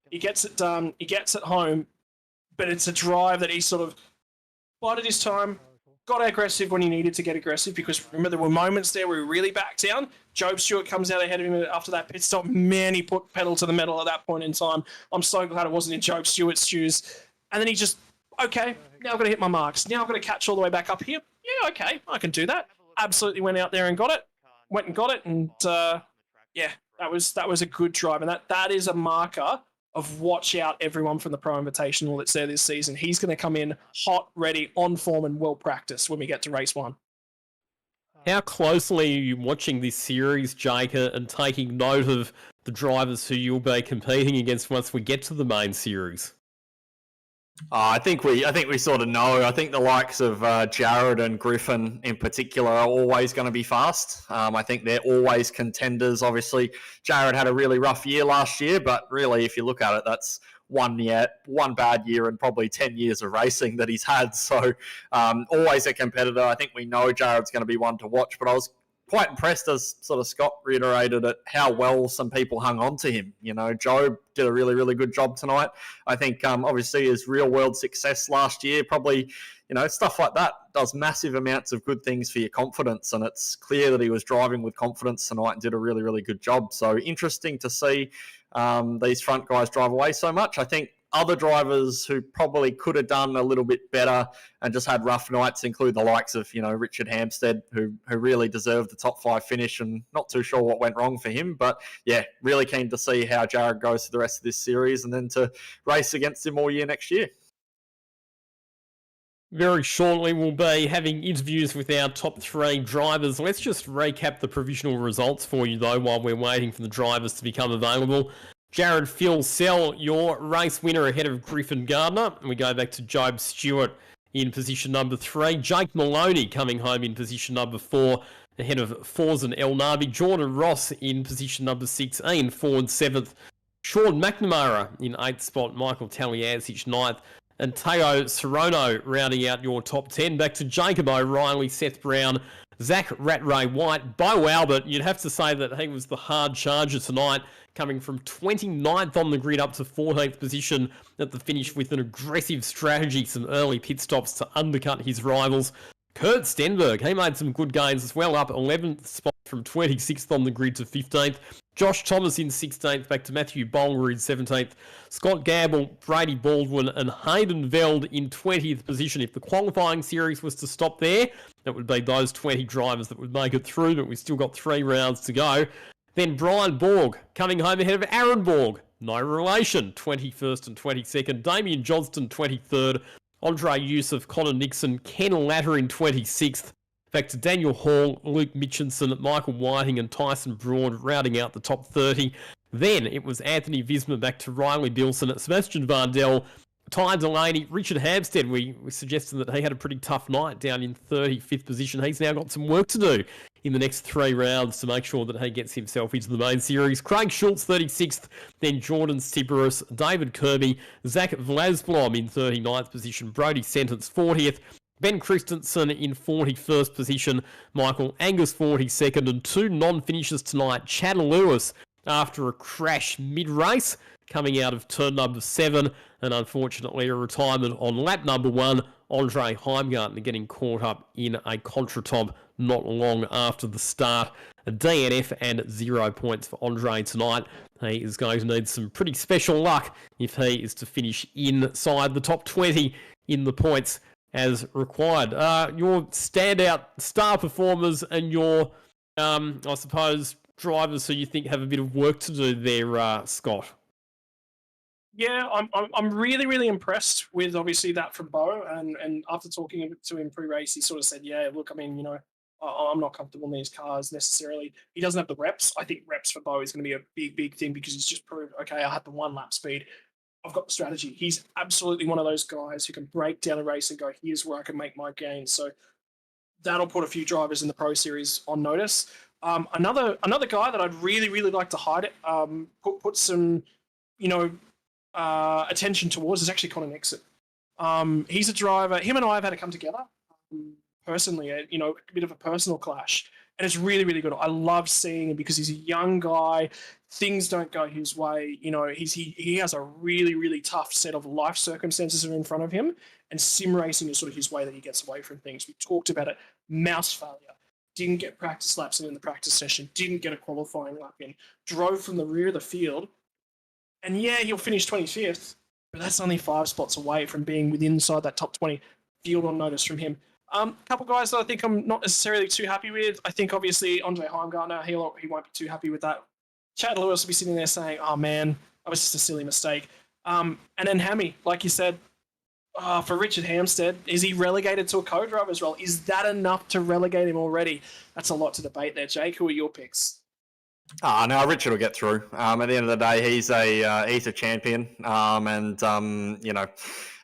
He gets it done. He gets it home, but it's a drive that he sort of bided his time, got aggressive when he needed to get aggressive, because remember, there were moments there where he really backed down. Job Stewart comes out ahead of him after that pit stop. Man, he put pedal to the metal at that point in time. I'm so glad it wasn't in Job Stewart's shoes. And then he just, okay, now I've got to hit my marks. Now I've got to catch all the way back up here. Yeah, okay, I can do that. Absolutely went out there and got it. Went and got it, and yeah, that was a good drive, and that is a marker of watch out, everyone, from the Pro Invitational that's there this season. He's going to come in hot, ready, on form, and well practiced when we get to race 1. How closely are you watching this series, Jake, and taking note of the drivers who you'll be competing against once we get to the main series? I think we sort of know. I think the likes of Jared and Griffin in particular are always going to be fast. I think they're always contenders. Obviously, Jared had a really rough year last year, but really, if you look at it, that's one bad year and probably 10 years of racing that he's had. So always a competitor. I think we know Jared's going to be one to watch, but I was quite impressed, as sort of Scott reiterated, at how well some people hung on to him. You know, Job did a really, really good job tonight. I think obviously his real world success last year, probably, you know, stuff like that does massive amounts of good things for your confidence, and it's clear that he was driving with confidence tonight and did a really, really good job. So interesting to see these front guys drive away so much. I think other drivers who probably could have done a little bit better and just had rough nights include the likes of, you know, Richard Hampstead, who really deserved the top 5 finish, and not too sure what went wrong for him. But yeah, really keen to see how Jared goes for the rest of this series and then to race against him all year next year. Very shortly, we'll be having interviews with our top 3 drivers. Let's just recap the provisional results for you, though, while we're waiting for the drivers to become available. Jared Filsell, your race winner ahead of Griffin Gardner. And we go back to Job Stewart in position number 3. Jake Maloney coming home in position number 4 ahead of Forza and El Navi. Jordan Ross in position number 6. Ian Ford 7th. Sean McNamara in 8th spot. Michael Taliazic 9th. And Teo Sorono rounding out your top 10. Back to Jacob O'Reilly, Seth Brown, Zach Rattray White. Bo Albert, you'd have to say that he was the hard charger tonight, coming from 29th on the grid up to 14th position at the finish with an aggressive strategy, some early pit stops to undercut his rivals. Kurt Stenberg, he made some good gains as well, up 11th spot from 26th on the grid to 15th. Josh Thomas in 16th, back to Matthew Bolger in 17th. Scott Gamble, Brady Baldwin and Hayden Veld in 20th position. If the qualifying series was to stop there, that would be those 20 drivers that would make it through, but we've still got 3 rounds to go. Then Brian Borg coming home ahead of Aaron Borg. No relation, 21st and 22nd. Damien Johnston, 23rd. Andre Youssef, Connor Nixon, Ken Latter in 26th. Back to Daniel Hall, Luke Mitchinson, Michael Whiting and Tyson Broad rounding out the top 30. Then it was Anthony Visma back to Riley Bilson, Sebastian Vardell, Ty Delaney, Richard Hampstead. We suggested that he had a pretty tough night down in 35th position. He's now got some work to do in the next 3 rounds to make sure that he gets himself into the main series. Craig Schultz, 36th, then Jordan Stiberus, David Kirby, Zach Vlasblom in 39th position, Brody Sentence, 40th, Ben Christensen in 41st position, Michael Angus 42nd, and 2 non-finishers tonight. Chad Lewis, after a crash mid-race, coming out of turn number 7, and unfortunately a retirement on lap number 1. Andre Heimgartner getting caught up in a contretemps not long after the start. A DNF and 0 points for Andre tonight. He is going to need some pretty special luck if he is to finish inside the top 20 in the points as required. Your standout star performers and your, I suppose, drivers who you think have a bit of work to do there, Scott? Yeah, I'm really really impressed with obviously that from Bo, and after talking to him pre-race, he sort of said, yeah, look, I mean, I'm not comfortable in these cars necessarily. He doesn't have the reps. I think reps for Bo is going to be a big thing because he's just proved, okay, I had the one lap speed. I've got the strategy. He's absolutely one of those guys who can break down a race and go, here's where I can make my gains. So that'll put a few drivers in the Pro Series on notice. Another guy that I'd really really like to hide it, put some, you know, attention towards is actually Connor Nixon. He's a driver. Him and I have had to come together personally. A bit of a personal clash, and it's really really good. I love seeing him because he's a young guy. Things don't go his way. He has a really really tough set of life circumstances in front of him, and sim racing is sort of his way that he gets away from things. We talked about it. Mouse failure. Didn't get practice laps in the practice session. Didn't get a qualifying lap in. Drove from the rear of the field. And yeah, he'll finish 25th, but that's only 5 spots away from being within inside that top 20. Field on notice from him. A couple guys that I think I'm not necessarily too happy with. I think obviously Andre Heimgartner, he won't be too happy with that. Chad Lewis will be sitting there saying, oh man, that was just a silly mistake. And then Hammy, like you said, for Richard Hampstead, is he relegated to a co-driver's role? Is that enough to relegate him already? That's a lot to debate there, Jake. Who are your picks? No, Richard will get through. At the end of the day, he's a champion, and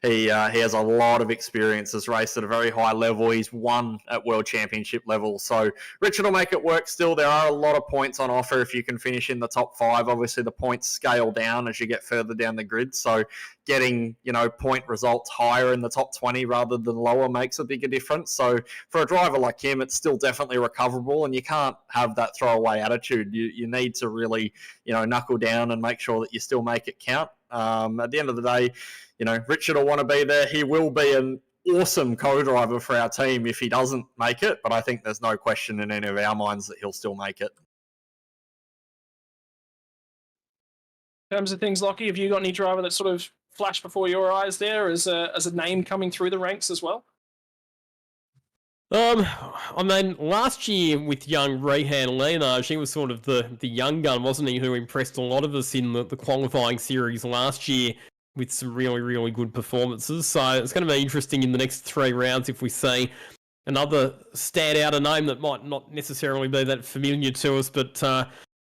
he has a lot of experience. Has raced at a very high level. He's won at World Championship level. So Richard will make it work. Still, there are a lot of points on offer if you can finish in the top 5. Obviously, the points scale down as you get further down the grid. So getting point results higher in the top 20 rather than lower makes a bigger difference. So for a driver like him, it's still definitely recoverable, and you can't have that throwaway attitude. You need to really knuckle down and make sure that you still make it count. At the end of the day, Richard will want to be there. He will be an awesome co-driver for our team if he doesn't make it, but I think there's no question in any of our minds that he'll still make it. In terms of things, Lockie, have you got any driver that sort of flashed before your eyes there as a name coming through the ranks as well? I mean, last year with young Rehan Leonage, he was sort of the young gun, wasn't he, who impressed a lot of us in the qualifying series last year with some really, really good performances. So it's going to be interesting in the next 3 rounds if we see another standout, a name that might not necessarily be that familiar to us, but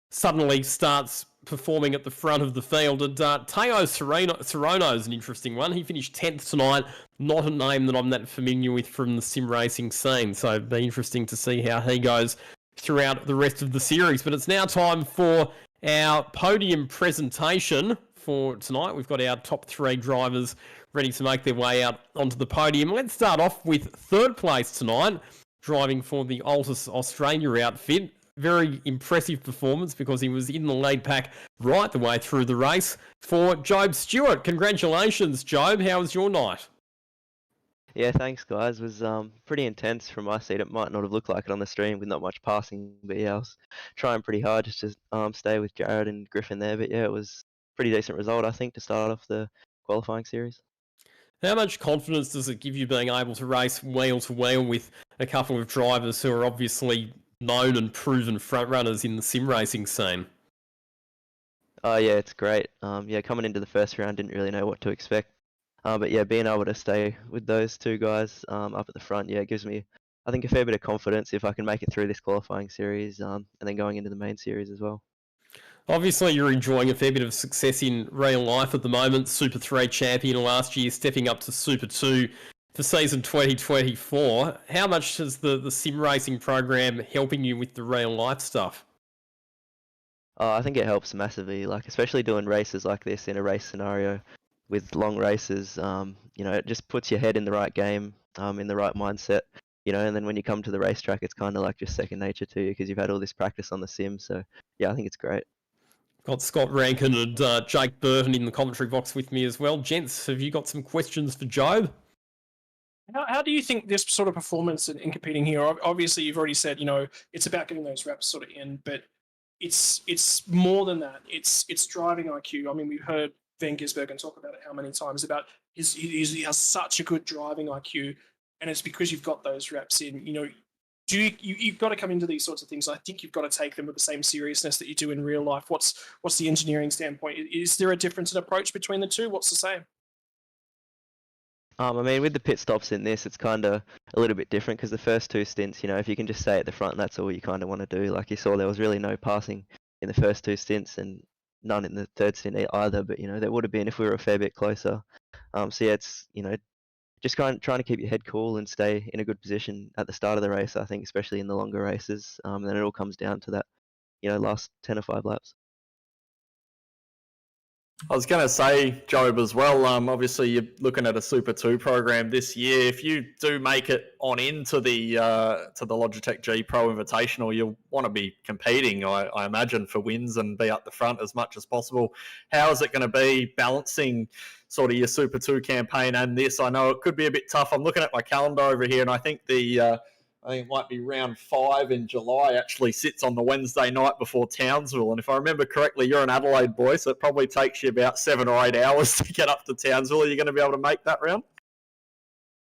suddenly starts performing at the front of the field. And Teo Sorono is an interesting one. He finished 10th tonight. Not a name that I'm that familiar with from the sim racing scene. So it'd be interesting to see how he goes throughout the rest of the series. But it's now time for our podium presentation for tonight. We've got our top 3 drivers ready to make their way out onto the podium. Let's start off with 3rd place tonight, driving for the Altus Australia outfit. Very impressive performance because he was in the lead pack right the way through the race for Job Stewart. Congratulations, Job. How was your night? Yeah, thanks, guys. It was pretty intense from my seat. It might not have looked like it on the stream with not much passing, but yeah, I was trying pretty hard just to stay with Jared and Griffin there. But yeah, it was a pretty decent result, I think, to start off the qualifying series. How much confidence does it give you being able to race wheel to wheel with a couple of drivers who are obviously known and proven front runners in the sim racing scene? Oh yeah, it's great. Coming into the first round, didn't really know what to expect. But yeah, being able to stay with those 2 guys up at the front, yeah, it gives me, I think, a fair bit of confidence if I can make it through this qualifying series and then going into the main series as well. Obviously, you're enjoying a fair bit of success in real life at the moment. Super 3 champion last year, stepping up to Super 2 for season 2024. How much is the sim racing program helping you with the real life stuff? I think it helps massively, especially doing races like this in a race scenario with long races. It just puts your head in the right game, in the right mindset, and then when you come to the racetrack, it's kind of like just second nature to you because you've had all this practice on the sim. So yeah, I think it's great. Got Scott Rankin and Jake Burton in the commentary box with me as well. Gents, have you got some questions for Job? How do you think this sort of performance in competing here? Obviously, you've already said it's about getting those reps sort of in, but it's more than that. It's driving IQ. I mean, we've heard Van Gisbergen talk about it how many times about he has such a good driving IQ, and it's because you've got those reps in. you've got to come into these sorts of things? I think you've got to take them with the same seriousness that you do in real life. What's the engineering standpoint? Is there a difference in approach between the two? What's the same? I mean, with the pit stops in this, it's kind of a little bit different because the first two stints, you know, if you can just stay at the front, that's all you kind of want to do. Like you saw, there was really no passing in the first two stints and none in the third stint either. But you know, there would have been if we were a fair bit closer. So yeah, it's, you know, just trying to keep your head cool and stay in a good position at the start of the race. I think, especially in the longer races, then it all comes down to that, you know, last 10 or 5 laps. I was going to say, Job, as well, obviously you're looking at a Super 2 program this year. If you do make it on into the Logitech G Pro Invitational, you'll want to be competing, I imagine, for wins and be up the front as much as possible. How is it going to be balancing sort of your Super 2 campaign and this? I know it could be a bit tough. I'm looking at my calendar over here, and I think I think it might be round 5 in July, actually sits on the Wednesday night before Townsville. And if I remember correctly, you're an Adelaide boy, so it probably takes you about 7 or 8 hours to get up to Townsville. Are you going to be able to make that round?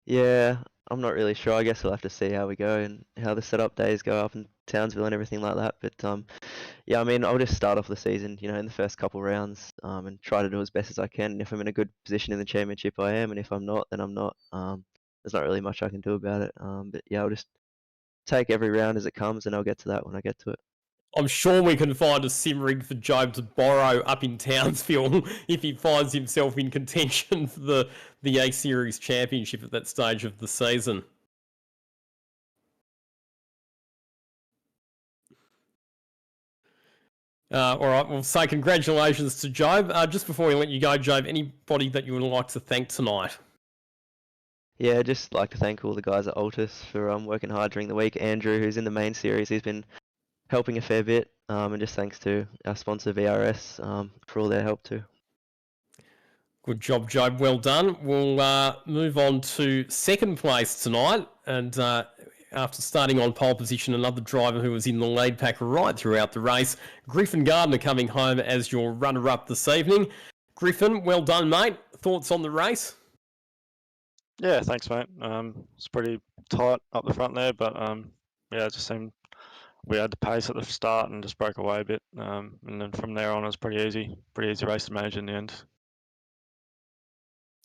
Yeah, I'm not really sure. I guess we'll have to see how we go and how the setup days go up in Townsville and everything like that. But yeah, I mean, I'll just start off the season, you know, in the first couple rounds, and try to do as best as I can. And if I'm in a good position in the championship, I am, and if I'm not, then I'm not. There's not really much I can do about it. But yeah, I'll just take every round as it comes, and I'll get to that when I get to it. I'm sure we can find a sim rig for Job to borrow up in Townsville if he finds himself in contention for the A Series Championship at that stage of the season. All right, we'll say congratulations to Job. Just before we let you go, Job, anybody that you would like to thank tonight? Yeah, just like to thank all the guys at Altus for working hard during the week. Andrew, who's in the main series, he's been helping a fair bit, and just thanks to our sponsor VRS for all their help too. Good job, Job. Well done. We'll move on to second place tonight, and after starting on pole position, another driver who was in the lead pack right throughout the race, Griffin Gardner, coming home as your runner-up this evening. Griffin, well done, mate. Thoughts on the race? Yeah, thanks, mate. It's pretty tight up the front there, but yeah, it just seemed we had the pace at the start and just broke away a bit. And then from there on, it was pretty easy race to manage in the end.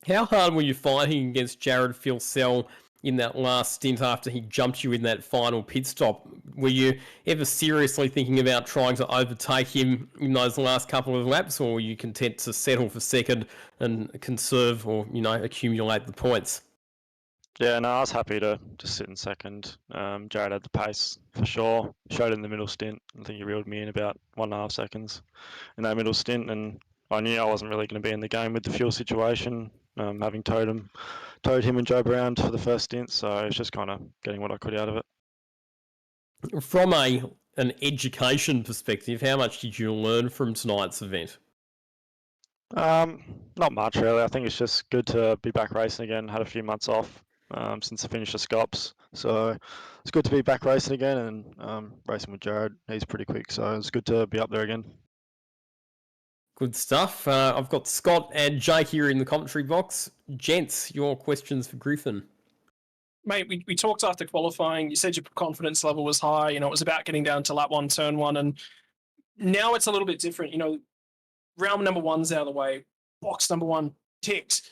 How hard were you fighting against Jared Filsell in that last stint after he jumped you in that final pit stop? Were you ever seriously thinking about trying to overtake him in those last couple of laps, or were you content to settle for second and conserve or, you know, accumulate the points? Yeah, no, I was happy to just sit in second. Jared had the pace for sure. Showed in the middle stint. I think he reeled me in about 1.5 seconds in that middle stint, and I knew I wasn't really going to be in the game with the fuel situation, having towed him and Job around for the first stint, so it's just kind of getting what I could out of it. From an education perspective, how much did you learn from tonight's event? Not much really. I think it's just good to be back racing again. Had a few months off since I finished the Scops, so it's good to be back racing again and racing with Jared. He's pretty quick, so it's good to be up there again. Good stuff. I've got Scott and Jake here in the commentary box. Gents, your questions for Griffin. Mate, we talked after qualifying. You said your confidence level was high. You know, it was about getting down to lap 1, turn 1, and now it's a little bit different. You know, round number 1's out of the way. Box number 1 ticked.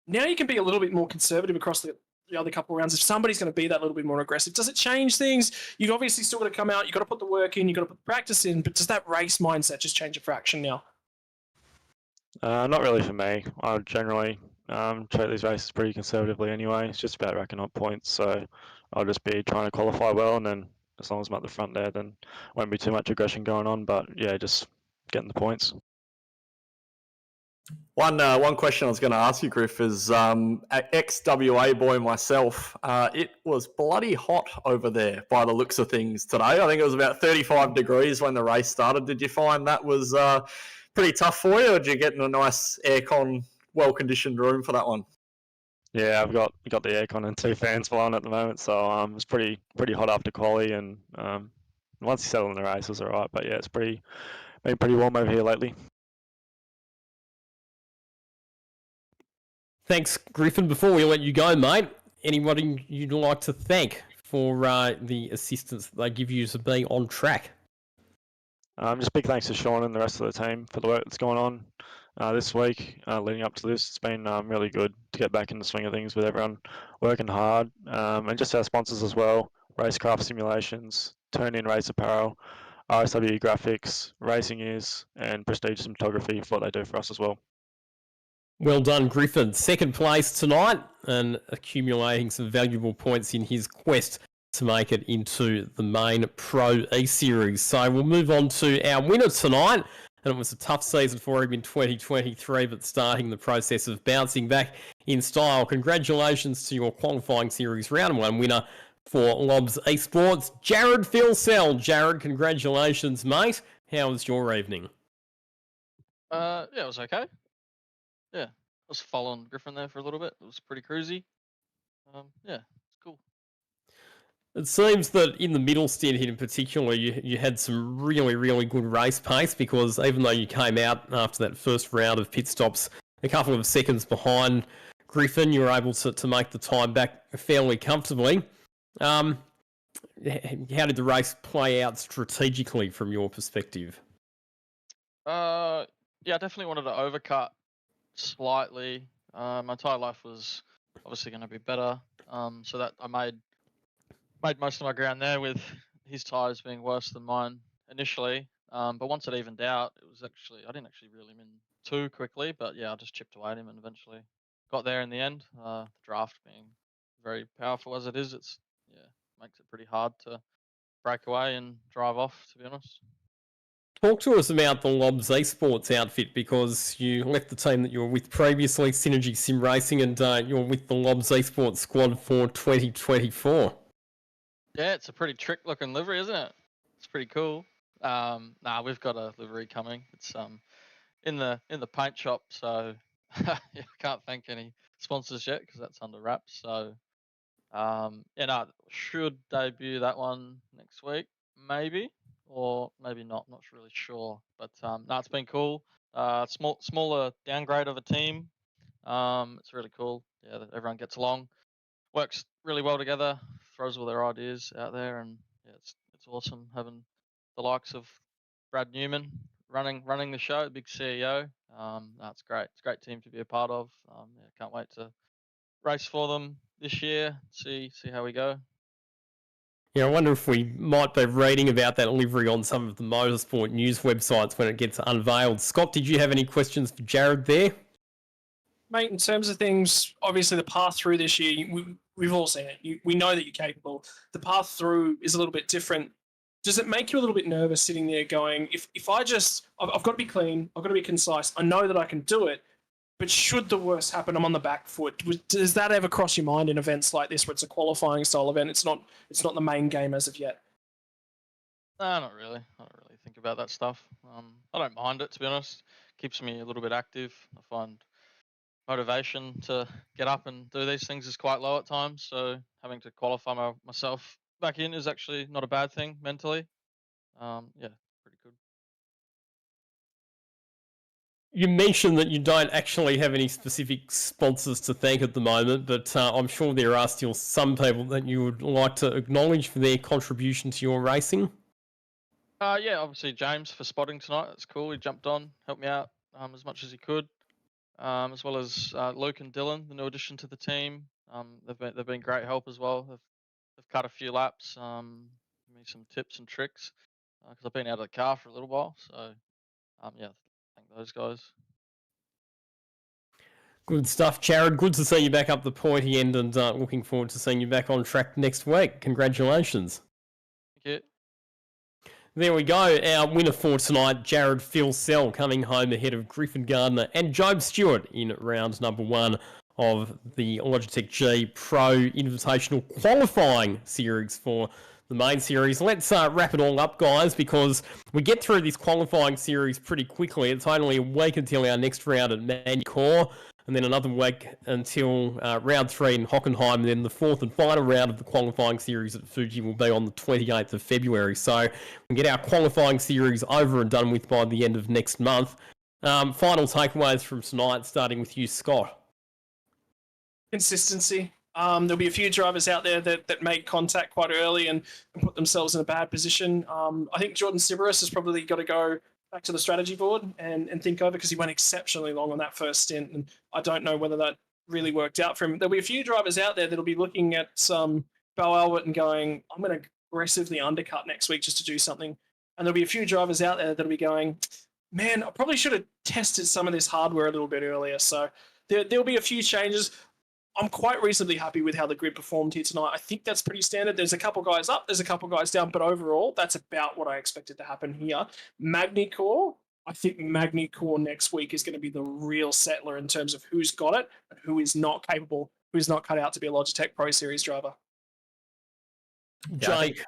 Now you can be a little bit more conservative across the other couple of rounds. If somebody's going to be that little bit more aggressive, does it change things? You've obviously still got to come out. You've got to put the work in. You've got to put the practice in. But does that race mindset just change a fraction now? Not really for me. I generally treat these races pretty conservatively anyway. It's just about racking up points, so I'll just be trying to qualify well, and then as long as I'm at the front there, then won't be too much aggression going on. But yeah, just getting the points. One question I was going to ask you, Griff, is ex-WA boy myself, it was bloody hot over there by the looks of things today. I think it was about 35 degrees when the race started. Did you find that was pretty tough for you, or did you get in a nice aircon, well-conditioned room for that one? Yeah, I've got the aircon and 2 fans blowing at the moment, so it was pretty hot after quali, and once you settle in the race, it was all right. But yeah, it's been pretty warm over here lately. Thanks, Griffin. Before we let you go, mate, anybody you'd like to thank for the assistance that they give you to be on track. Just big thanks to Sean and the rest of the team for the work that's going on this week leading up to this. It's been really good to get back in the swing of things with everyone working hard, and just our sponsors as well, Racecraft Simulations, Turn In Race Apparel, RSW Graphics, Racing Ears, and Prestige Cinematography for what they do for us as well. Well done, Griffin. Second place tonight and accumulating some valuable points in his quest to make it into the main Pro E-Series. So we'll move on to our winner tonight. And it was a tough season for him in 2023, but starting the process of bouncing back in style. Congratulations to your qualifying series round 1 winner for Lobs Esports, Jared Philsell. Jared, congratulations, mate. How was your evening? Yeah, it was okay. Yeah, I was following Griffin there for a little bit. It was pretty cruisy. Yeah, it's cool. It seems that in the middle stint in particular, you had some really, really good race pace, because even though you came out after that first round of pit stops a couple of seconds behind Griffin, you were able to make the time back fairly comfortably. How did the race play out strategically from your perspective? Yeah, I definitely wanted to overcut slightly. My tyre life was obviously going to be better, so that I made most of my ground there with his tyres being worse than mine initially. But once it evened out, it was I didn't actually reel him in too quickly, but yeah, I just chipped away at him and eventually got there in the end. The draft being very powerful as it is, makes it pretty hard to break away and drive off, to be honest. Talk to us about the Lobs Esports outfit, because you left the team that you were with previously, Synergy Sim Racing, and you're with the Lobs Esports squad for 2024. Yeah, it's a pretty trick-looking livery, isn't it? It's pretty cool. We've got a livery coming. It's in the paint shop, so I can't thank any sponsors yet because that's under wraps. So should debut that one next week, maybe, or maybe not. Not really sure, but it's been cool. Smaller downgrade of a team. It's really cool. Yeah, that everyone gets along, works really well together, throws all their ideas out there, and yeah, it's awesome having the likes of Brad Newman running the show, big CEO. It's great. It's a great team to be a part of. Can't wait to race for them this year. See how we go. Yeah, I wonder if we might be reading about that livery on some of the motorsport news websites when it gets unveiled. Scott, did you have any questions for Jared there? Mate, in terms of things, obviously the path through this year, we've all seen it. We know that you're capable. The path through is a little bit different. Does it make you a little bit nervous sitting there going, if I've got to be clean, I've got to be concise, I know that I can do it, but should the worst happen, I'm on the back foot. Does that ever cross your mind in events like this where it's a qualifying style event? It's not the main game as of yet. Not really. I don't really think about that stuff. I don't mind it, to be honest. Keeps me a little bit active. I find motivation to get up and do these things is quite low at times, so having to qualify myself back in is actually not a bad thing mentally. Pretty good. You mentioned that you don't actually have any specific sponsors to thank at the moment, but I'm sure there are still some people that you would like to acknowledge for their contribution to your racing. Obviously James for spotting tonight. That's cool. He jumped on, helped me out as much as he could. As well as Luke and Dylan, the new addition to the team. They've been great help as well. They've cut a few laps, give me some tips and tricks because I've been out of the car for a little while. So thank those guys. Good stuff, Jared. Good to see you back up the pointy end, and looking forward to seeing you back on track next week. Congratulations. Thank you. There we go. Our winner for tonight, Jared Philsell, coming home ahead of Griffin Gardner and Job Stewart in round number 1 of the Logitech G Pro Invitational qualifying series for the main series. Let's wrap it all up, guys, because we get through this qualifying series pretty quickly. It's only a week until our next round at Manucore, and then another week until round 3 in Hockenheim, and then the 4th and final round of the qualifying series at Fuji will be on the 28th of February. So we can get our qualifying series over and done with by the end of next month. Final takeaways from tonight, starting with you, Scott. Consistency. There'll be a few drivers out there that made contact quite early and put themselves in a bad position. I think Jordan Siberus has probably got to go back to the strategy board and think over, because he went exceptionally long on that first stint, and I don't know whether that really worked out for him. There'll be a few drivers out there that'll be looking at some Bo Albert and going, I'm going to aggressively undercut next week just to do something. And there'll be a few drivers out there that'll be going, man, I probably should have tested some of this hardware a little bit earlier. So there'll be a few changes. I'm quite reasonably happy with how the grid performed here tonight. I think that's pretty standard. There's a couple guys up, there's a couple guys down, but overall, that's about what I expected to happen here. Magny-Core, I think Magny-Core next week is going to be the real settler in terms of who's got it and who is not capable, who's not cut out to be a Logitech Pro Series driver. Jake,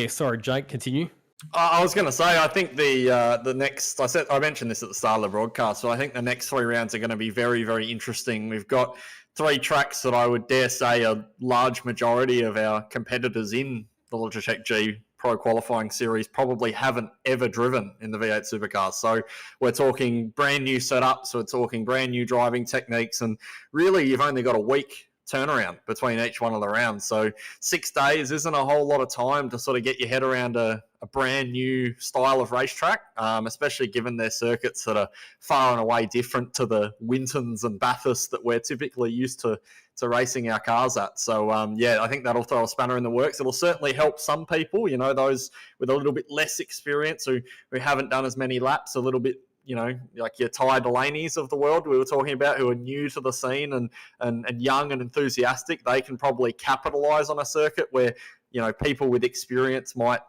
sorry, Jake, continue. I was going to say, I think the next, I mentioned this at the start of the broadcast, so I think the next 3 rounds are going to be very, very interesting. We've got 3 tracks that I would dare say a large majority of our competitors in the Logitech G Pro Qualifying Series probably haven't ever driven in the V8 Supercars. So we're talking brand new setups, we're talking brand new driving techniques, and really you've only got a week turnaround between each one of the rounds. So 6 days isn't a whole lot of time to sort of get your head around a brand new style of racetrack, especially given their circuits that are far and away different to the Wintons and Bathurst that we're typically used to racing our cars at. So I think that'll throw a spanner in the works. It'll certainly help some people, those with a little bit less experience who haven't done as many laps, a little bit, like your Ty Delaney's of the world we were talking about, who are new to the scene and young and enthusiastic. They can probably capitalize on a circuit where, people with experience might,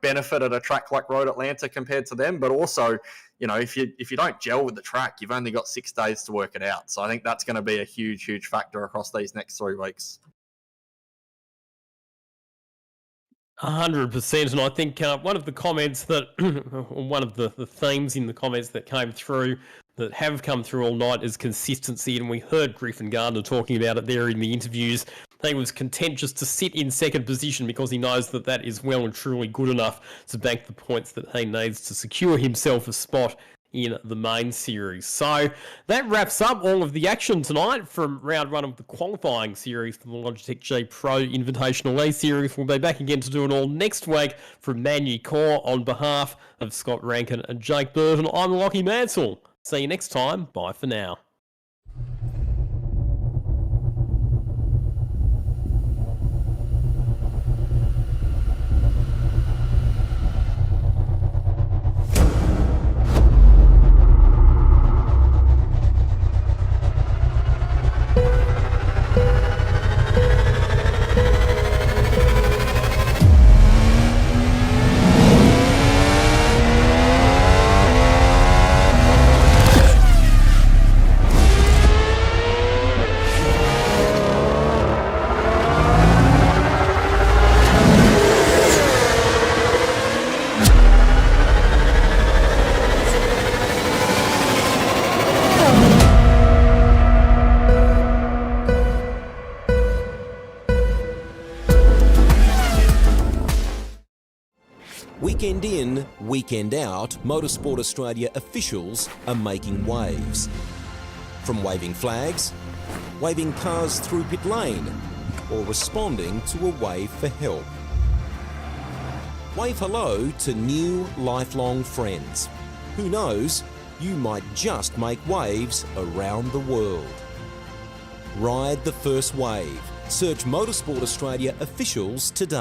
benefit at a track like Road Atlanta compared to them. But also, if you don't gel with the track, you've only got 6 days to work it out. So I think that's going to be a huge, huge factor across these next 3 weeks. 100%, and I think one of the comments that, one of the themes in the comments that came through, that have come through all night, is consistency, and we heard Griffin Gardner talking about it there in the interviews. He was content just to sit in second position because he knows that is well and truly good enough to bank the points that he needs to secure himself a spot in the main series. So that wraps up all of the action tonight from round 1 of the qualifying series for the Logitech G Pro Invitational A series. We'll be back again to do it all next week from Magny-Core. On behalf of Scott Rankin and Jake Burton, I'm Lockie Mansell. See you next time. Bye for now. Weekend in, weekend out, Motorsport Australia officials are making waves. From waving flags, waving cars through pit lane, or responding to a wave for help. Wave hello to new lifelong friends. Who knows, you might just make waves around the world. Ride the first wave. Search Motorsport Australia officials today.